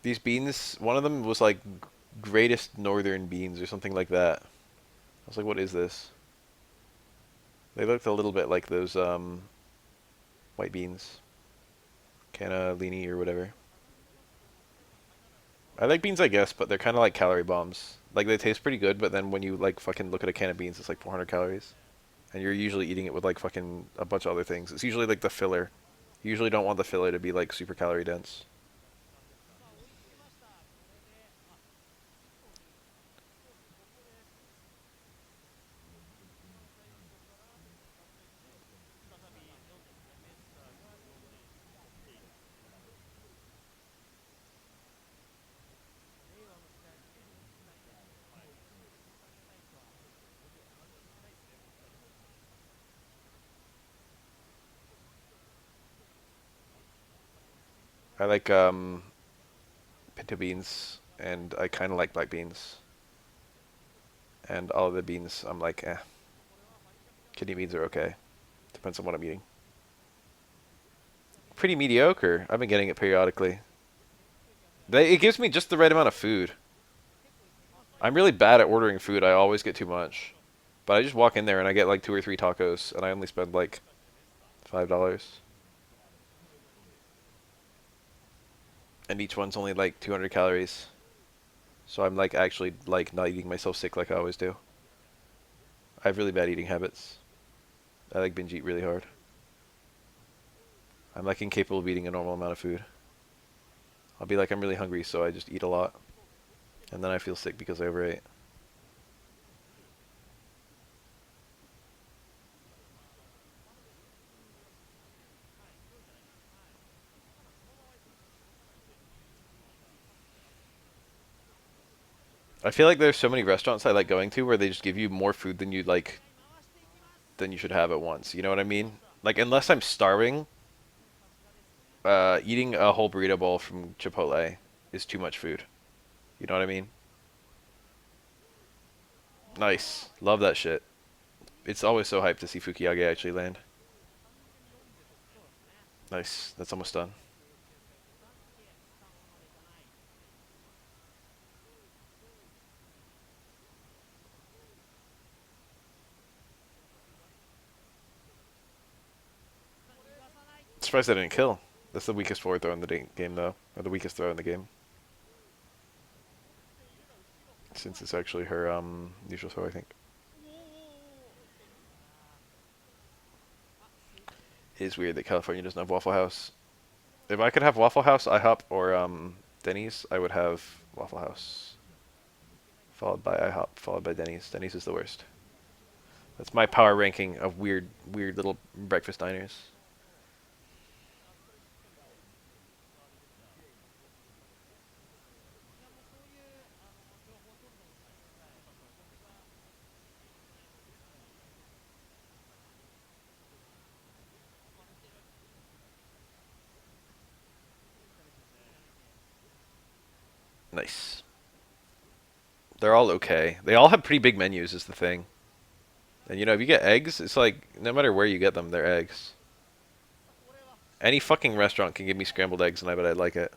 These beans, one of them was like greatest northern beans or something like that. I was like, what is this? They looked a little bit like those white beans. Cannellini or whatever. I like beans, I guess, but they're kind of like calorie bombs. Like, they taste pretty good, but then when you, like, fucking look at a can of beans, it's like 400 calories. And you're usually eating it with, like, fucking a bunch of other things. It's usually, like, the filler. You usually don't want the filler to be, like, super calorie dense. I like, pinto beans, and I kind of like black beans. And all of the beans, I'm like, eh. Kidney beans are okay. Depends on what I'm eating. Pretty mediocre. I've been getting it periodically. It gives me just the right amount of food. I'm really bad at ordering food. I always get too much. But I just walk in there and I get like 2 or 3 tacos, and I only spend like $5. And each one's only like 200 calories. So I'm like actually like not eating myself sick like I always do. I have really bad eating habits. I like binge eat really hard. I'm like incapable of eating a normal amount of food. I'll be like, I'm really hungry, so I just eat a lot. And then I feel sick because I overate. I feel like there's so many restaurants I like going to where they just give you more food than than you should have at once. You know what I mean? Like, unless I'm starving, eating a whole burrito bowl from Chipotle is too much food. You know what I mean? Nice. Love that shit. It's always so hyped to see Fukiyage actually land. Nice. That's almost done. Surprised I didn't kill. That's the weakest forward throw in the game, though. Or the weakest throw in the game. Since it's actually her neutral throw, I think. It is weird that California doesn't have Waffle House. If I could have Waffle House, IHOP, or Denny's, I would have Waffle House. Followed by IHOP, followed by Denny's. Denny's is the worst. That's my power ranking of weird little breakfast diners. Nice. They're all okay. They all have pretty big menus, is the thing. And you know, if you get eggs, it's like, no matter where you get them, they're eggs. Any fucking restaurant can give me scrambled eggs and I bet I'd like it.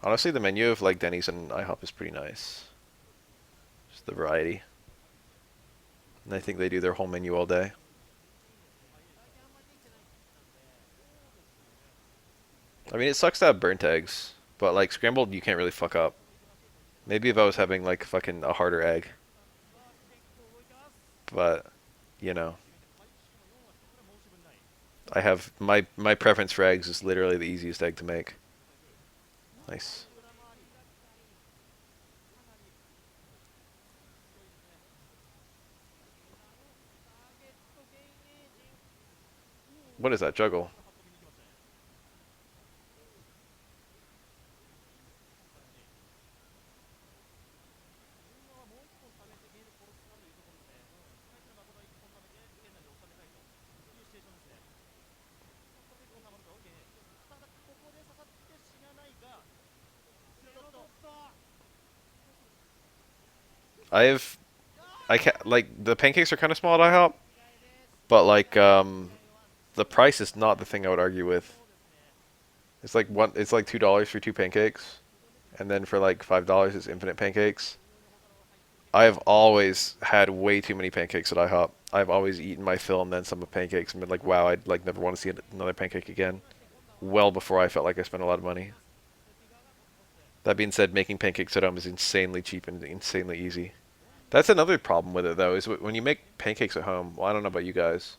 Honestly, the menu of like Denny's and IHOP is pretty nice. Just the variety. And I think they do their whole menu all day. I mean, it sucks to have burnt eggs, but like scrambled, you can't really fuck up. Maybe if I was having like fucking a harder egg, but you know, I have my preference for eggs is literally the easiest egg to make. Nice. What is that juggle? I have I can't like the pancakes are kind of small at IHOP, but like the price is not the thing I would argue with. It's like it's like $2 for two pancakes, and then for like $5 it's infinite pancakes. I have always had way too many pancakes at IHOP. I've always eaten my fill and then some of pancakes and been like, wow, I'd like never want to see another pancake again. Well before I felt like I spent a lot of money. That being said, making pancakes at home is insanely cheap and insanely easy. That's another problem with it though, is when you make pancakes at home. Well, I don't know about you guys,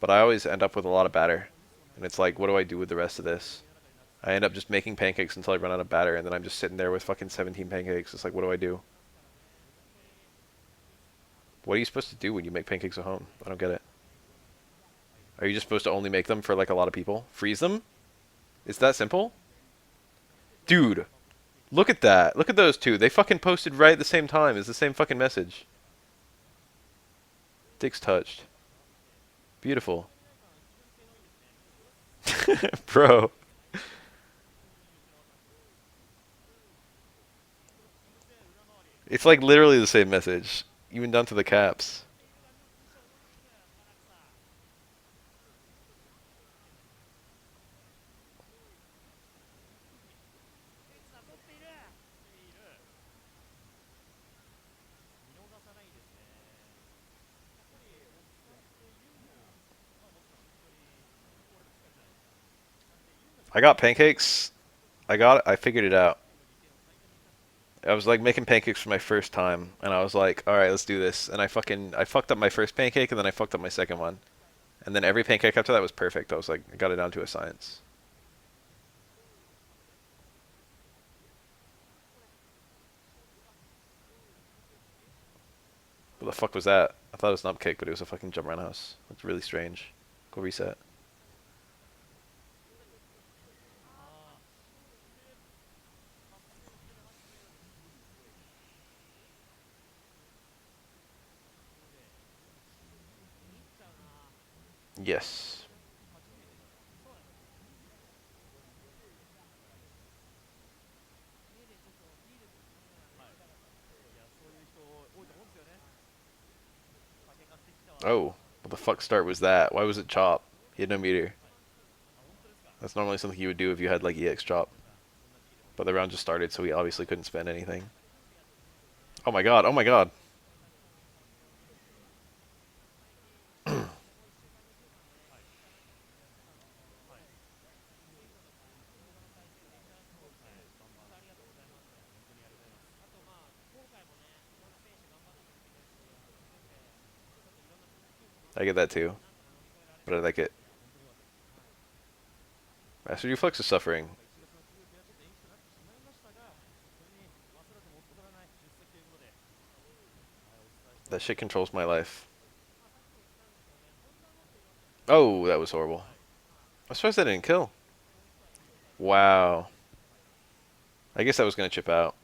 but I always end up with a lot of batter, and it's like, what do I do with the rest of this? I end up just making pancakes until I run out of batter, and then I'm just sitting there with fucking 17 pancakes. It's like, what do I do? What are you supposed to do when you make pancakes at home? I don't get it. Are you just supposed to only make them for like a lot of people? Freeze them? It's that simple? Dude, look at that. Look at those two. They fucking posted right at the same time. It's the same fucking message. Dicks touched. Beautiful. Bro. It's like literally the same message. Even down to the caps. I got pancakes. I figured it out. I was like making pancakes for my first time, and I was like, all right, let's do this. And I fucked up my first pancake, and then I fucked up my second one, and then every pancake after that was perfect. I was like, I got it down to a science. What the fuck was that? I thought it was an up kick, but it was a fucking jump around house. It's really strange. Go reset. Yes. Oh, what the fuck start was that? Why was it chop? He had no meter. That's normally something you would do if you had like EX chop. But the round just started, so he obviously couldn't spend anything. Oh my god, oh my god. I get that too, but I like it. Master Reflex is suffering. That shit controls my life. Oh, that was horrible. I'm surprised that didn't kill. Wow. I guess that was going to chip out.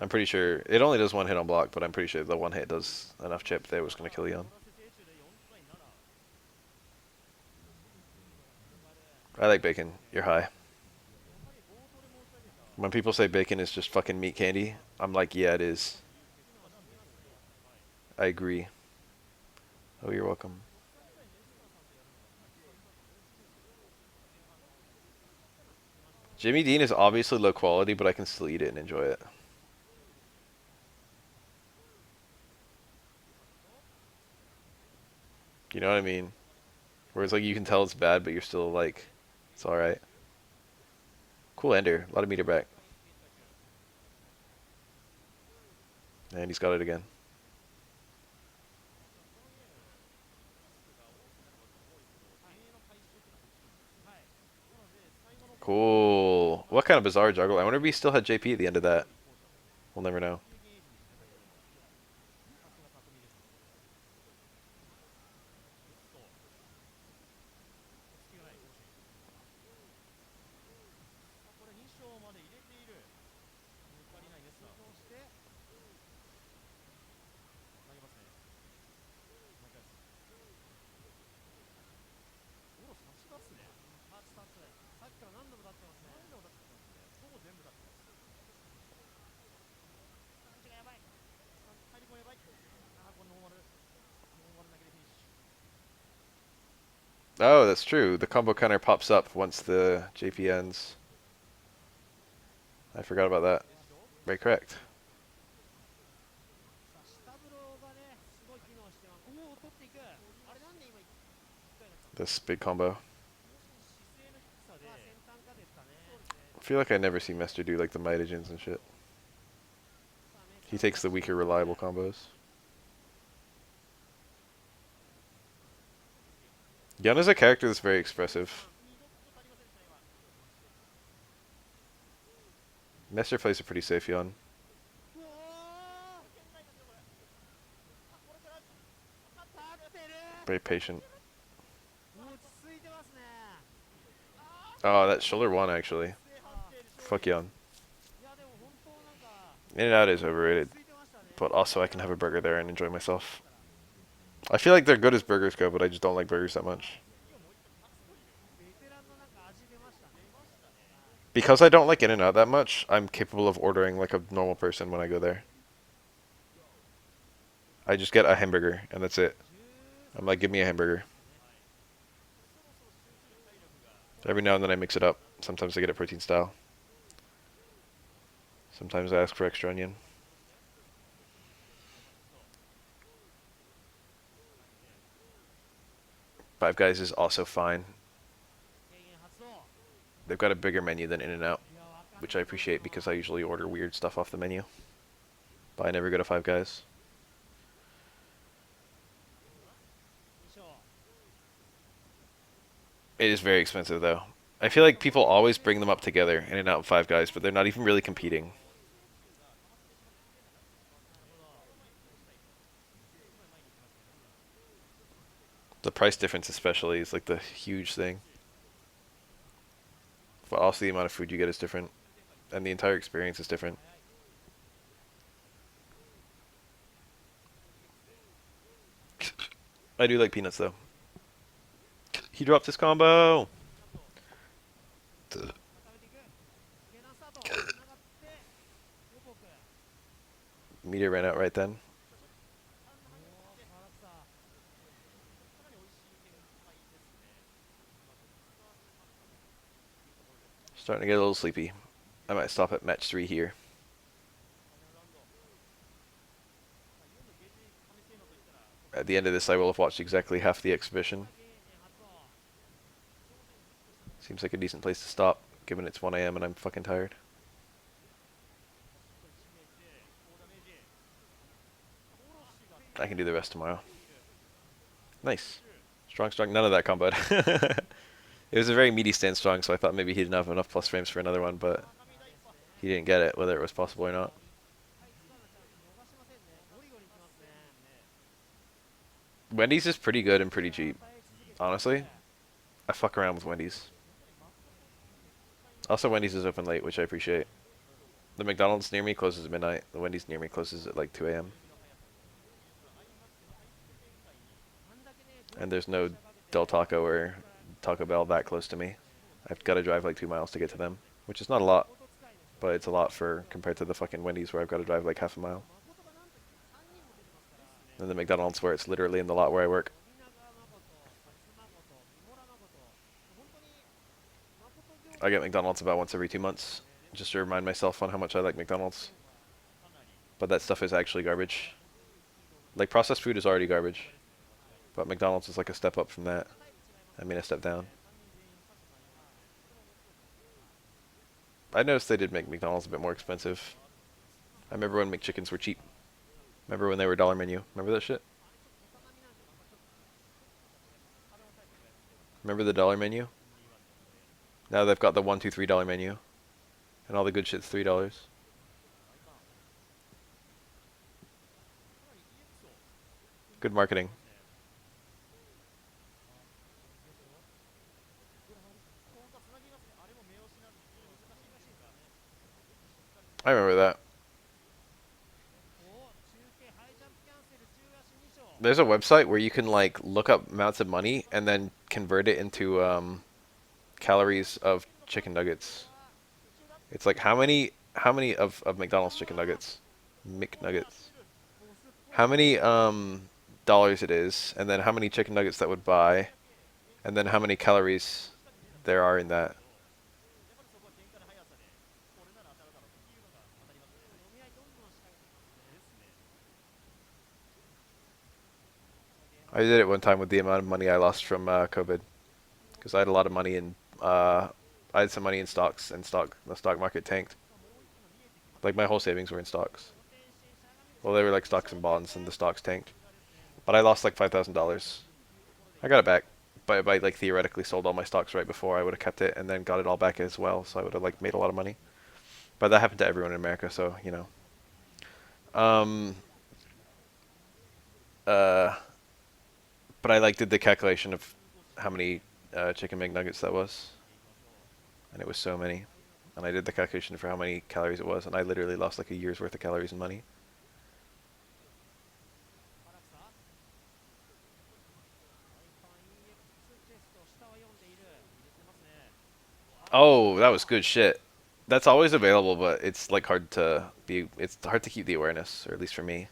I'm pretty sure. It only does one hit on block, but I'm pretty sure the one hit does enough chip that it was going to kill Yawn. I like bacon. You're high. When people say bacon is just fucking meat candy, I'm like, yeah, it is. I agree. Oh, you're welcome. Jimmy Dean is obviously low quality, but I can still eat it and enjoy it. You know what I mean? Where it's like you can tell it's bad, but you're still like, it's alright. Cool ender. A lot of meter back. And he's got it again. Cool. What kind of bizarre juggle? I wonder if he still had JP at the end of that. We'll never know. Oh, that's true. The combo counter pops up once the JP ends. I forgot about that. Very correct. This big combo. I feel like I never see Mester do like the Mitogens and shit. He takes the weaker, reliable combos. Yawn is a character that's very expressive. Mester plays a pretty safe Yawn. Very patient. Oh, that shoulder won actually. Fuck Yawn. In and out is overrated. But also I can have a burger there and enjoy myself. I feel like they're good as burgers go, but I just don't like burgers that much. Because I don't like In and Out that much, I'm capable of ordering like a normal person when I go there. I just get a hamburger, and that's it. I'm like, give me a hamburger. Every now and then I mix it up. Sometimes I get it protein style. Sometimes I ask for extra onion. Five Guys is also fine. They've got a bigger menu than In and Out, which I appreciate because I usually order weird stuff off the menu. But I never go to Five Guys. It is very expensive though. I feel like people always bring them up together, In and Out and Five Guys, but they're not even really competing. The price difference especially is like the huge thing. But also the amount of food you get is different. And the entire experience is different. I do like peanuts though. He dropped his combo! Meter ran out right then. Starting to get a little sleepy. I might stop at match 3 here. At the end of this, I will have watched exactly half the exhibition. Seems like a decent place to stop, given it's 1 AM and I'm fucking tired. I can do the rest tomorrow. Nice. Strong, strong. None of that combo. It was a very meaty stand strong, so I thought maybe he didn't have enough plus frames for another one, but he didn't get it, whether it was possible or not. Wendy's is pretty good and pretty cheap. Honestly, I fuck around with Wendy's. Also, Wendy's is open late, which I appreciate. The McDonald's near me closes at midnight. The Wendy's near me closes at like 2 AM. And there's no Del Taco or Taco Bell that close to me. I've got to drive like 2 miles to get to them, which is not a lot, but it's a lot for compared to the fucking Wendy's where I've got to drive like half a mile. And the McDonald's where it's literally in the lot where I work. I get McDonald's about once every 2 months, just to remind myself on how much I like McDonald's. But that stuff is actually garbage. Like, processed food is already garbage. But McDonald's is like a step up from that. I mean, a step down. I noticed they did make McDonald's a bit more expensive. I remember when McChickens were cheap. Remember when they were dollar menu. Remember that shit? Remember the dollar menu? Now they've got the $1, $2, $3 menu. And all the good shit's $3. Good marketing. I remember that. There's a website where you can like look up amounts of money and then convert it into calories of chicken nuggets. It's like how many of McDonald's chicken nuggets? McNuggets. How many dollars it is, and then how many chicken nuggets that would buy, And then how many calories there are in that. I did it one time with the amount of money I lost from COVID, because I had a lot of money in. I had some money in stocks, and the stock market tanked. Like my whole savings were in stocks. Well, they were like stocks and bonds, and the stocks tanked. But I lost like $5,000. I got it back, but if I like theoretically sold all my stocks right before, I would have kept it and then got it all back as well. So I would have like made a lot of money. But that happened to everyone in America, so you know. Um. Uh. But I like did the calculation of how many chicken McNuggets that was, and it was so many. And I did the calculation for how many calories it was, and I literally lost like a year's worth of calories and money. Oh, that was good shit. That's always available, but it's like hard to be. It's hard to keep the awareness, or at least for me.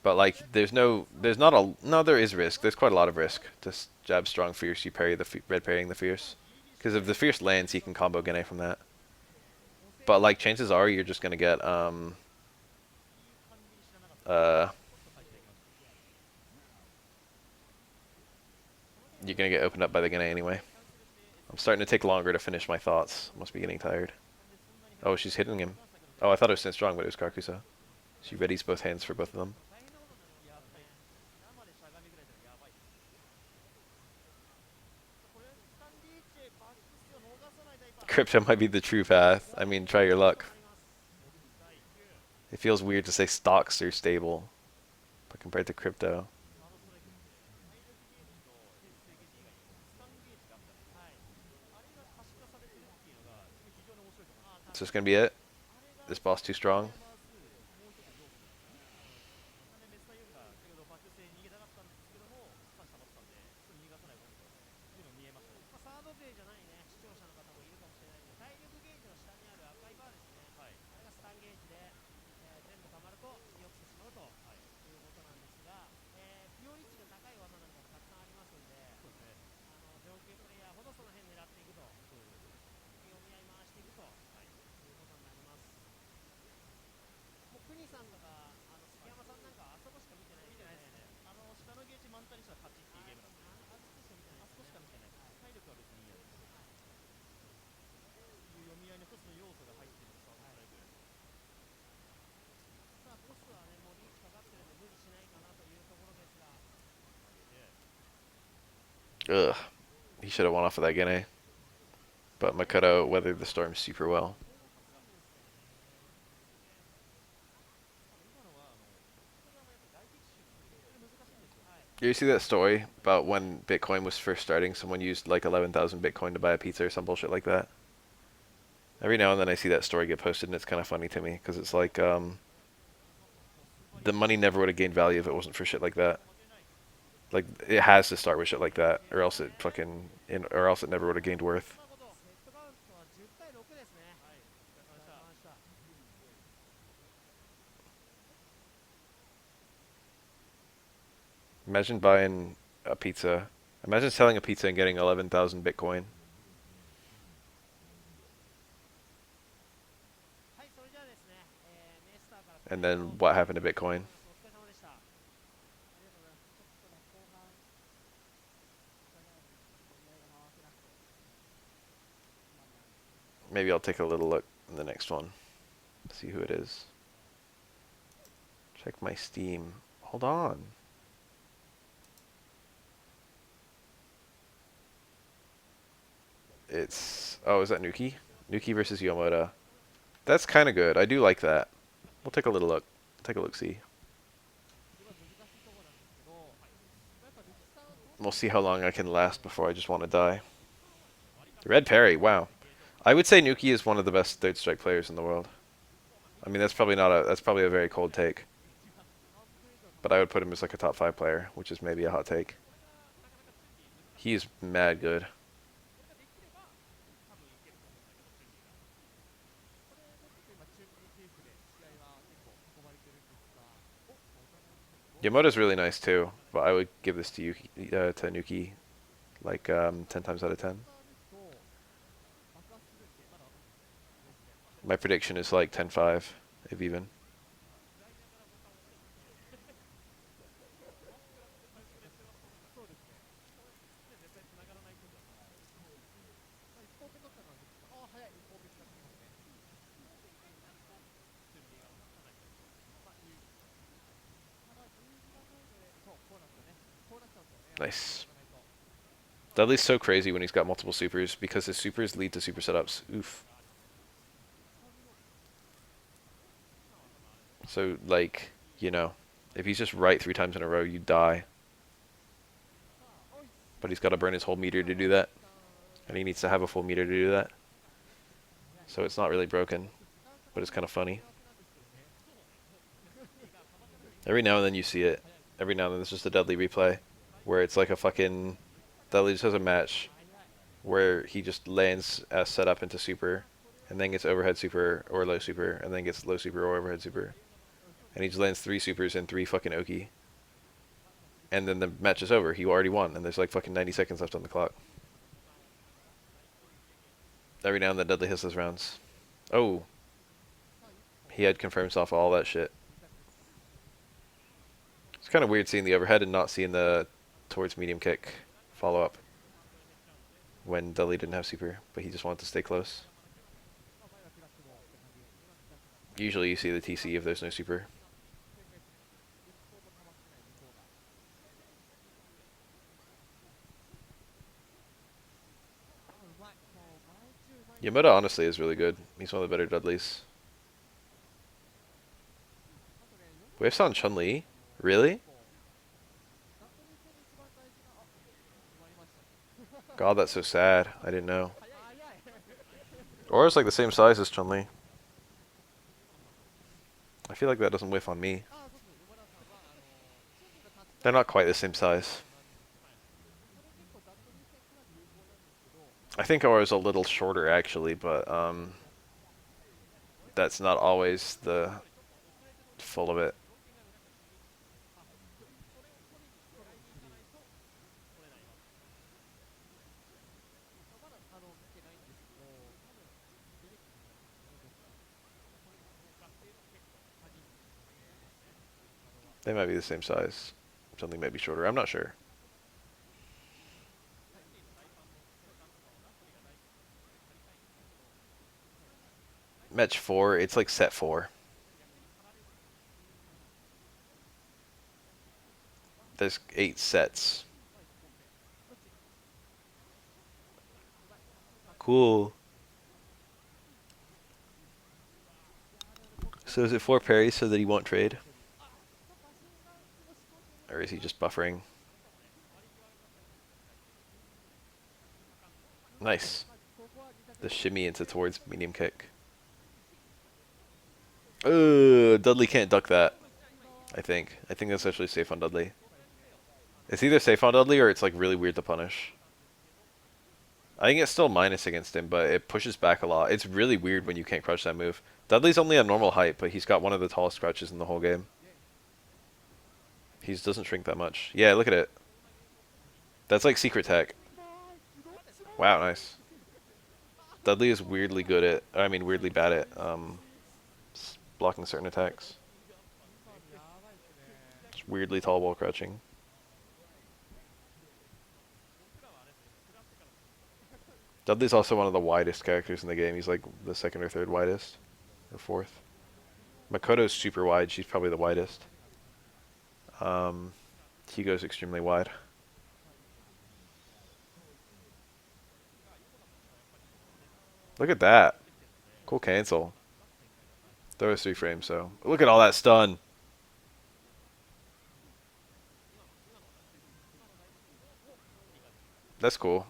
But like, there's not a, no, there is risk. There's quite a lot of risk to jab strong fierce. You parry the red parrying the fierce, because if the fierce lands, he can combo Gene from that. But like, chances are you're just gonna get uh you're gonna get opened up by the Gene anyway. I'm starting to take longer to finish my thoughts. Must be getting tired. Oh, she's hitting him. Oh, I thought it was Sin Strong, but it was Karkusa. She readies both hands for both of them. Crypto might be the true path. I mean, try your luck. It feels weird to say stocks are stable, but compared to crypto. Is this gonna be it? This boss too strong? Ugh. He should have won off of that Gene. But Makoto weathered the storm super well. You see that story about when Bitcoin was first starting? Someone used like 11,000 Bitcoin to buy a pizza or some bullshit like that. Every now and then I see that story get posted, and it's kind of funny to me because it's like the money never would have gained value if it wasn't for shit like that. Like it has to start with shit like that, or else it fucking, or else it never would have gained worth. Imagine buying a pizza. Imagine selling a pizza and getting 11,000 Bitcoin. And then what happened to Bitcoin? Maybe I'll take a little look in the next one. See who it is. Check my Steam. Hold on. It's, oh, is that Nuki? Nuki versus Yomoda. That's kind of good. I do like that. We'll take a little look. Take a look, see. We'll see how long I can last before I just want to die. Red Parry, wow. I would say Nuki is one of the best third strike players in the world. I mean, that's probably a very cold take. But I would put him as like a top 5 player, which is maybe a hot take. He's mad good. Yamota's really nice too, but I would give this to to Nuki like 10 times out of 10. My prediction is like 10-5, if even. Nice. Dudley's so crazy when he's got multiple supers because his supers lead to super setups. Oof. So, like, you know, if he's just right 3 times in a row, you die. But he's got to burn his whole meter to do that. And he needs to have a full meter to do that. So it's not really broken, but it's kind of funny. Every now and then you see it. Every now and then there's just a Dudley replay where it's like a fucking... Dudley just has a match where he just lands a setup into super and then gets overhead super or low super and then gets low super or overhead super. And he just lands 3 supers and 3 fucking Oki. And then the match is over. He already won and there's like fucking 90 seconds left on the clock. Every now and then Dudley has those rounds. Oh. He had confirms off all that shit. It's kind of weird seeing the overhead and not seeing the towards medium kick follow up when Dudley didn't have super, but he just wanted to stay close. Usually you see the TC if there's no super. Yamada honestly is really good. He's one of the better Dudleys. Waves on Chun Li? Really? God, that's so sad. I didn't know. Aura's like the same size as Chun Li. I feel like that doesn't whiff on me. They're not quite the same size. I think Aura's a little shorter actually, but that's not always the full of it. They might be the same size. Something might be shorter. I'm not sure. Match 4, it's like set 4. There's 8 sets. Cool. So is it 4 parries so that he won't trade? Or is he just buffering? Nice. The shimmy into towards medium kick. Dudley can't duck that. I think that's actually safe on Dudley. It's either safe on Dudley or it's like really weird to punish. I think it's still minus against him, but it pushes back a lot. It's really weird when you can't crouch that move. Dudley's only a normal height, but he's got one of the tallest crouches in the whole game. He doesn't shrink that much. Yeah, look at it. That's like secret tech. Wow, nice. Dudley is weirdly good at, I mean weirdly bad at blocking certain attacks. It's weirdly tall while crouching. Dudley's also one of the widest characters in the game. He's like the 2nd or 3rd widest. Or 4th. Makoto's super wide. She's probably the widest. Hugo's extremely wide. Look at that. Cool cancel. There was 3 frames, so... Look at all that stun. That's cool.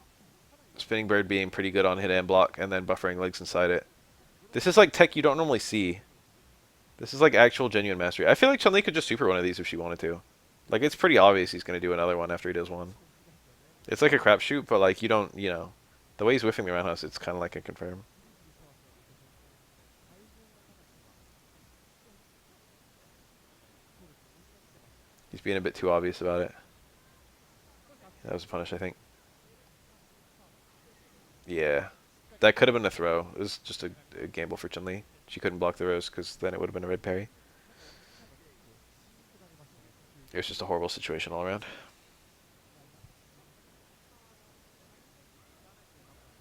Spinning bird being pretty good on hit and block, and then buffering legs inside it. This is like tech you don't normally see. This is like actual genuine mastery. I feel like Chun Li could just super one of these if she wanted to. Like, it's pretty obvious he's going to do another one after he does one. It's like a crapshoot, but like, you don't, you know. The way he's whiffing the roundhouse, it's kind of like a confirm. He's being a bit too obvious about it. That was a punish, I think. Yeah. That could have been a throw. It was just a gamble for Chun Li. She couldn't block the rose because then it would have been a red parry. It was just a horrible situation all around.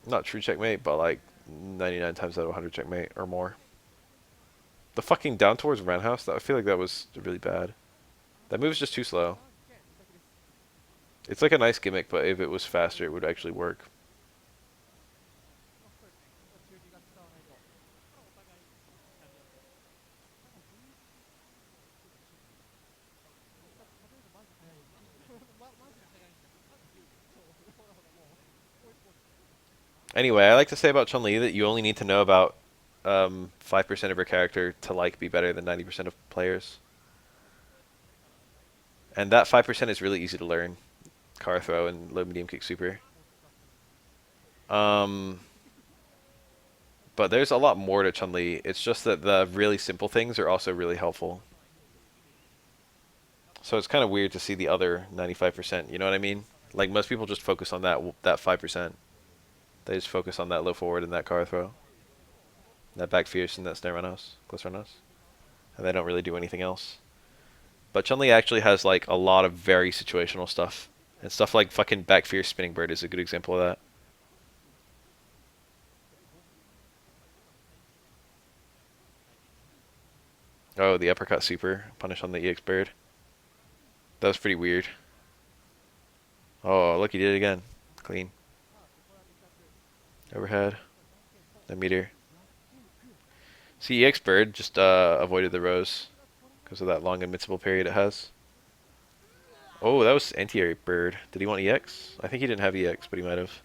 Not true checkmate, but like 99 times out of 100 checkmate or more. The fucking down towards roundhouse, I feel like that was really bad. That move's just too slow. It's like a nice gimmick, but if it was faster, it would actually work. Anyway, I like to say about Chun Li that you only need to know about 5% of her character to like be better than 90% of players. And that 5% is really easy to learn. Car throw and low medium kick super. But there's a lot more to Chun Li. It's just that the really simple things are also really helpful. So it's kind of weird to see the other 95%. You know what I mean? Like most people just focus on that 5%. They just focus on that low forward and that car throw, that back fierce and that snare roundhouse, close roundhouse, and they don't really do anything else. But Chun Li actually has like a lot of very situational stuff, and stuff like fucking back fierce spinning bird is a good example of that. Oh, the uppercut super punish on the EX bird. That was pretty weird. Oh, look, he did it again. Clean. Overhead. The meter. See, EX bird just avoided the rose because of that long invincible period it has. Oh, that was anti-air bird. Did he want EX? I think he didn't have EX, but he might have.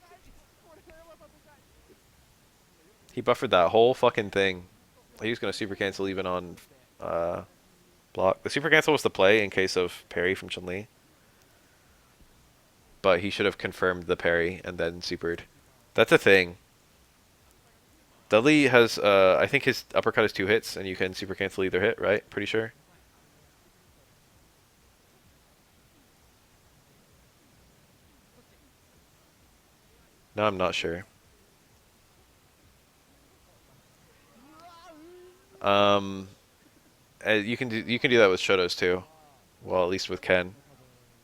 He buffered that whole fucking thing. He was going to super cancel even on block. The super cancel was the play in case of parry from Chun Li. But he should have confirmed the parry and then supered. That's a thing. Dudley has, I think his uppercut is 2 hits, and you can super cancel either hit, right? Pretty sure. No, I'm not sure. You can do that with Shotos too. Well, at least with Ken.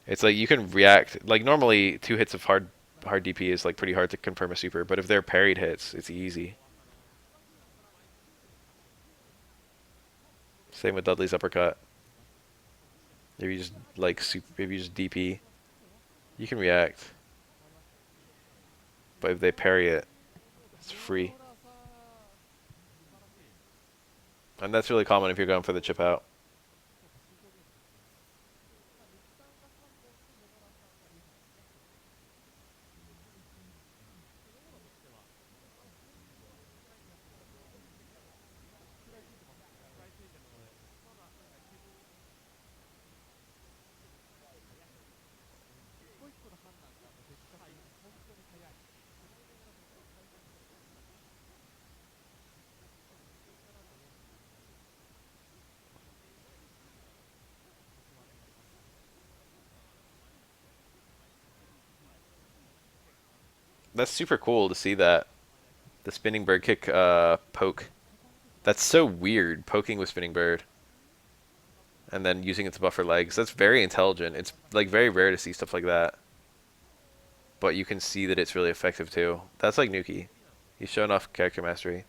It's like you can react. Like normally, 2 hits of hard DP is like pretty hard to confirm a super, but if they're parried hits, it's easy. Same with Dudley's uppercut. If you just like if you just DP, you can react. But if they parry it, it's free. And that's really common if you're going for the chip out. That's super cool to see that. The spinning bird kick poke. That's so weird, poking with spinning bird. And then using it to buffer legs. That's very intelligent. It's like very rare to see stuff like that. But you can see that it's really effective too. That's like Nuki. He's showing off character mastery.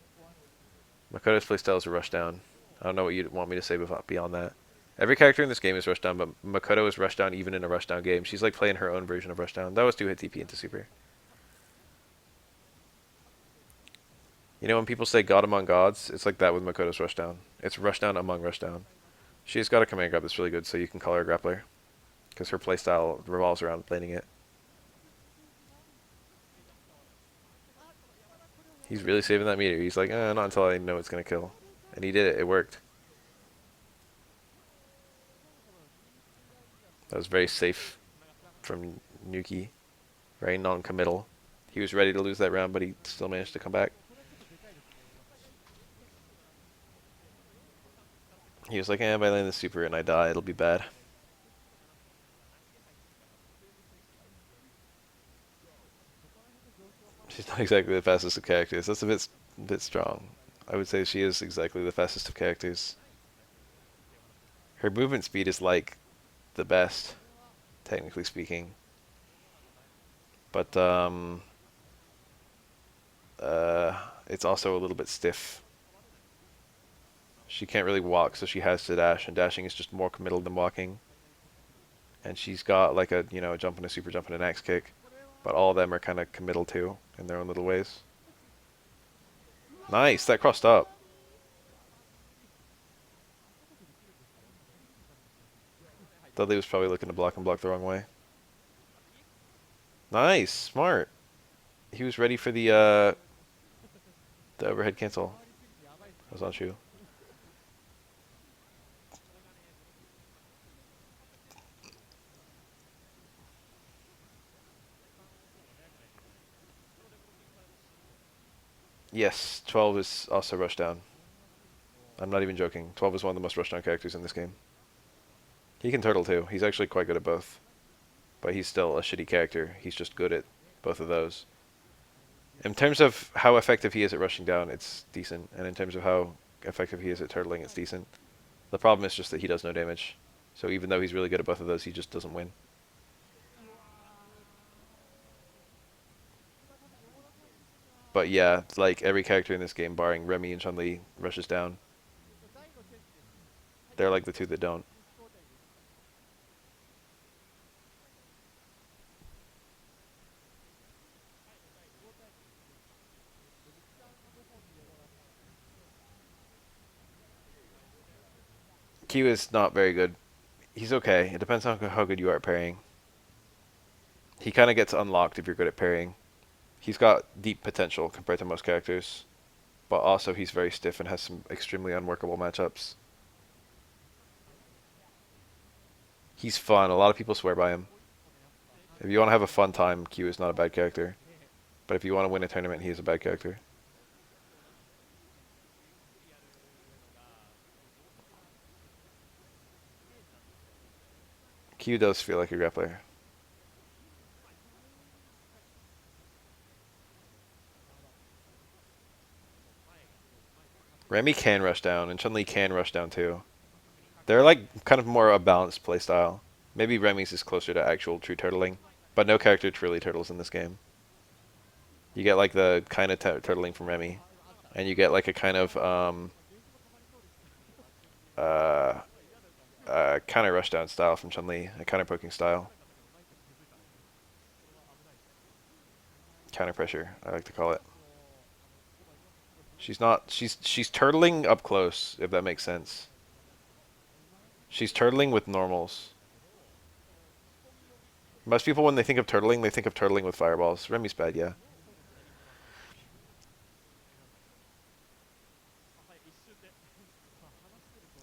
Makoto's playstyle is a rush down. I don't know what you want me to say beyond that. Every character in this game is rush down, but Makoto is rush down even in a rush down game. She's like playing her own version of rush down. That was 2 hit TP into super. You know when people say God among gods, it's like that with Makoto's rush down. It's rush down among rush down. She's got a command grab that's really good, so you can call her a grappler. Because her playstyle revolves around planing it. He's really saving that meter. He's like, not until I know it's going to kill. And he did it. It worked. That was very safe from Nuki. Very non-committal. He was ready to lose that round, but he still managed to come back. He was like, if I land the super and I die, it'll be bad. exactly the fastest of characters. That's a bit strong. I would say she is exactly the fastest of characters. Her movement speed is like the best, technically speaking. But it's also a little bit stiff. She can't really walk, so she has to dash, and dashing is just more committal than walking. And she's got like a a jump and a super jump and an axe kick, but all of them are kind of committal too in their own little ways. Nice, that crossed up. Dudley was probably looking to block and block the wrong way. Nice, smart. He was ready for the overhead cancel. That was on Shu. Yes, 12 is also rushed down. I'm not even joking. 12 is one of the most rushed down characters in this game. He can turtle too. He's actually quite good at both. But he's still a shitty character. He's just good at both of those. In terms of how effective he is at rushing down, it's decent. And in terms of how effective he is at turtling, it's decent. The problem is just that he does no damage. So even though he's really good at both of those, he just doesn't win. But yeah, like every character in this game, barring Remy and Chun Li, rushes down. They're like the two that don't. Q is not very good. He's okay. It depends on how good you are at parrying. He kind of gets unlocked if you're good at parrying. He's got deep potential compared to most characters, but also he's very stiff and has some extremely unworkable matchups. He's fun. A lot of people swear by him. If you want to have a fun time, Q is not a bad character. But if you want to win a tournament, he is a bad character. Q does feel like a grappler. Remy can rush down, and Chun Li can rush down too. They're like kind of more a balanced playstyle. Maybe Remy's is closer to actual true turtling, but no character truly turtles in this game. You get like the kind of turtling from Remy, and you get like a kind of uh, counter rushdown style from Chun Li, a counter poking style. Counter pressure, I like to call it. She's not. She's turtling up close, if that makes sense. She's turtling with normals. Most people, when they think of turtling, they think of turtling with fireballs. Remy's bad, yeah.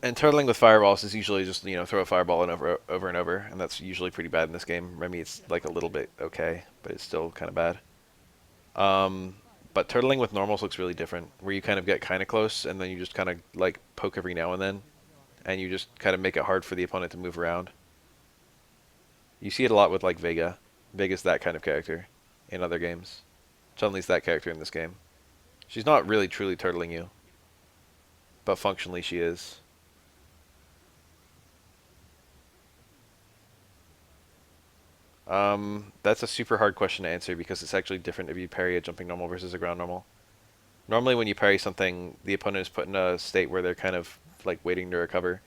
And turtling with fireballs is usually just throw a fireball and over and over, and that's usually pretty bad in this game. Remy, it's like a little bit okay, but it's still kind of bad. Um, but turtling with normals looks really different, where you kind of get kind of close, and then you just kind of like poke every now and then, and you just kind of make it hard for the opponent to move around. You see it a lot with like Vega. Vega's that kind of character in other games. Chun-Li's that character in this game. She's not really truly turtling you, but functionally she is. That's a super hard question to answer because it's actually different if you parry a jumping normal versus a ground normal. Normally when you parry something, the opponent is put in a state where they're kind of like waiting to recover.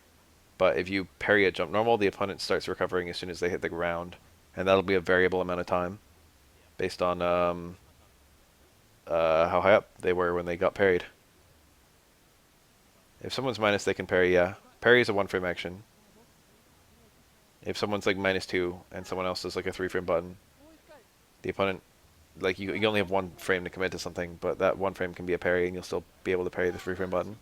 But if you parry a jump normal, the opponent starts recovering as soon as they hit the ground. And that'll be a variable amount of time based on how high up they were when they got parried. If someone's minus, they can parry, yeah. Parry is a one frame action. If someone's like -2 and someone else does like a 3-frame button, the opponent, like you only have one frame to commit to something, but that one frame can be a parry and you'll still be able to parry the 3-frame button.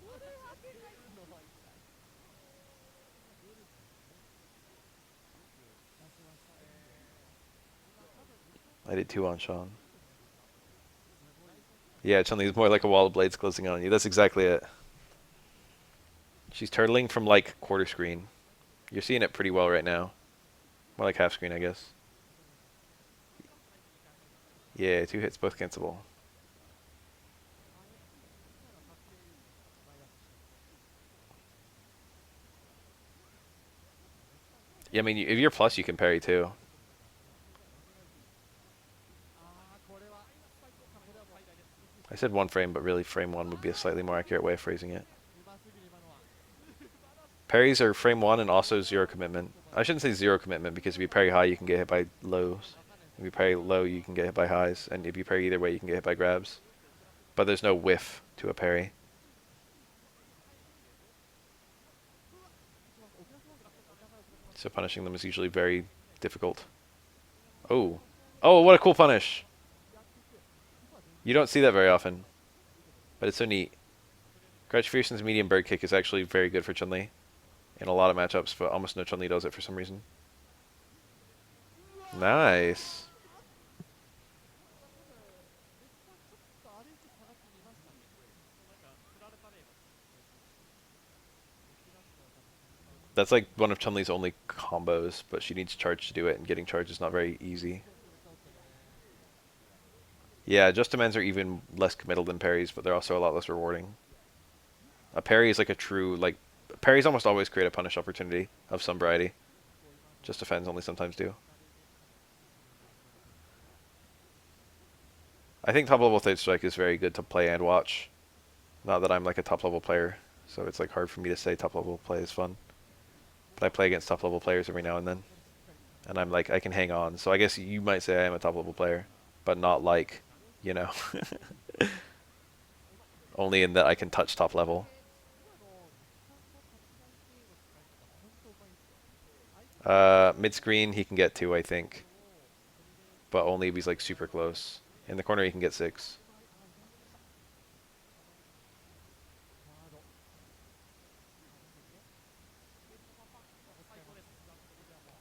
I did 2 on Sean. Yeah, Chun-Li's more like a wall of blades closing on you. That's exactly it. She's turtling from like quarter screen. You're seeing it pretty well right now. More like half screen, I guess. Yeah, 2 hits, both cancelable. Yeah, I mean, if you're plus, you can parry too. I said one frame, but really frame one would be a slightly more accurate way of phrasing it. Parries are frame one and also zero commitment. I shouldn't say zero commitment because if you parry high, you can get hit by lows. If you parry low, you can get hit by highs. And if you parry either way, you can get hit by grabs. But there's no whiff to a parry. So punishing them is usually very difficult. Oh. Oh, what a cool punish. You don't see that very often. But it's so neat. Crouch Fearson's medium bird kick is actually very good for Chun Li in a lot of matchups, but almost no Chun Li does it for some reason. Nice. That's like one of Chun Li's only combos, but she needs charge to do it, and getting charge is not very easy. Yeah, just demands are even less committal than parries, but they're also a lot less rewarding. A parry is like a true, like, parries almost always create a punish opportunity of some variety. Just defends only sometimes do. I think top level third strike is very good to play and watch. Not that I'm like a top level player, so it's like hard for me to say top level play is fun. But I play against top level players every now and then. And I'm like, I can hang on. So I guess you might say I am a top level player, but not like, you know, only in that I can touch top level. Mid screen he can get 2, I think. But only if he's like super close. In the corner he can get 6.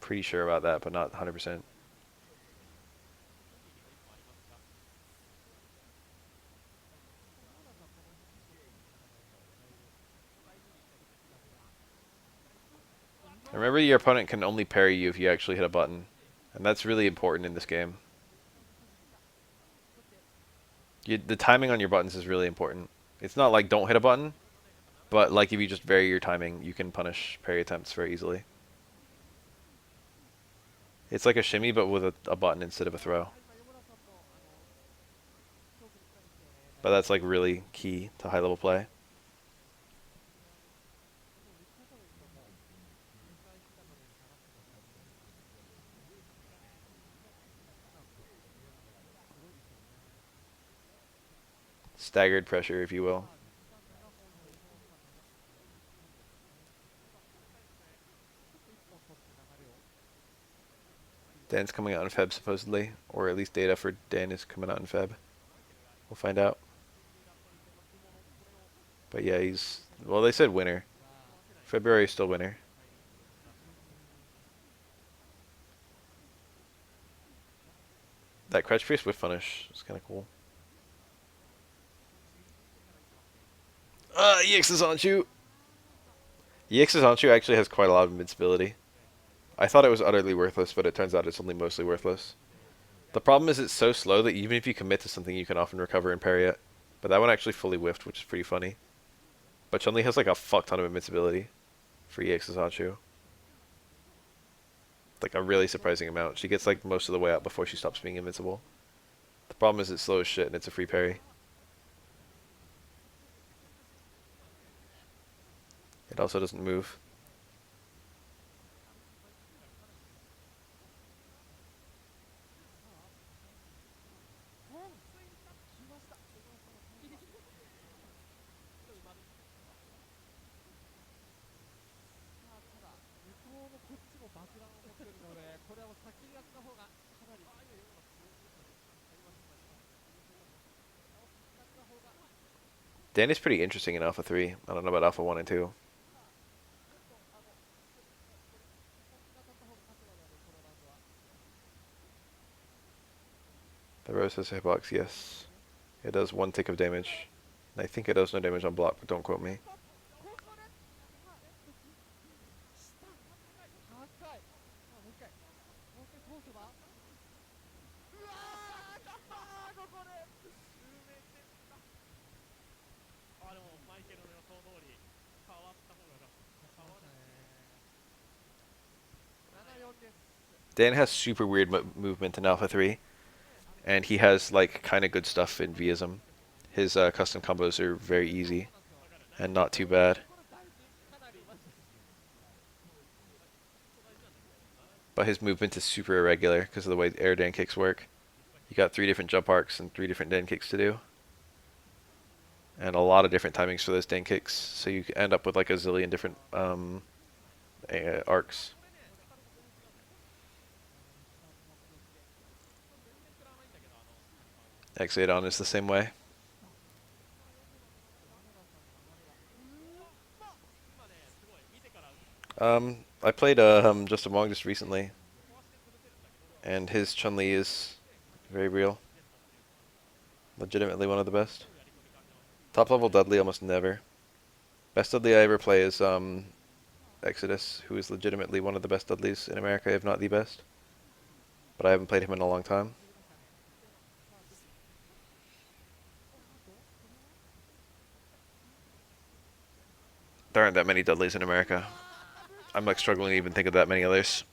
Pretty sure about that, but not 100%. Remember, your opponent can only parry you if you actually hit a button. And that's really important in this game. The timing on your buttons is really important. It's not like don't hit a button, but like if you just vary your timing, you can punish parry attempts very easily. It's like a shimmy, but with a button instead of a throw. But that's like really key to high level play. Staggered pressure, if you will. Dan's coming out in Feb, supposedly. Or at least data for Dan is coming out in Feb. We'll find out. But yeah, he's... Well, they said winter. February is still winter. That Crouch Priest whiff punish is kind of cool. EX is on you! EX is on you actually has quite a lot of invincibility. I thought it was utterly worthless, but it turns out it's only mostly worthless. The problem is it's so slow that even if you commit to something, you can often recover and parry it. But that one actually fully whiffed, which is pretty funny. But Chun Li has like a fuck ton of invincibility for EX's Hachu. Like a really surprising amount. She gets like most of the way up before she stops being invincible. The problem is it's slow as shit and it's a free parry. It also doesn't move. Dan is pretty interesting in Alpha 3. I don't know about Alpha 1 and 2. The Rose has a hitbox, yes. It does 1 tick of damage. I think it does no damage on block, but don't quote me. Dan has super weird movement in Alpha 3, and he has like kind of good stuff in Vism. His custom combos are very easy and not too bad. But his movement is super irregular because of the way air Dan kicks work. You got 3 different jump arcs and 3 different Dan kicks to do. And a lot of different timings for those Dan kicks, so you end up with like a zillion different arcs. Yawn is the same way. I played just Among just recently, and his Chun Li is very real. Legitimately one of the best. Top level Dudley almost never. Best Dudley I ever play is Exodus, who is legitimately one of the best Dudleys in America, if not the best. But I haven't played him in a long time. There aren't that many Dudleys in America. I'm like struggling to even think of that many others.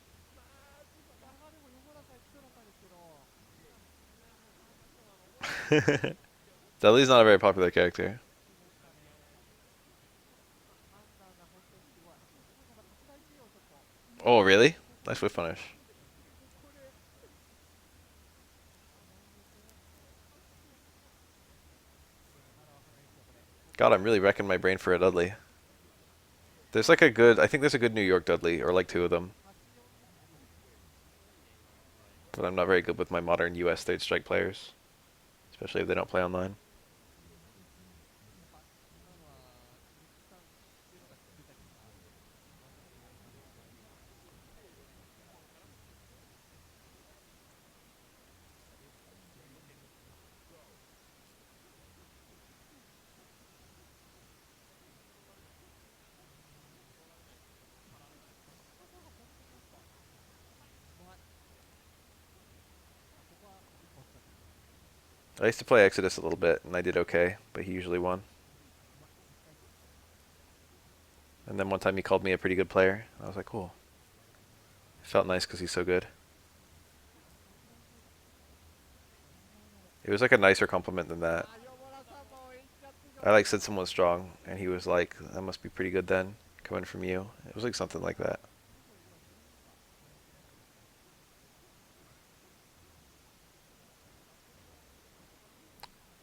Dudley's not a very popular character. Oh, really? Nice whiff punish. God, I'm really wrecking my brain for a Dudley. There's like a good, I think there's a good New York Dudley, or like 2 of them. But I'm not very good with my modern US third strike players. Especially if they don't play online. I used to play Exodus a little bit, and I did okay, but he usually won. And then one time he called me a pretty good player. I was like, cool. It felt nice because he's so good. It was like a nicer compliment than that. I like said someone's strong, and he was like, that must be pretty good then, coming from you. It was like something like that.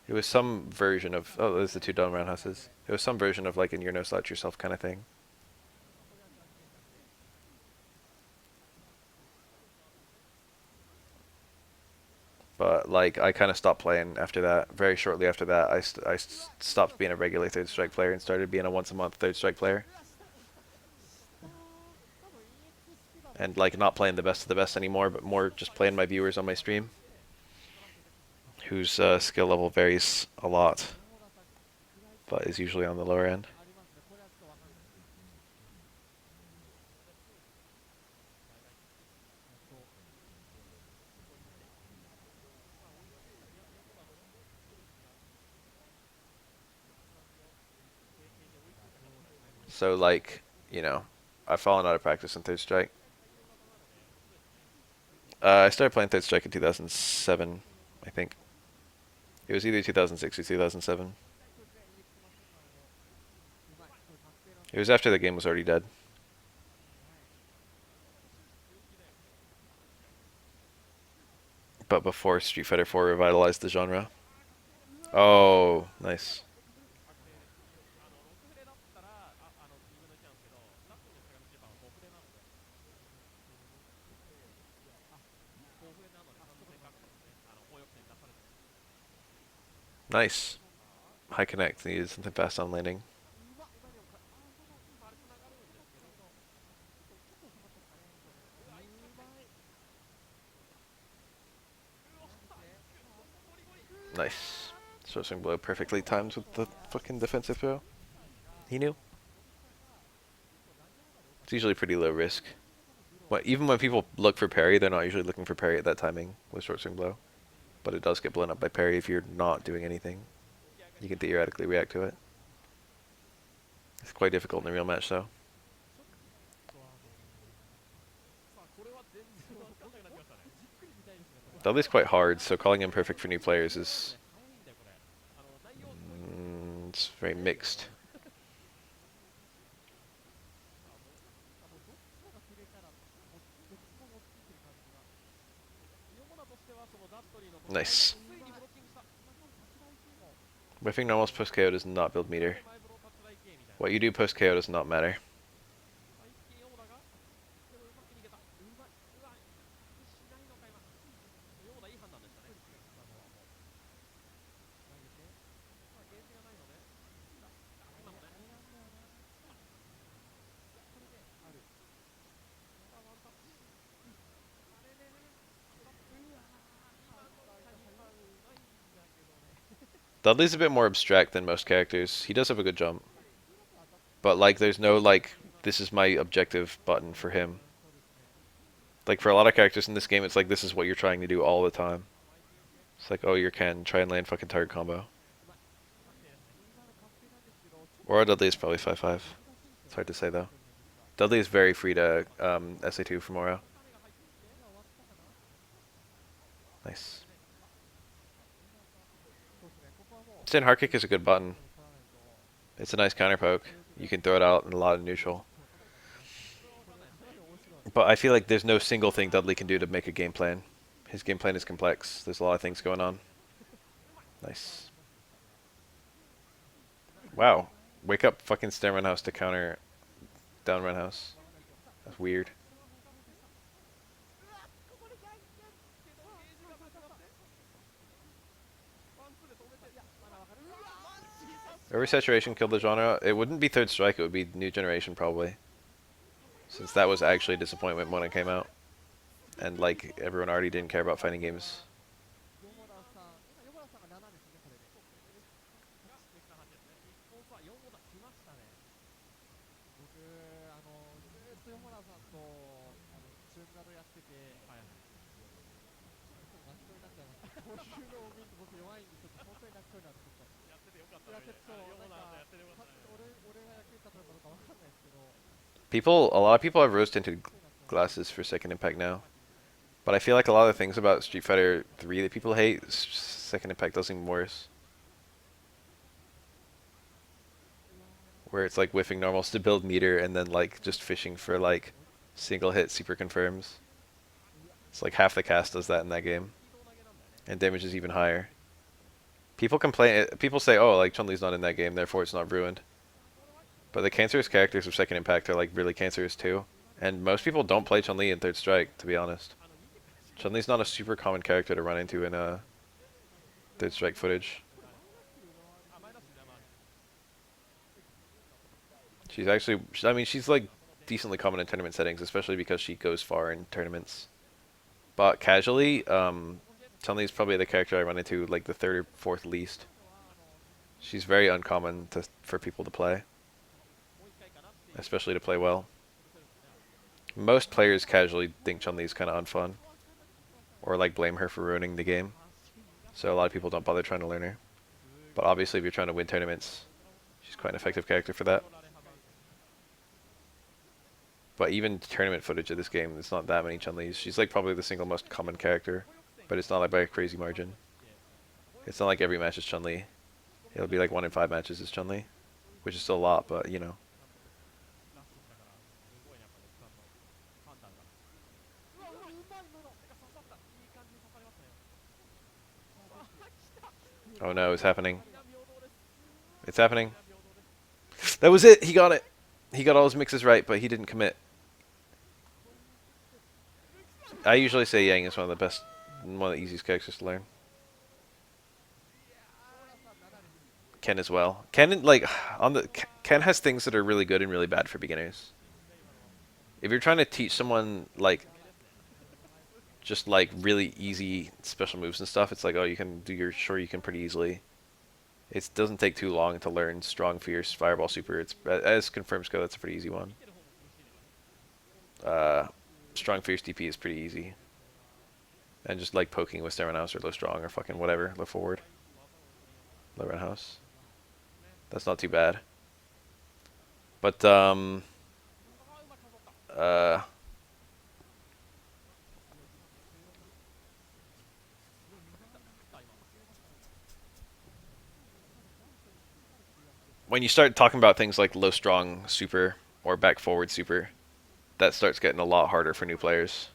It was some version of, oh, there's the 2 down roundhouses. It was some version of like in your no slouch yourself kind of thing. But like I kind of stopped playing after that. Very shortly after that, I stopped being a regular third strike player and started being a once a month third strike player. And like not playing the best of the best anymore, but more just playing my viewers on my stream, whose skill level varies a lot, but is usually on the lower end. So like, you know, I've fallen out of practice in third strike. I started playing third strike in 2007, I think. It was either 2006 or 2007. It was after the game was already dead. But before Street Fighter 4 revitalized the genre. Oh, nice. Nice. High connect, needed something fast on landing. Nice. Short swing blow perfectly timed with the fucking defensive throw. He knew. It's usually pretty low risk. But even when people look for parry, they're not usually looking for parry at that timing with short swing blow. But it does get blown up by parry if you're not doing anything. You can theoretically react to it. It's quite difficult in a real match, though. Dudley's quite hard, so calling him perfect for new players is it's very mixed. Nice. Whiffing normals post KO does not build meter. What you do post KO does not matter. Dudley's a bit more abstract than most characters. He does have a good jump. But, like, there's no, like, this is my objective button for him. Like, for a lot of characters in this game, it's like, this is what you're trying to do all the time. It's like, oh, you're Ken, try and land fucking target combo. Or Dudley is probably 5-5. It's hard to say, though. Dudley is very free to SA2 from Oro. Nice. Stand hard kick is a good button. It's a nice counter poke. You can throw it out in a lot of neutral. But I feel like there's no single thing Dudley can do to make a game plan. His game plan is complex. There's a lot of things going on. Nice. Wow. Wake up fucking stand roundhouse to counter down roundhouse. That's weird. Oversaturation killed the genre. It wouldn't be Third Strike, it would be New Generation probably. Since that was actually a disappointment when it came out. And like everyone already didn't care about fighting games. A lot of people have rose-tinted glasses for Second Impact now. But I feel like a lot of things about Street Fighter 3 that people hate, Second Impact does even worse. Where it's like whiffing normals to build meter and then like just fishing for like single hit super confirms. It's like half the cast does that in that game. And damage is even higher. People complain, people say, oh, like Chun Li's not in that game, therefore it's not ruined. But the cancerous characters of Second Impact are like really cancerous too. And most people don't play Chun Li in Third Strike, to be honest. Chun Li's not a super common character to run into in Third Strike footage. She's actually, I mean, she's like decently common in tournament settings, especially because she goes far in tournaments. But casually, Chun Li is probably the character I run into like the third or fourth least. She's very uncommon for people to play. Especially to play well. Most players casually think Chun Li is kind of unfun. Or like blame her for ruining the game. So a lot of people don't bother trying to learn her. But obviously if you're trying to win tournaments, she's quite an effective character for that. But even tournament footage of this game, there's not that many Chun Li's. She's like probably the single most common character. But it's not like by a crazy margin. It's not like every match is Chun Li. It'll be like 1 in 5 matches is Chun Li. Which is still a lot, but you know. Oh no, it's happening. It's happening. That was it! He got it! He got all his mixes right, but he didn't commit. I usually say Yang is one of the easiest characters to learn. Ken as well. Ken, like, Ken has things that are really good and really bad for beginners. If you're trying to teach someone, like, just like really easy special moves and stuff, it's like, oh, you can do your Shoryuken pretty easily. It doesn't take too long to learn Strong Fierce, Fireball Super. It's as confirms go, that's a pretty easy one. Strong Fierce DP is pretty easy. And just like poking with Stamina House or Low Strong or fucking whatever, low forward. Low Roundhouse. That's not too bad. But when you start talking about things like low strong super or back forward super, that starts getting a lot harder for new players.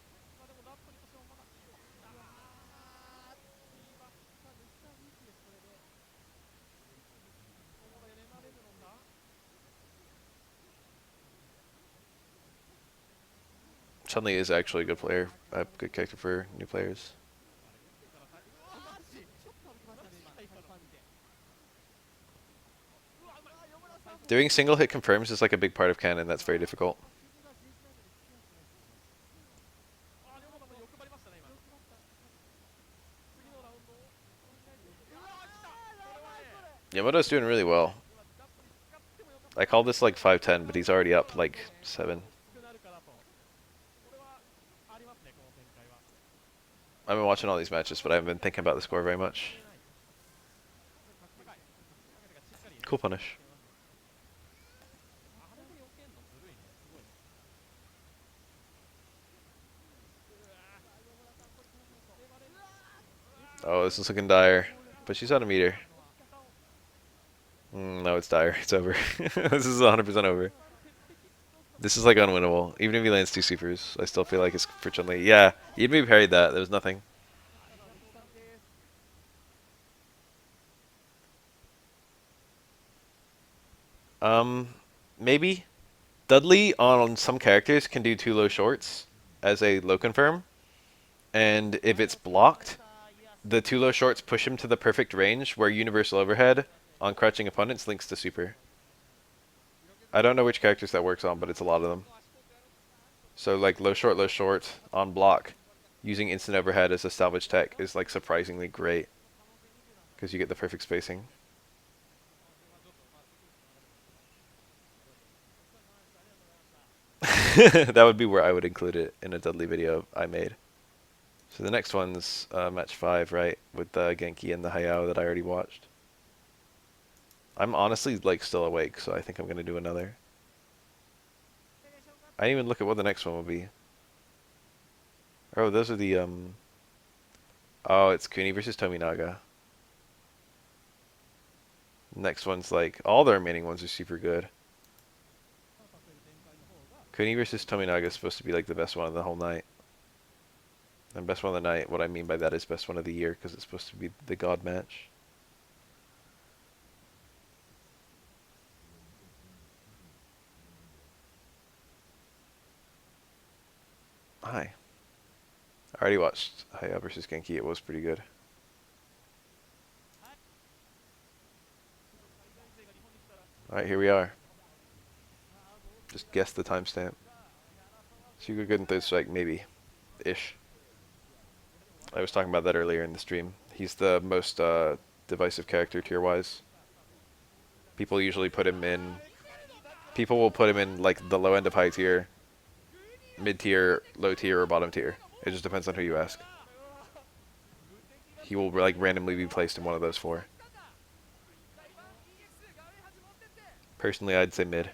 Chun Li is actually a good player, a good character for new players. Doing single hit confirms is like a big part of canon that's very difficult. Yamado's doing really well. I called this like 5-10, but he's already up like 7. I've been watching all these matches, but I haven't been thinking about the score very much. Cool punish. Oh, this is looking dire. But she's on a meter. No, it's dire. It's over. This is 100% over. This is like unwinnable. Even if he lands 2 supers, I still feel like it's for Chun Li. Yeah, you'd maybe parried that. There was nothing. Maybe. Dudley on some characters can do 2 low shorts as a low confirm. And if it's blocked, the 2 low shorts push him to the perfect range where universal overhead on crouching opponents links to super. I don't know which characters that works on, but it's a lot of them. So like low short on block, using instant overhead as a salvage tech is like surprisingly great because you get the perfect spacing. That would be where I would include it in a Dudley video I made. So the next one's match 5, right, with the Genki and the Hayao that I already watched. I'm honestly like still awake, so I think I'm gonna do another. I didn't even look at what the next one will be. Oh, those are the oh, it's Kuni versus Tominaga. Next one's like all the remaining ones are super good. Kuni versus Tominaga is supposed to be like the best one of the whole night. And best one of the night, what I mean by that is best one of the year because it's supposed to be the god match. Hi. I already watched Hayao versus Genki. It was pretty good. Alright, here we are. Just guess the timestamp. Super good in third strike, maybe. Ish. I was talking about that earlier in the stream. He's the most divisive character tier-wise. People usually put him in... People will put him in like the low end of high tier, mid tier, low tier, or bottom tier. It just depends on who you ask. He will like randomly be placed in one of those 4. Personally, I'd say mid.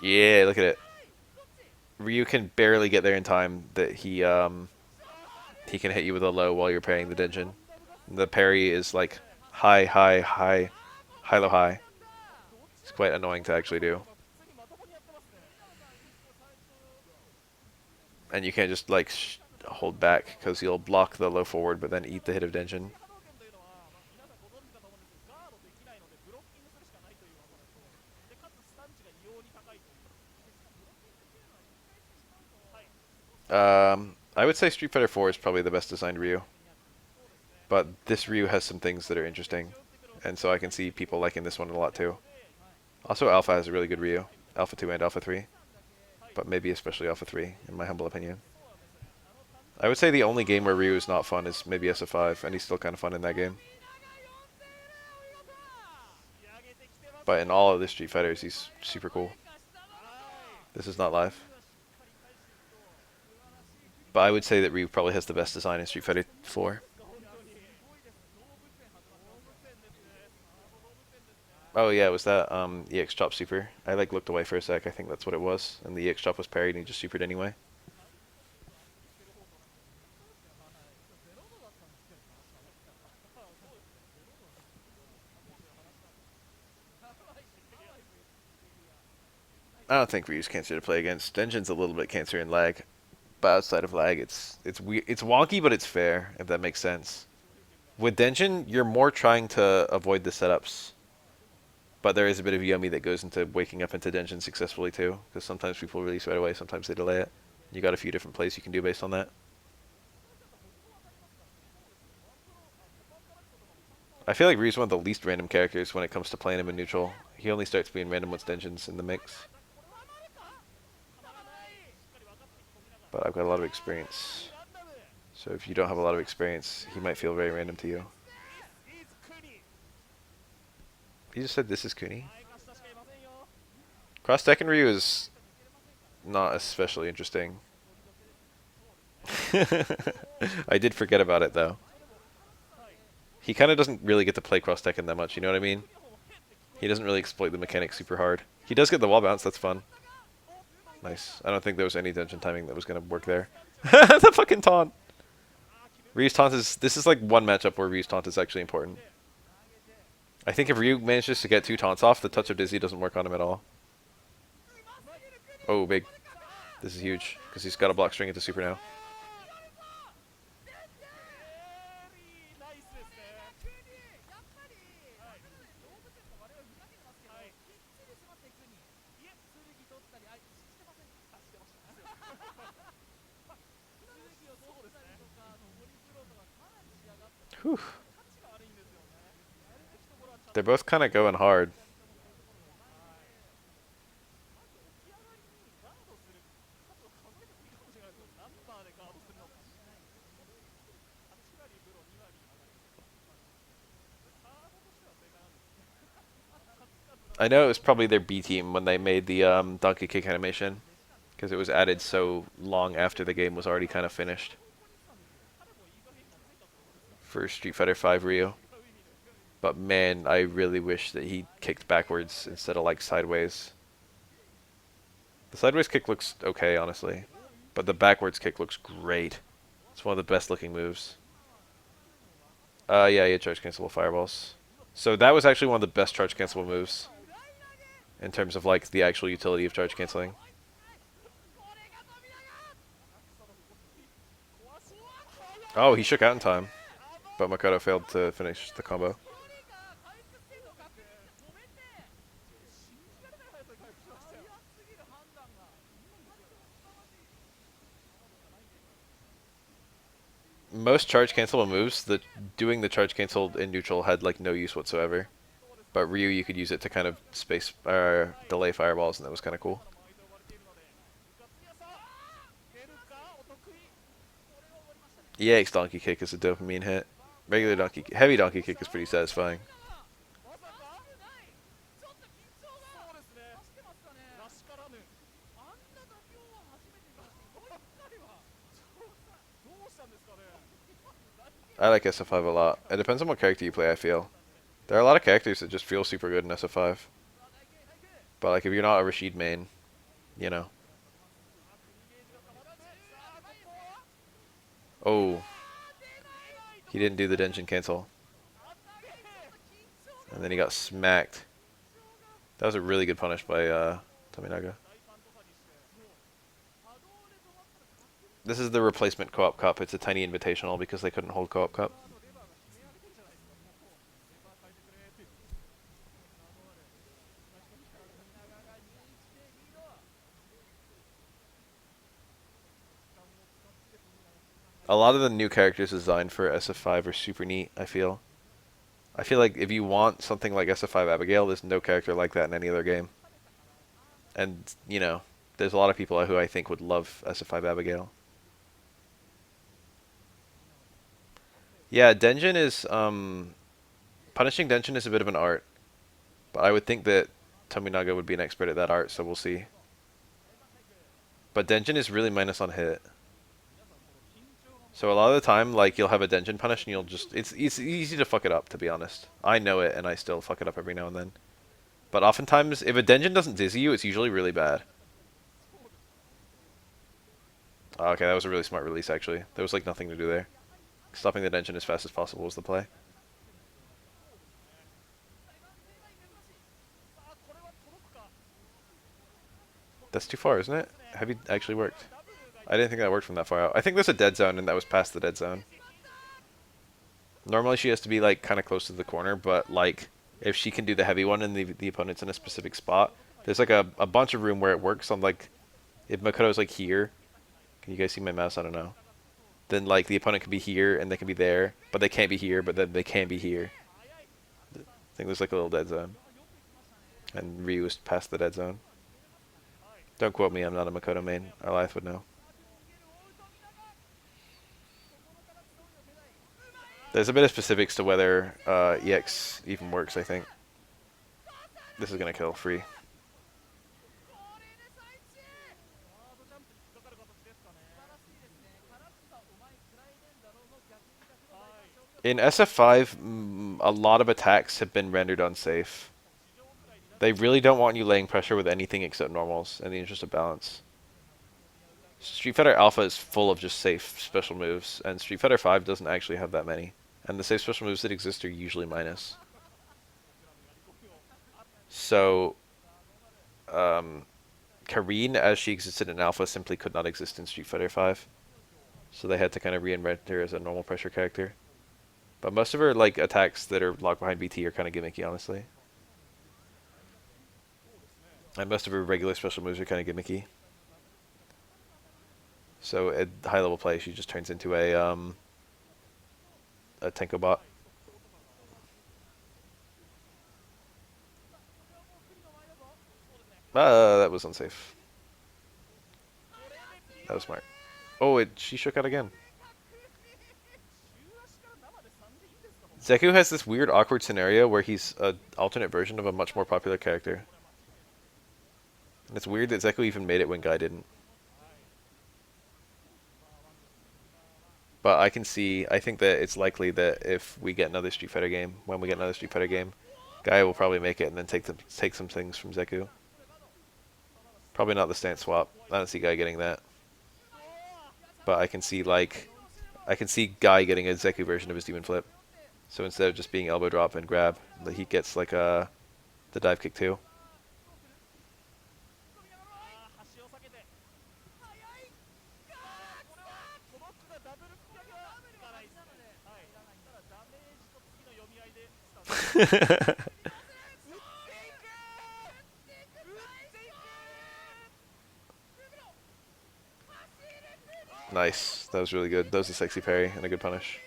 Yeah, look at it. Ryu can barely get there in time that he can hit you with a low while you're parrying the Denjin. The parry is like high, high, high, high, low, high. It's quite annoying to actually do. And you can't just like hold back because he'll block the low forward but then eat the hit of Denjin. I would say Street Fighter 4 is probably the best designed Ryu. But this Ryu has some things that are interesting. And so I can see people liking this one a lot too. Also, Alpha has a really good Ryu. Alpha 2 and Alpha 3. But maybe especially Alpha 3, in my humble opinion. I would say the only game where Ryu is not fun is maybe SF5, and he's still kind of fun in that game. But in all of the Street Fighters, he's super cool. This is not live. But I would say that Ryu probably has the best design in Street Fighter 4. Oh yeah, was that EX Chop Super? I like looked away for a sec, I think that's what it was. And the EX Chop was parried and he just supered anyway. I don't think Ryu's cancer to play against. Denjin's a little bit cancer in lag, but outside of lag, it's wonky, but it's fair if that makes sense. With Denjin, you're more trying to avoid the setups, but there is a bit of Yomi that goes into waking up into Denjin successfully too, because sometimes people release right away, sometimes they delay it. You got a few different plays you can do based on that. I feel like Ryu's one of the least random characters when it comes to playing him in neutral. He only starts being random once Denjin's in the mix. But I've got a lot of experience. So if you don't have a lot of experience, he might feel very random to you. He just said this is Kuni. Cross Tekken Ryu is not especially interesting. I did forget about it though. He kind of doesn't really get to play Cross Tekken that much, you know what I mean? He doesn't really exploit the mechanics super hard. He does get the wall bounce, that's fun. Nice. I don't think there was any Denjin timing that was going to work there. The fucking taunt! Ryu's taunt is... This is like one matchup where Ryu's taunt is actually important. I think if Ryu manages to get 2 taunts off, the touch of Dizzy doesn't work on him at all. Oh, big. This is huge, because he's got a block string into super now. Whew. They're both kind of going hard. I know it was probably their B team when they made the donkey kick animation, because it was added so long after the game was already kind of finished. For Street Fighter V Ryu. But man, I really wish that he kicked backwards instead of like sideways. The sideways kick looks okay, honestly. But the backwards kick looks great. It's one of the best looking moves. Yeah, he had charge cancelable fireballs. So that was actually one of the best charge cancelable moves. In terms of like the actual utility of charge canceling. Oh, he shook out in time. But Makoto failed to finish the combo. Most charge cancelable moves, doing the charge cancel in neutral had like no use whatsoever. But Ryu, you could use it to kind of delay fireballs, and that was kind of cool. EX donkey kick is a dopamine hit. Heavy donkey kick is pretty satisfying. I like SF5 a lot. It depends on what character you play, I feel. There are a lot of characters that just feel super good in SF5. But like if you're not a Rashid main, you know. Oh. He didn't do the Denjin cancel. And then he got smacked. That was a really good punish by Tominaga. This is the replacement Co-op Cup. It's a tiny invitational because they couldn't hold Co-op Cup. A lot of the new characters designed for SF5 are super neat, I feel. I feel like if you want something like SF5 Abigail, there's no character like that in any other game. And, you know, there's a lot of people who I think would love SF5 Abigail. Yeah, Denjin is, punishing Denjin is a bit of an art. But I would think that Tominaga would be an expert at that art, so we'll see. But Denjin is really minus on hit. So a lot of the time, like, you'll have a Denjin punish and you'll just... It's easy to fuck it up, to be honest. I know it, and I still fuck it up every now and then. But oftentimes, if a Denjin doesn't dizzy you, it's usually really bad. Okay, that was a really smart release, actually. There was, like, nothing to do there. Stopping the Denjin as fast as possible was the play. That's too far, isn't it? Have you actually worked? I didn't think that worked from that far out. I think there's a dead zone, and that was past the dead zone. Normally she has to be like kind of close to the corner, but like if she can do the heavy one and the opponent's in a specific spot, there's like a bunch of room where it works on like if Makoto's like here. Can you guys see my mouse? I don't know. Then like the opponent can be here and they can be there, but they can't be here, but then they can be here. I think there's like a little dead zone. And Ryu is past the dead zone. Don't quote me, I'm not a Makoto main. Eliath would know. There's a bit of specifics to whether EX even works, I think. This is going to kill free. In SF5, a lot of attacks have been rendered unsafe. They really don't want you laying pressure with anything except normals in the interest of balance. Street Fighter Alpha is full of just safe special moves, and Street Fighter 5 doesn't actually have that many. And the safe special moves that exist are usually minus. So, Karine, as she existed in Alpha, simply could not exist in Street Fighter 5. So they had to kind of reinvent her as a normal pressure character. But most of her like attacks that are locked behind BT are kind of gimmicky, honestly. And most of her regular special moves are kind of gimmicky. So at high level play, she just turns into a Tenko bot. That was unsafe. That was smart. Oh, she shook out again. Zeku has this weird, awkward scenario where he's an alternate version of a much more popular character. And it's weird that Zeku even made it when Guy didn't. But I think that it's likely that if we get another Street Fighter game, Guy will probably make it and then take some things from Zeku. Probably not the stance swap. I don't see Guy getting that. But I can see Guy getting a Zeku version of his Demon Flip. So instead of just being elbow drop and grab, he gets like the dive kick too. Nice. That was really good. That was a sexy parry and a good punish.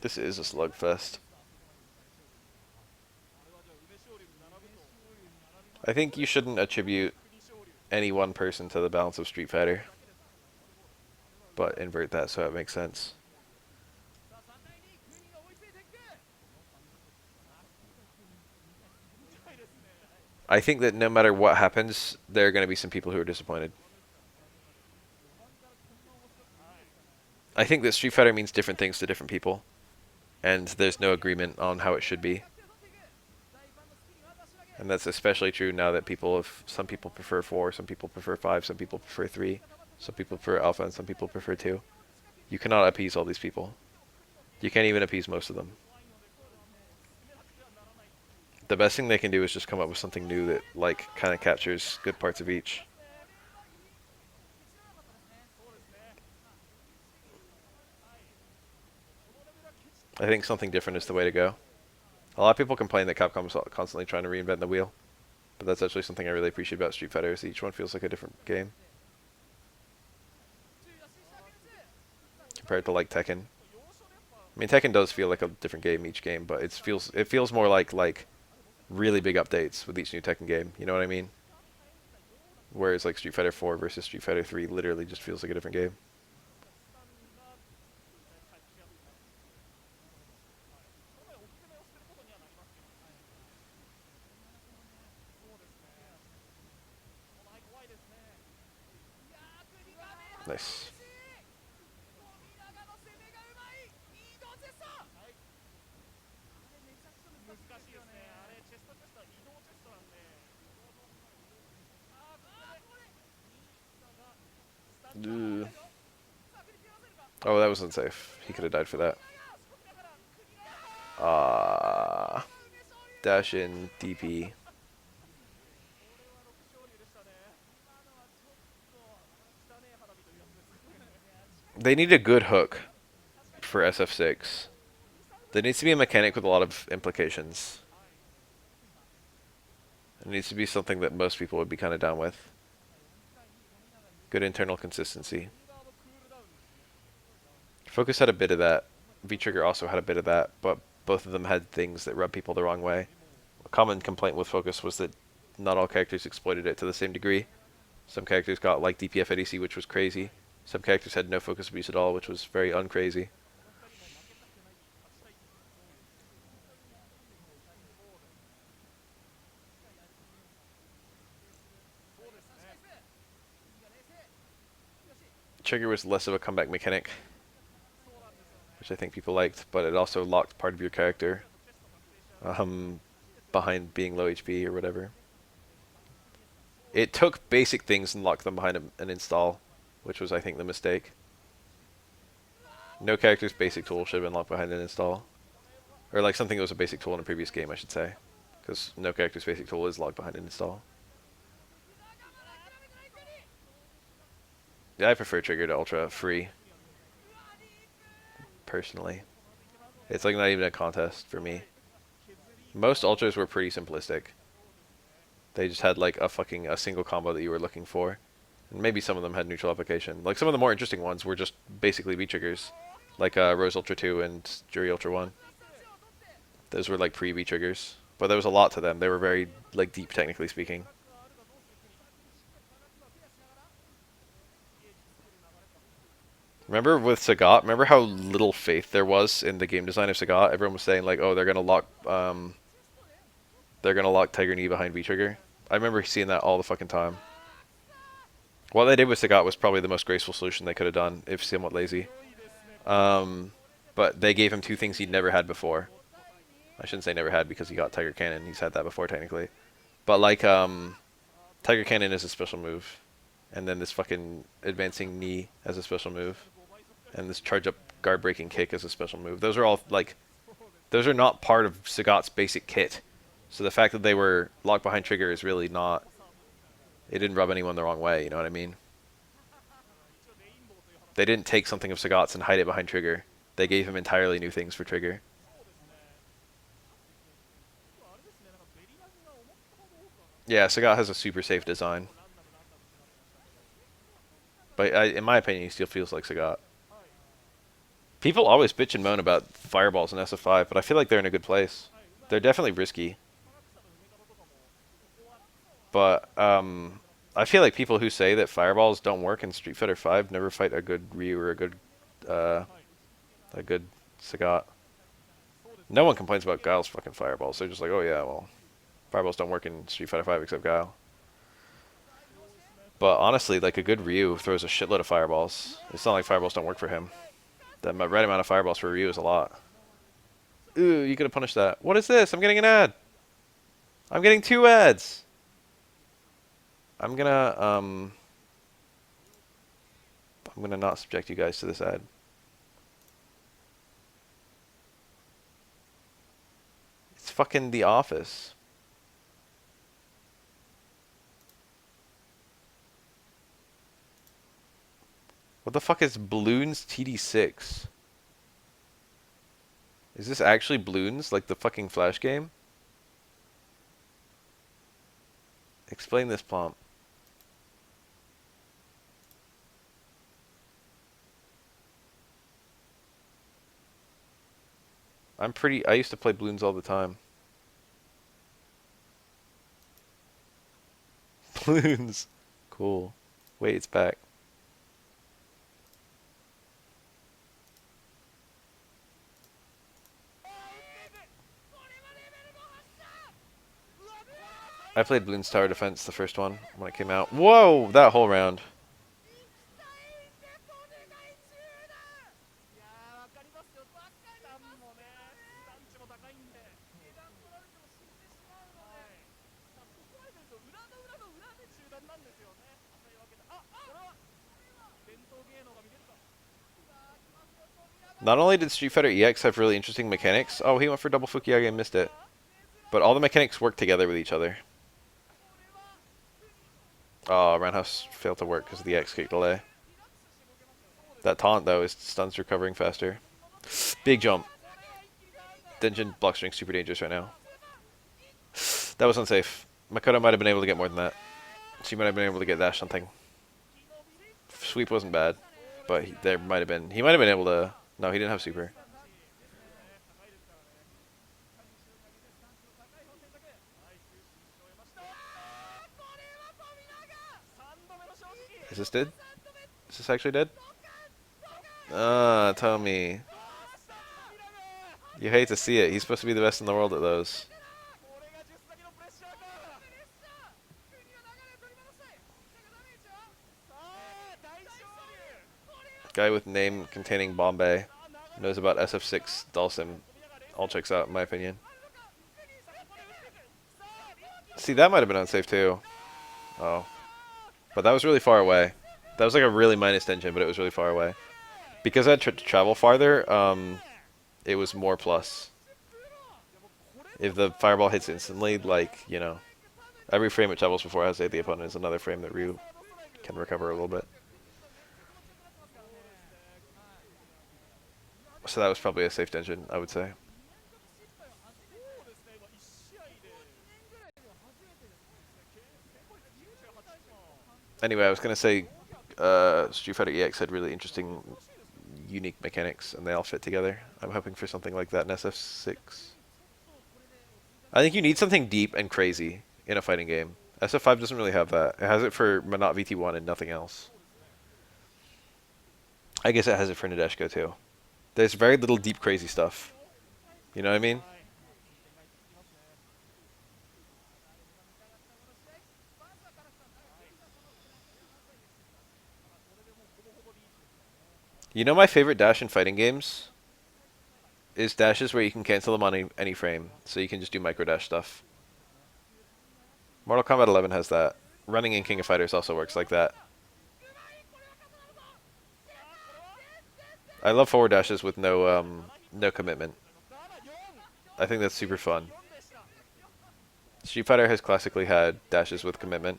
This is a slugfest. I think you shouldn't attribute any one person to the balance of Street Fighter, but invert that so it makes sense. I think that no matter what happens, there are going to be some people who are disappointed. I think that Street Fighter means different things to different people, and there's no agreement on how it should be. And that's especially true now that some people prefer 4, some people prefer 5, some people prefer 3, some people prefer Alpha, and some people prefer 2. You cannot appease all these people. You can't even appease most of them. The best thing they can do is just come up with something new that like kind of captures good parts of each. I think something different is the way to go. A lot of people complain that Capcom's constantly trying to reinvent the wheel, but that's actually something I really appreciate about Street Fighter is each one feels like a different game. Compared to like Tekken. I mean Tekken does feel like a different game each game, but it feels more like really big updates with each new Tekken game, you know what I mean? Whereas like Street Fighter 4 versus Street Fighter 3 literally just feels like a different game. Nice. Ugh. Oh, that was unsafe. He could have died for that. Ah, dash in DP. They need a good hook for SF6. There needs to be a mechanic with a lot of implications. It needs to be something that most people would be kind of down with. Good internal consistency. Focus had a bit of that. V-Trigger also had a bit of that, but both of them had things that rubbed people the wrong way. A common complaint with Focus was that not all characters exploited it to the same degree. Some characters got like DPF ADC, which was crazy. Some characters had no focus abuse at all, which was very uncrazy. Trigger was less of a comeback mechanic, which I think people liked, but it also locked part of your character behind being low HP or whatever. It took basic things and locked them behind an install, which was, I think, the mistake. No character's basic tool should have been locked behind an install. Or like something that was a basic tool in a previous game, I should say. Because no character's basic tool is locked behind an install. Yeah, I prefer Trigger to Ultra free. Personally. It's like not even a contest for me. Most Ultras were pretty simplistic. They just had like a single combo that you were looking for. And maybe some of them had neutral application. Like some of the more interesting ones were just basically V-triggers. Like Rose Ultra 2 and Jury Ultra 1. Those were like pre-V-triggers. But there was a lot to them. They were very like deep technically speaking. Remember with Sagat, remember how little faith there was in the game design of Sagat? Everyone was saying like, oh, they're gonna lock Tiger Knee behind V-trigger. I remember seeing that all the fucking time. What they did with Sagat was probably the most graceful solution they could have done, if somewhat lazy. But they gave him two things he'd never had before. I shouldn't say never had because he got Tiger Cannon. He's had that before technically. But like, Tiger Cannon is a special move. And then this fucking advancing knee as a special move. And this charge up guard breaking kick as a special move. Those are all like, those are not part of Sagat's basic kit. So the fact that they were locked behind trigger is really not, it didn't rub anyone the wrong way, you know what I mean? They didn't take something of Sagat's and hide it behind trigger. They gave him entirely new things for trigger. Yeah, Sagat has a super safe design. But in my opinion, he still feels like Sagat. People always bitch and moan about fireballs in SF5, but I feel like they're in a good place. They're definitely risky. But I feel like people who say that fireballs don't work in Street Fighter 5 never fight a good Ryu or a good Sagat. No one complains about Guile's fucking fireballs. They're just like, oh yeah, well, fireballs don't work in Street Fighter 5 except Guile. But honestly, like a good Ryu throws a shitload of fireballs. It's not like fireballs don't work for him. The right amount of fireballs for Ryu is a lot. Ooh, you could have punished that. What is this? I'm getting an ad. I'm getting 2 ads. I'm gonna not subject you guys to this ad. It's fucking The Office. What the fuck is Bloons TD6? Is this actually Bloons, like the fucking Flash game? Explain this, Plump. I used to play Bloons all the time. Bloons. Cool. Wait, it's back. I played Bloons Tower Defense, the first one, when it came out. Whoa! That whole round. Not only did Street Fighter EX have really interesting mechanics. Oh, he went for double Fukiage and missed it. But all the mechanics work together with each other. Oh, Roundhouse failed to work because of the X kick delay. That taunt, though, is stuns recovering faster. Big jump. Denjin block string super dangerous right now. That was unsafe. Makoto might have been able to get more than that. She might have been able to get dash something. Sweep wasn't bad, but there might have been. He might have been able to. No, he didn't have super. Is this dead? Is this actually dead? Ah, Tommy. You hate to see it. He's supposed to be the best in the world at those. Guy with name containing Bombay knows about SF3 Dulcim. All checks out, in my opinion. See, that might have been unsafe too. Oh. But that was really far away. That was like a really minus tension, but it was really far away. Because I had to travel farther, it was more plus. If the fireball hits instantly, like, you know, every frame it travels before it has to hit the opponent is another frame that Ryu can recover a little bit. So that was probably a safe tension, I would say. Anyway, I was going to say Street Fighter EX had really interesting, unique mechanics, and they all fit together. I'm hoping for something like that in SF6. I think you need something deep and crazy in a fighting game. SF5 doesn't really have that. It has it for Monat VT1 and nothing else. I guess it has it for Nadeshiko too. There's very little deep crazy stuff. You know what I mean? You know my favorite dash in fighting games? Is dashes where you can cancel them on any frame. So you can just do micro dash stuff. Mortal Kombat 11 has that. Running in King of Fighters also works like that. I love forward dashes with no commitment. I think that's super fun. Street Fighter has classically had dashes with commitment.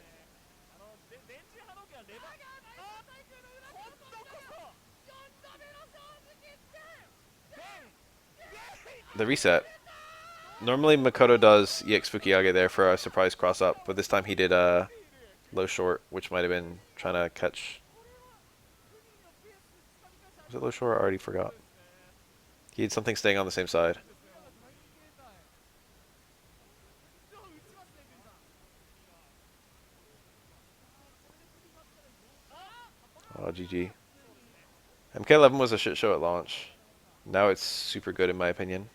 The reset. Normally Makoto does EX Fukiage there for a surprise cross up, but this time he did low short, which might have been trying to catch. Was it low short? I already forgot. He had something staying on the same side. Oh, GG. MK11 was a shit show at launch. Now it's super good in my opinion.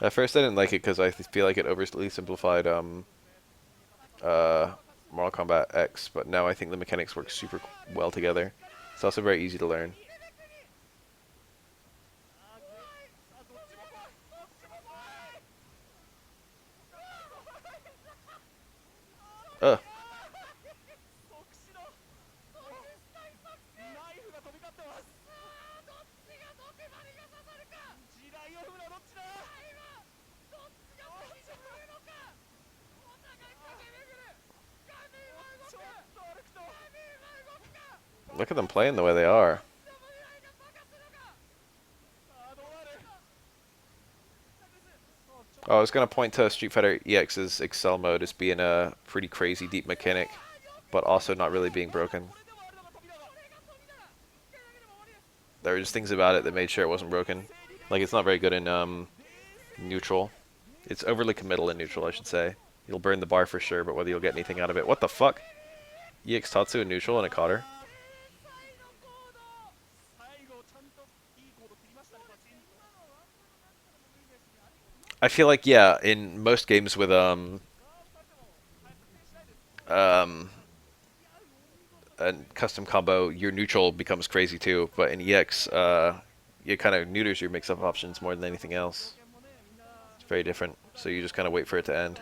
At first I didn't like it because I feel like it overly simplified Mortal Kombat X, but now I think the mechanics work super well together. It's also very easy to learn. Ugh. Look at them playing the way they are. Oh, I was going to point to Street Fighter EX's Excel mode as being a pretty crazy deep mechanic, but also not really being broken. There were just things about it that made sure it wasn't broken. Like, it's not very good in neutral. It's overly committal in neutral, I should say. You'll burn the bar for sure, but whether you'll get anything out of it. What the fuck? EX Tatsu in neutral and it caught her. I feel like, yeah, in most games with a custom combo, your neutral becomes crazy too. But in EX, it kind of neuters your mix-up options more than anything else. It's very different. So you just kind of wait for it to end.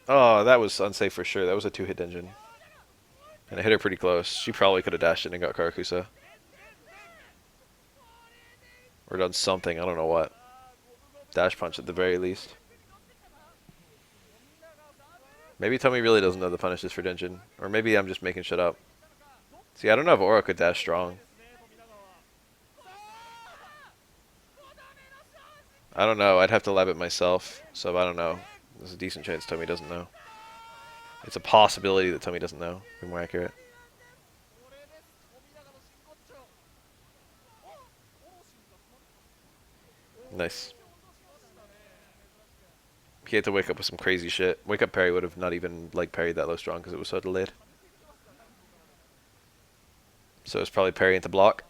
Oh, that was unsafe for sure. That was a two-hit engine. And it hit her pretty close. She probably could have dashed in and got Karakusa. Or done something, I don't know what. Dash punch at the very least. Maybe Tommy really doesn't know the punishes for Denshin. Or maybe I'm just making shit up. See, I don't know if Aura could dash strong. I don't know. I'd have to lab it myself. So I don't know. There's a decent chance Tommy doesn't know. It's a possibility that Tommy doesn't know. Be more accurate. Nice. He had to wake up with some crazy shit. Wake up parry would have not even like parried that low strong because it was so delayed. So it's probably parry into block.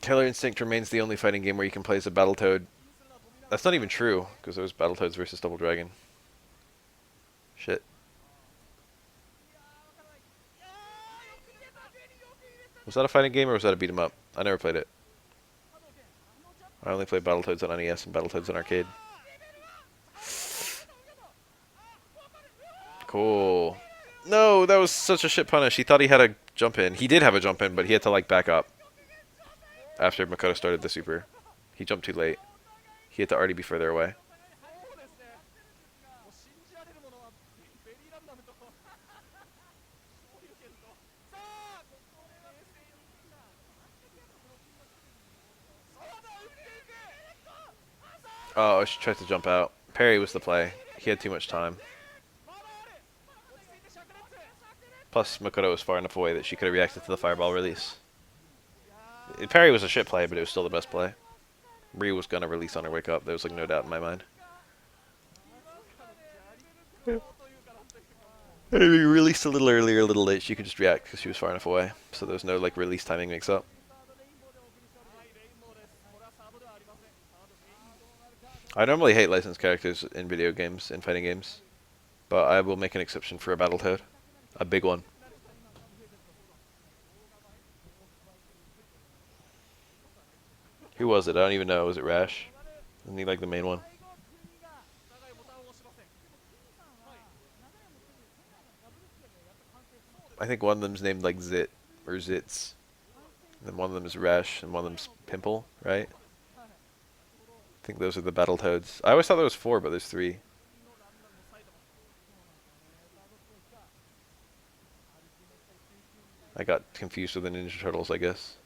Killer Instinct remains the only fighting game where you can play as a Battletoad. That's not even true, because it was Battletoads versus Double Dragon. Shit. Was that a fighting game or was that a beat 'em up? I never played it. I only played Battletoads on NES and Battletoads on arcade. Cool. No, that was such a shit punish. He thought he had a jump in. He did have a jump in, but he had to like back up after Makoto started the super. He jumped too late. He had to already be further away. Oh, she tried to jump out. Parry was the play. He had too much time. Plus, Makoto was far enough away that she could have reacted to the fireball release. Parry was a shit play, but it was still the best play. Ryu was gonna release on her wake up. There was like no doubt in my mind. If you released a little earlier, a little late, she could just react because she was far enough away. So there was no like release timing mix up. I normally hate licensed characters in video games, in fighting games, but I will make an exception for a Battletoad. A big one. Who was it? I don't even know. Was it Rash? Isn't he like the main one? I think one of them's named like Zit or Zitz. And then one of them is Rash and one of them's Pimple, right? I think those are the Battletoads. I always thought there was 4, but there's 3. I got confused with the Ninja Turtles, I guess.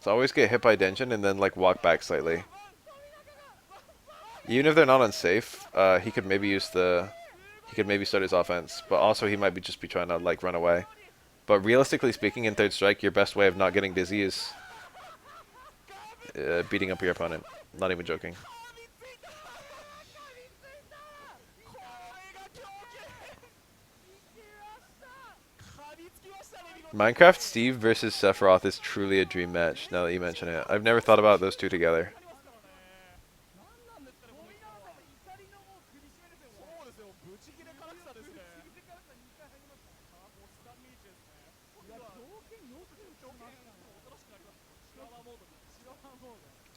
So always get hit by Denshin and then like walk back slightly. Even if they're not unsafe, he could maybe use the... He could maybe start his offense, but also he might just be trying to like run away. But realistically speaking, in third strike, your best way of not getting dizzy is beating up your opponent. Not even joking. Minecraft Steve versus Sephiroth is truly a dream match, now that you mention it. I've never thought about those two together.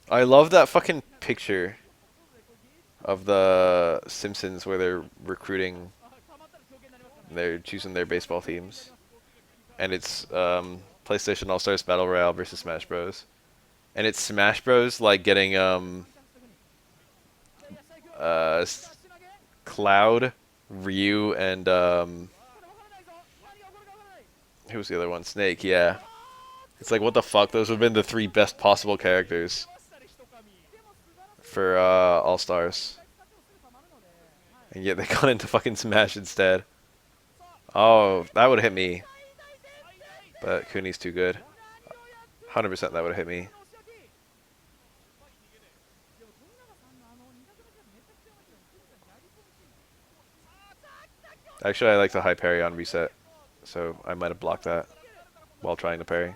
I love that fucking picture of the Simpsons where they're recruiting, they're choosing their baseball teams. And it's PlayStation All-Stars Battle Royale versus Smash Bros. And it's Smash Bros. Like getting Cloud, Ryu, and who was the other one? Snake, yeah. It's like, what the fuck? Those would have been the 3 best possible characters for All-Stars. And yet they got into fucking Smash instead. Oh, that would have hit me. But Kuni's too good. 100% that would have hit me. Actually, I like the high parry on reset, so I might have blocked that while trying to parry.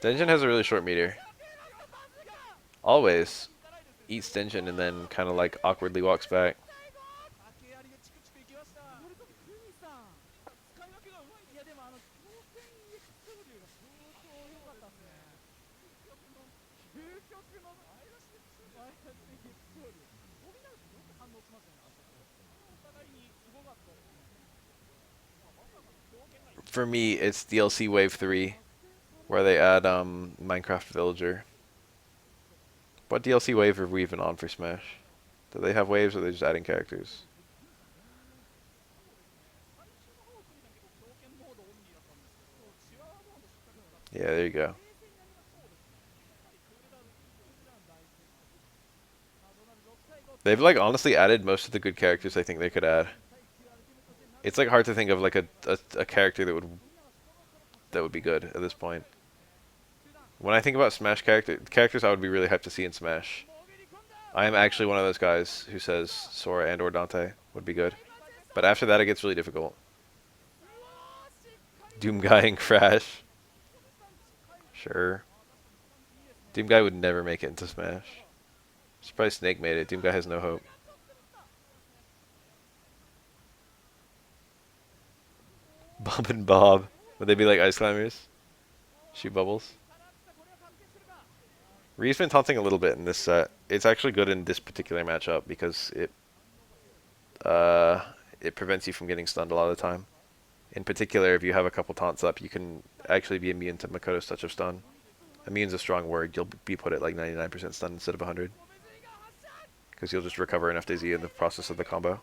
Denjin has a really short meter. Always eats Denjin and then kind of like awkwardly walks back. For me, it's DLC Wave 3, where they add Minecraft Villager. What DLC wave are we even on for Smash? Do they have waves or are they just adding characters? Yeah, there you go. They've like honestly added most of the good characters I think they could add. It's like hard to think of like a character that would be good at this point. When I think about Smash characters I would be really hyped to see in Smash. I am actually one of those guys who says Sora and or Dante would be good. But after that it gets really difficult. Doom Guy and Crash. Sure. Doom Guy would never make it into Smash. Surprised Snake made it. Doom Guy has no hope. Bob and Bob. Would they be like ice climbers? Shoot bubbles? Ryu's been taunting a little bit in this set. It's actually good in this particular matchup because it prevents you from getting stunned a lot of the time. In particular, if you have a couple taunts up, you can actually be immune to Makoto's touch of stun. Immune's a strong word. You'll be put at like 99% stun instead of 100. Because you'll just recover enough Dizzy in the process of the combo.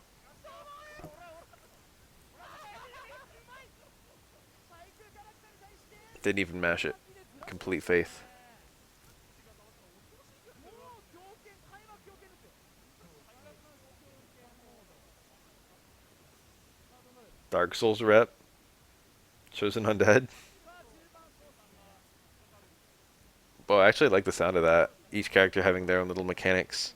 Didn't even mash it. Complete faith. Dark Souls rep. Chosen Undead. Well, I actually like the sound of that. Each character having their own little mechanics.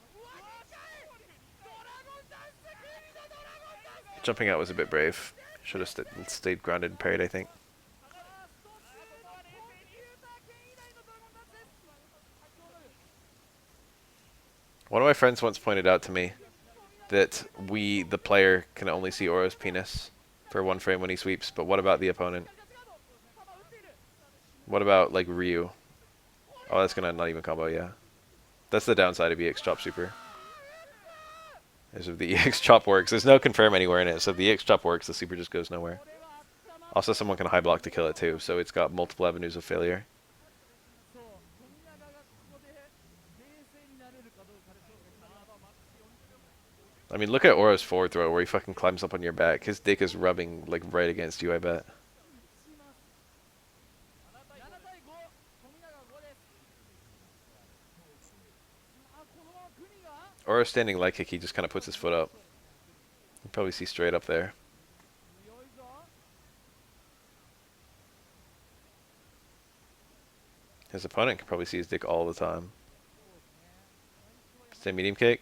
Jumping out was a bit brave. Should have stayed grounded and parried, I think. One of my friends once pointed out to me that we, the player, can only see Oro's penis for 1 frame when he sweeps, but what about the opponent? What about, like, Ryu? Oh, that's gonna not even combo, yeah. That's the downside of EX Chop Super. Is if the EX Chop works. There's no confirm anywhere in it, so if the EX Chop works, the Super just goes nowhere. Also, someone can high block to kill it too, so it's got multiple avenues of failure. I mean, look at Oro's forward throw where he fucking climbs up on your back. His dick is rubbing, like, right against you, I bet. Oro's standing light kick, he just kind of puts his foot up. You can probably see straight up there. His opponent can probably see his dick all the time. Stay medium kick.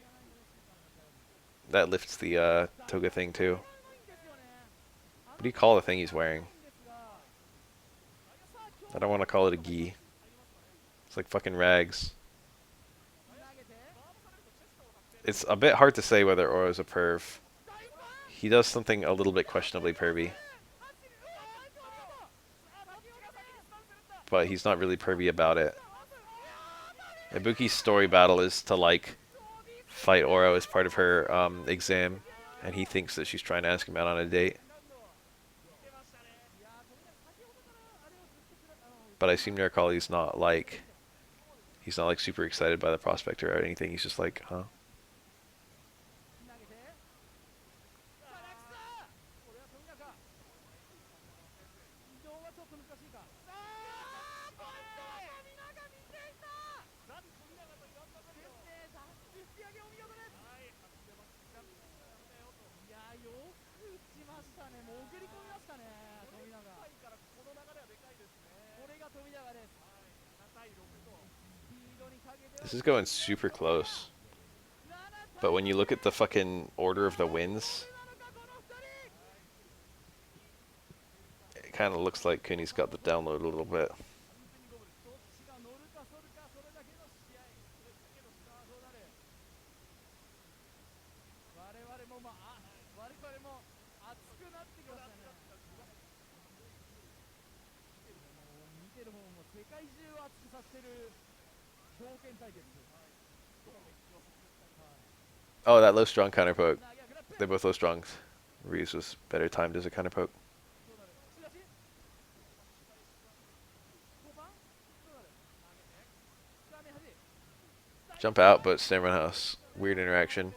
That lifts the toga thing too. What do you call the thing he's wearing? I don't want to call it a gi. It's like fucking rags. It's a bit hard to say whether Oro's a perv. He does something a little bit questionably pervy. But he's not really pervy about it. Ibuki's story battle is to, like, fight Oro as part of her exam, and he thinks that she's trying to ask him out on a date. But I seem to recall he's not like super excited by the prospect or anything. He's just like, huh? This is going super close. But when you look at the fucking order of the wins, it kind of looks like Cooney's got the download a little bit. Oh, that low strong counter poke. They both low strongs. Reeves was better timed as a counter poke. Jump out, but stand around house. Weird interaction.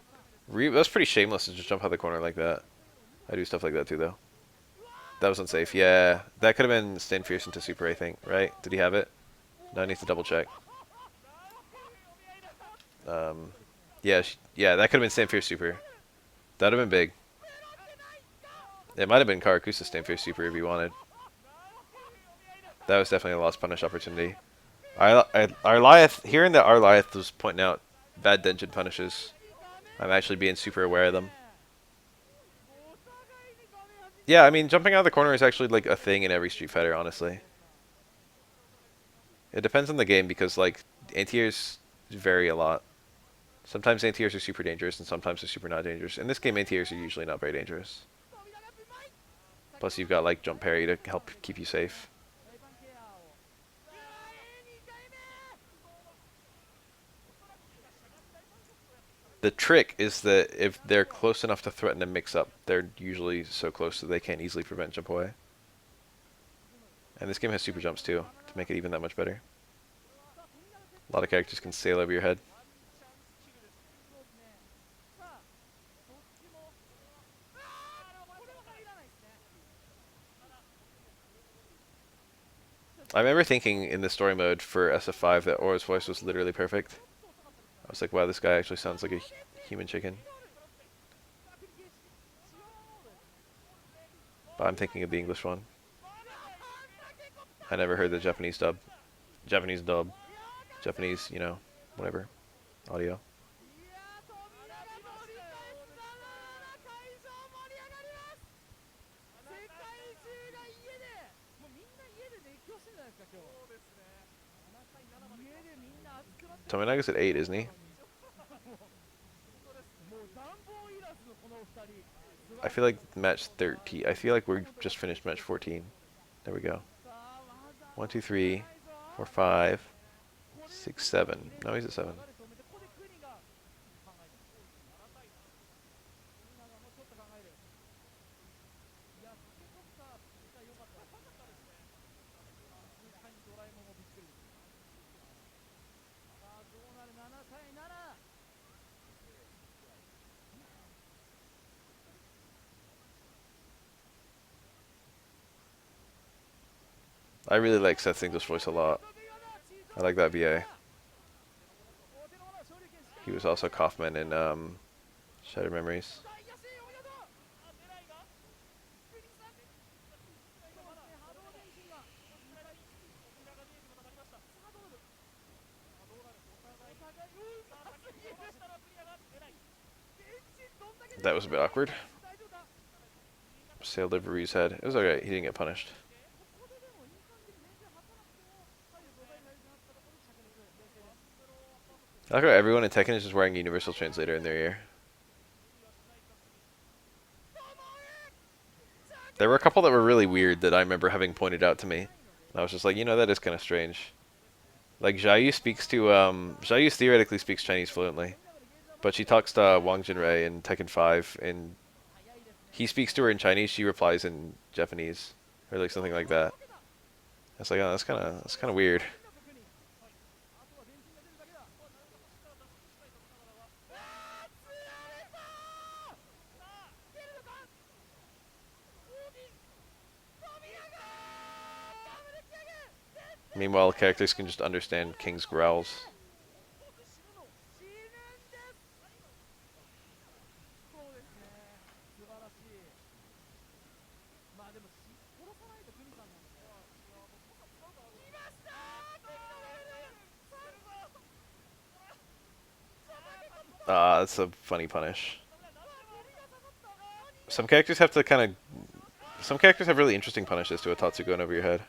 That's pretty shameless to just jump out the corner like that. I do stuff like that too, though. That was unsafe. Yeah, that could have been stand fierce into super, I think. Right? Did he have it? No, I need to double check. Yeah, yeah, that could have been stand fierce super. That'd have been big. It might have been Karakusa stand fierce super if you wanted. That was definitely a lost punish opportunity. Arliath, hearing that Arliath was pointing out bad dungeon punishes, I'm actually being super aware of them. Yeah, I mean, jumping out of the corner is actually like a thing in every Street Fighter, honestly. It depends on the game because like anti-airs vary a lot. Sometimes anti-airs are super dangerous and sometimes they're super not dangerous. In this game, anti-airs are usually not very dangerous. Plus, you've got like jump parry to help keep you safe. The trick is that if they're close enough to threaten a mix-up, they're usually so close that they can't easily prevent jump away. And this game has super jumps too, to make it even that much better. A lot of characters can sail over your head. I remember thinking in the story mode for SF5 that Aura's voice was literally perfect. I was like, wow, this guy actually sounds like a human chicken. But I'm thinking of the English one. I never heard the Japanese dub. Japanese dub. Japanese, you know, whatever. Audio. Tominaga's at 8, isn't he? I feel like match 13. I feel like we just finished match 14. There we go. 1, 2, 3, 4, 5, 6, 7. No, he's at 7. I really like Seth's English voice a lot. I like that VA. He was also Kaufman in Shattered Memories. That was a bit awkward. Sailed over Ryu's head. It was alright, he didn't get punished. I like how everyone in Tekken is just wearing Universal Translator in their ear. There were a couple that were really weird that I remember having pointed out to me. And I was just like, you know, that is kind of strange. Like, Xiaoyu speaks to, Xiaoyu theoretically speaks Chinese fluently. But she talks to Wang Jinrei in Tekken 5, and he speaks to her in Chinese, she replies in Japanese. Or like something like that. It's like, oh, that's kind of weird. Meanwhile, characters can just understand King's growls. Ah, that's a funny punish. Some characters have to kind of... Some characters have really interesting punishes to a Tatsu going over your head.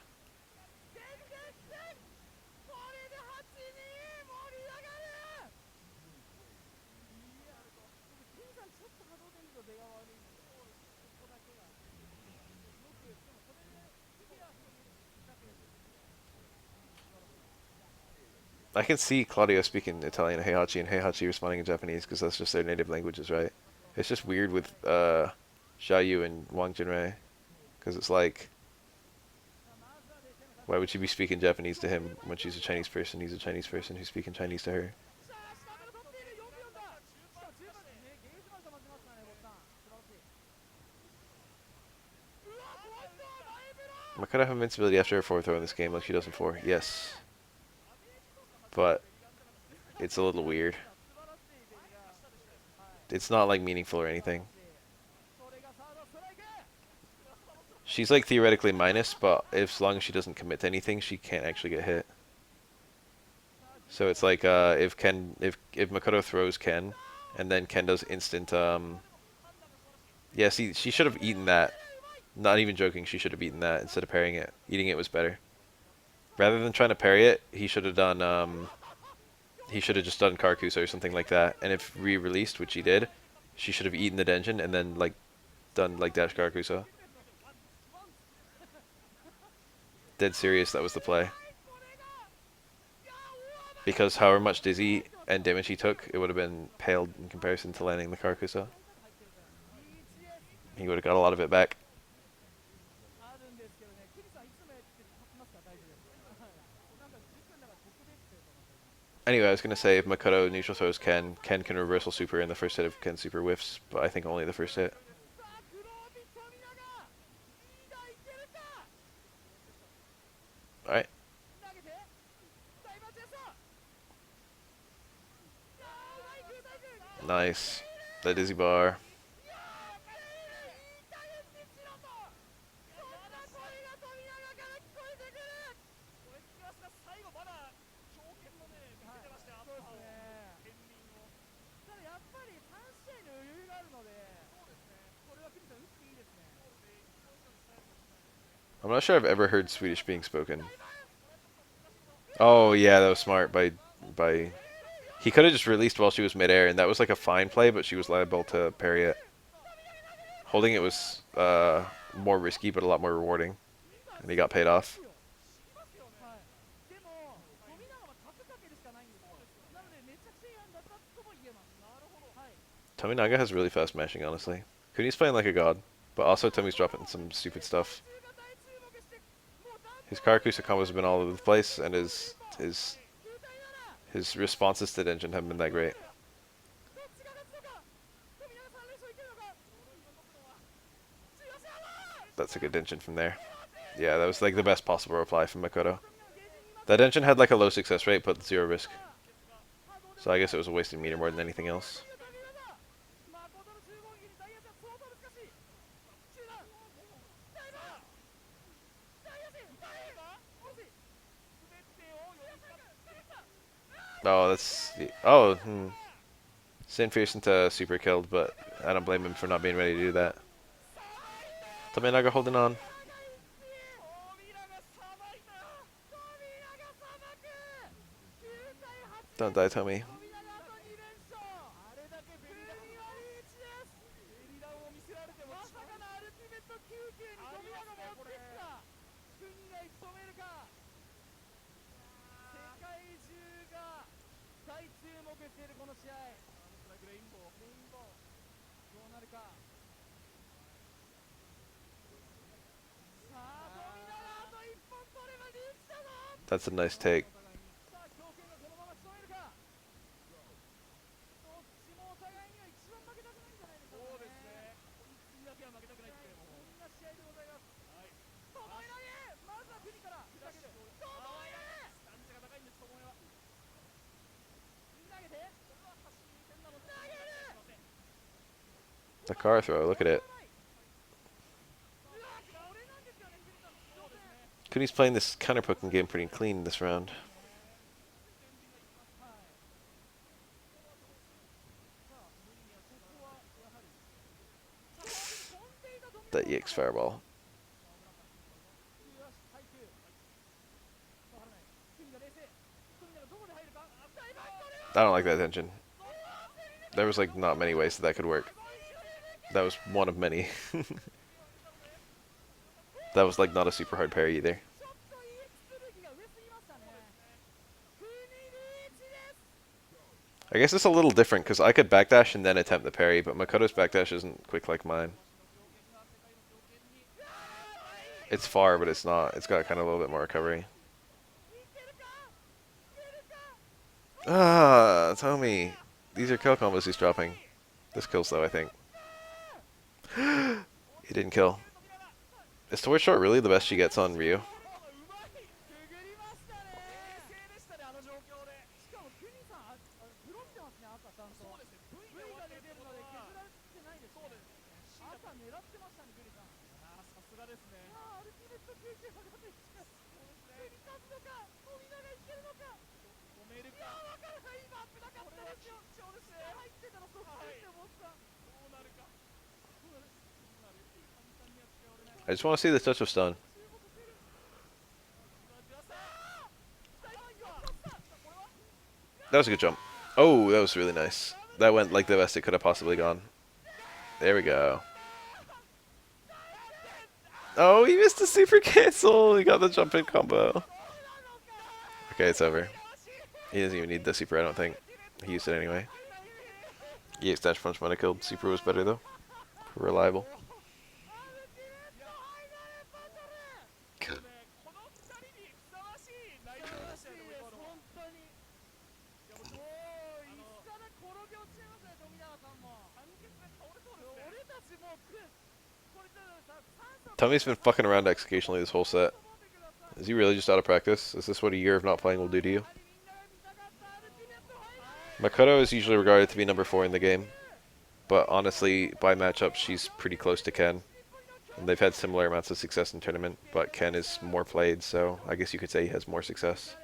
I can see Claudio speaking Italian to Heihachi and Heihachi responding in Japanese because that's just their native languages, right? It's just weird with Xiaoyu and Wang Jinrei because it's like, why would she be speaking Japanese to him when she's a Chinese person? He's a Chinese person who's speaking Chinese to her. Makoto have invincibility after her fourth throw in this game like she does in 4. Yes. But it's a little weird. It's not like meaningful or anything. She's like theoretically minus, but as long as she doesn't commit to anything, she can't actually get hit. So it's like if Makoto throws Ken, and then Ken does instant yeah, see, she should have eaten that. Not even joking, she should have eaten that instead of parrying it. Eating it was better. Rather than trying to parry it, he should have done he should have just done Karkusa or something like that. And if re-released, which he did, she should have eaten the Denjin and then like done like dash Karkusa. Dead serious, that was the play. Because however much dizzy and damage he took, it would have been paled in comparison to landing the Karkusa. He would have got a lot of it back. Anyway, I was going to say if Makoto neutral throws Ken, Ken can reversal super in the first hit of Ken super whiffs, but I think only the first hit. Alright. Nice. The dizzy bar. I'm not sure I've ever heard Swedish being spoken. Oh yeah, that was smart by he could have just released while she was midair, and that was like a fine play, but she was liable to parry it. Holding it was more risky, but a lot more rewarding, and he got paid off. Tominaga has really fast mashing, honestly. Kuni's playing like a god, but also Tomi's dropping some stupid stuff. His Karakusa combos have been all over the place, and his responses to Denjin haven't been that great. That's a good Denjin from there. Yeah, that was like the best possible reply from Makoto. That Denjin had like a low success rate, but 0 risk. So I guess it was a wasted meter more than anything else. Oh, that's... Oh, Sin Fierce into super killed, but I don't blame him for not being ready to do that. Tominaga holding on. Don't die, Tomi. That's a nice take. The car throw, look at it. Kuni's playing this counter-poking game pretty clean this round. That EX fireball. I don't like that tension. There was like not many ways that could work. That was one of many. That was like not a super hard parry either. I guess it's a little different because I could backdash and then attempt the parry, but Makoto's backdash isn't quick like mine. It's far, but it's not. It's got kind of a little bit more recovery. Ah, Tommy. These are kill combos he's dropping. This kills though, I think. He didn't kill. Is Sword Short really the best she gets on Ryu? I just want to see the touch of stun. That was a good jump. Oh, that was really nice. That went like the best it could have possibly gone. There we go. Oh, he missed the super cancel. He got the jump in combo. Okay, it's over. He doesn't even need the super, I don't think. He used it anyway. EX dash punch might have killed. Super was better though. Reliable. Tommy's been fucking around executionally this whole set. Is he really just out of practice? Is this what a year of not playing will do to you? Makoto is usually regarded to be number 4 in the game, but honestly, by matchup, she's pretty close to Ken. And they've had similar amounts of success in tournament, but Ken is more played, so I guess you could say he has more success.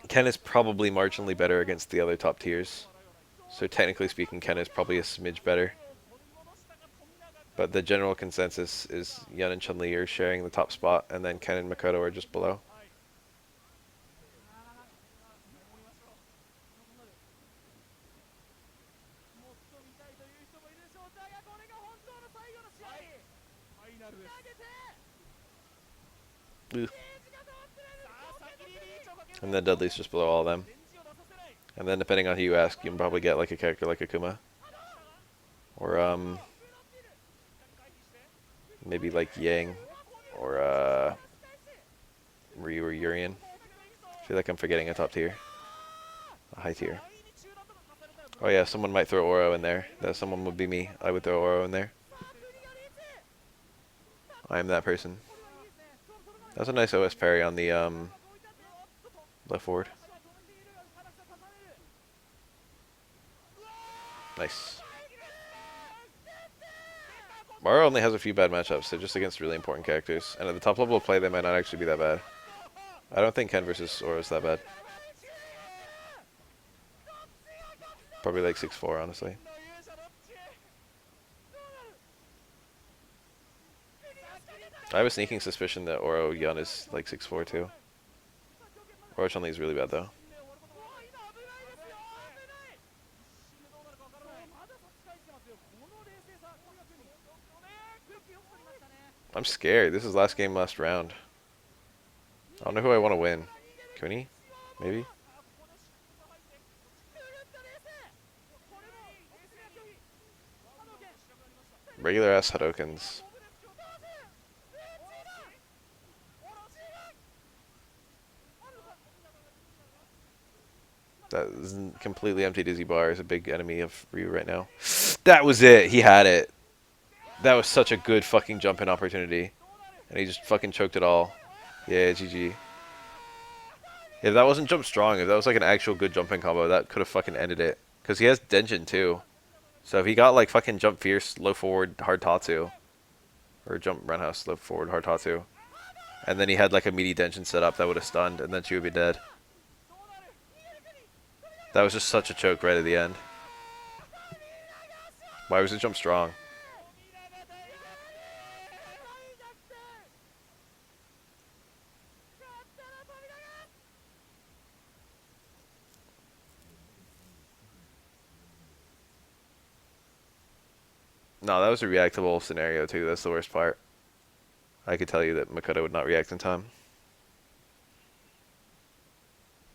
Ken is probably marginally better against the other top tiers, so technically speaking, Ken is probably a smidge better. But the general consensus is Yawn and Chun Li are sharing the top spot, and then Ken and Makoto are just below. Ugh. And then Dudley's just below all of them. And then depending on who you ask, you can probably get like a character like Akuma. Or maybe like Yang. Or Ryu or Urien. I feel like I'm forgetting a top tier. A high tier. Oh yeah, someone might throw Oro in there. That someone would be me. I would throw Oro in there. I am that person. That's a nice OS parry on the left forward. Nice. Mara only has a few bad matchups, so just against really important characters. And at the top level of play, they might not actually be that bad. I don't think Ken versus Oro is that bad. Probably like 6-4, honestly. I have a sneaking suspicion that Oro Yawn is like 6'4" too. Oro Chun Li is really bad though. I'm scared. This is last game, last round. I don't know who I want to win. Kuni? Maybe? Regular ass Hadokens. That is completely empty Dizzy Bar is a big enemy of Ryu right now. That was it. He had it. That was such a good fucking jump-in opportunity. And he just fucking choked it all. Yeah, GG. If that wasn't jump strong, if that was like an actual good jumping combo, that could have fucking ended it. Because he has Denjin too. So if he got like fucking jump fierce, low forward, hard Tatsu. Or jump roundhouse, low forward, hard Tatsu. And then he had like a meaty Denjin set up that would have stunned, and then she would be dead. That was just such a choke right at the end. Why was it jump strong? No, that was a reactable scenario too. That's the worst part. I could tell you that Makoto would not react in time.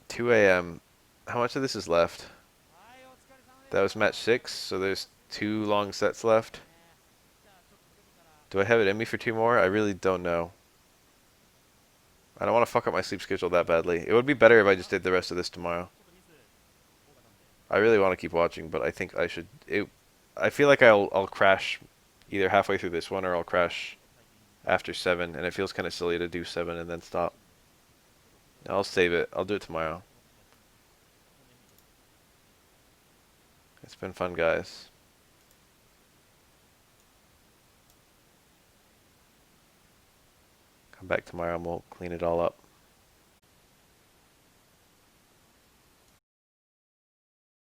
2 a.m. How much of this is left? That was match 6, so there's 2 long sets left. Do I have it in me for 2 more? I really don't know. I don't want to fuck up my sleep schedule that badly. It would be better if I just did the rest of this tomorrow. I really want to keep watching, but I think I should. I feel like I'll crash either halfway through this one or I'll crash after 7, and it feels kind of silly to do 7 and then stop. I'll save it. I'll do it tomorrow. It's been fun, guys. Come back tomorrow and we'll clean it all up.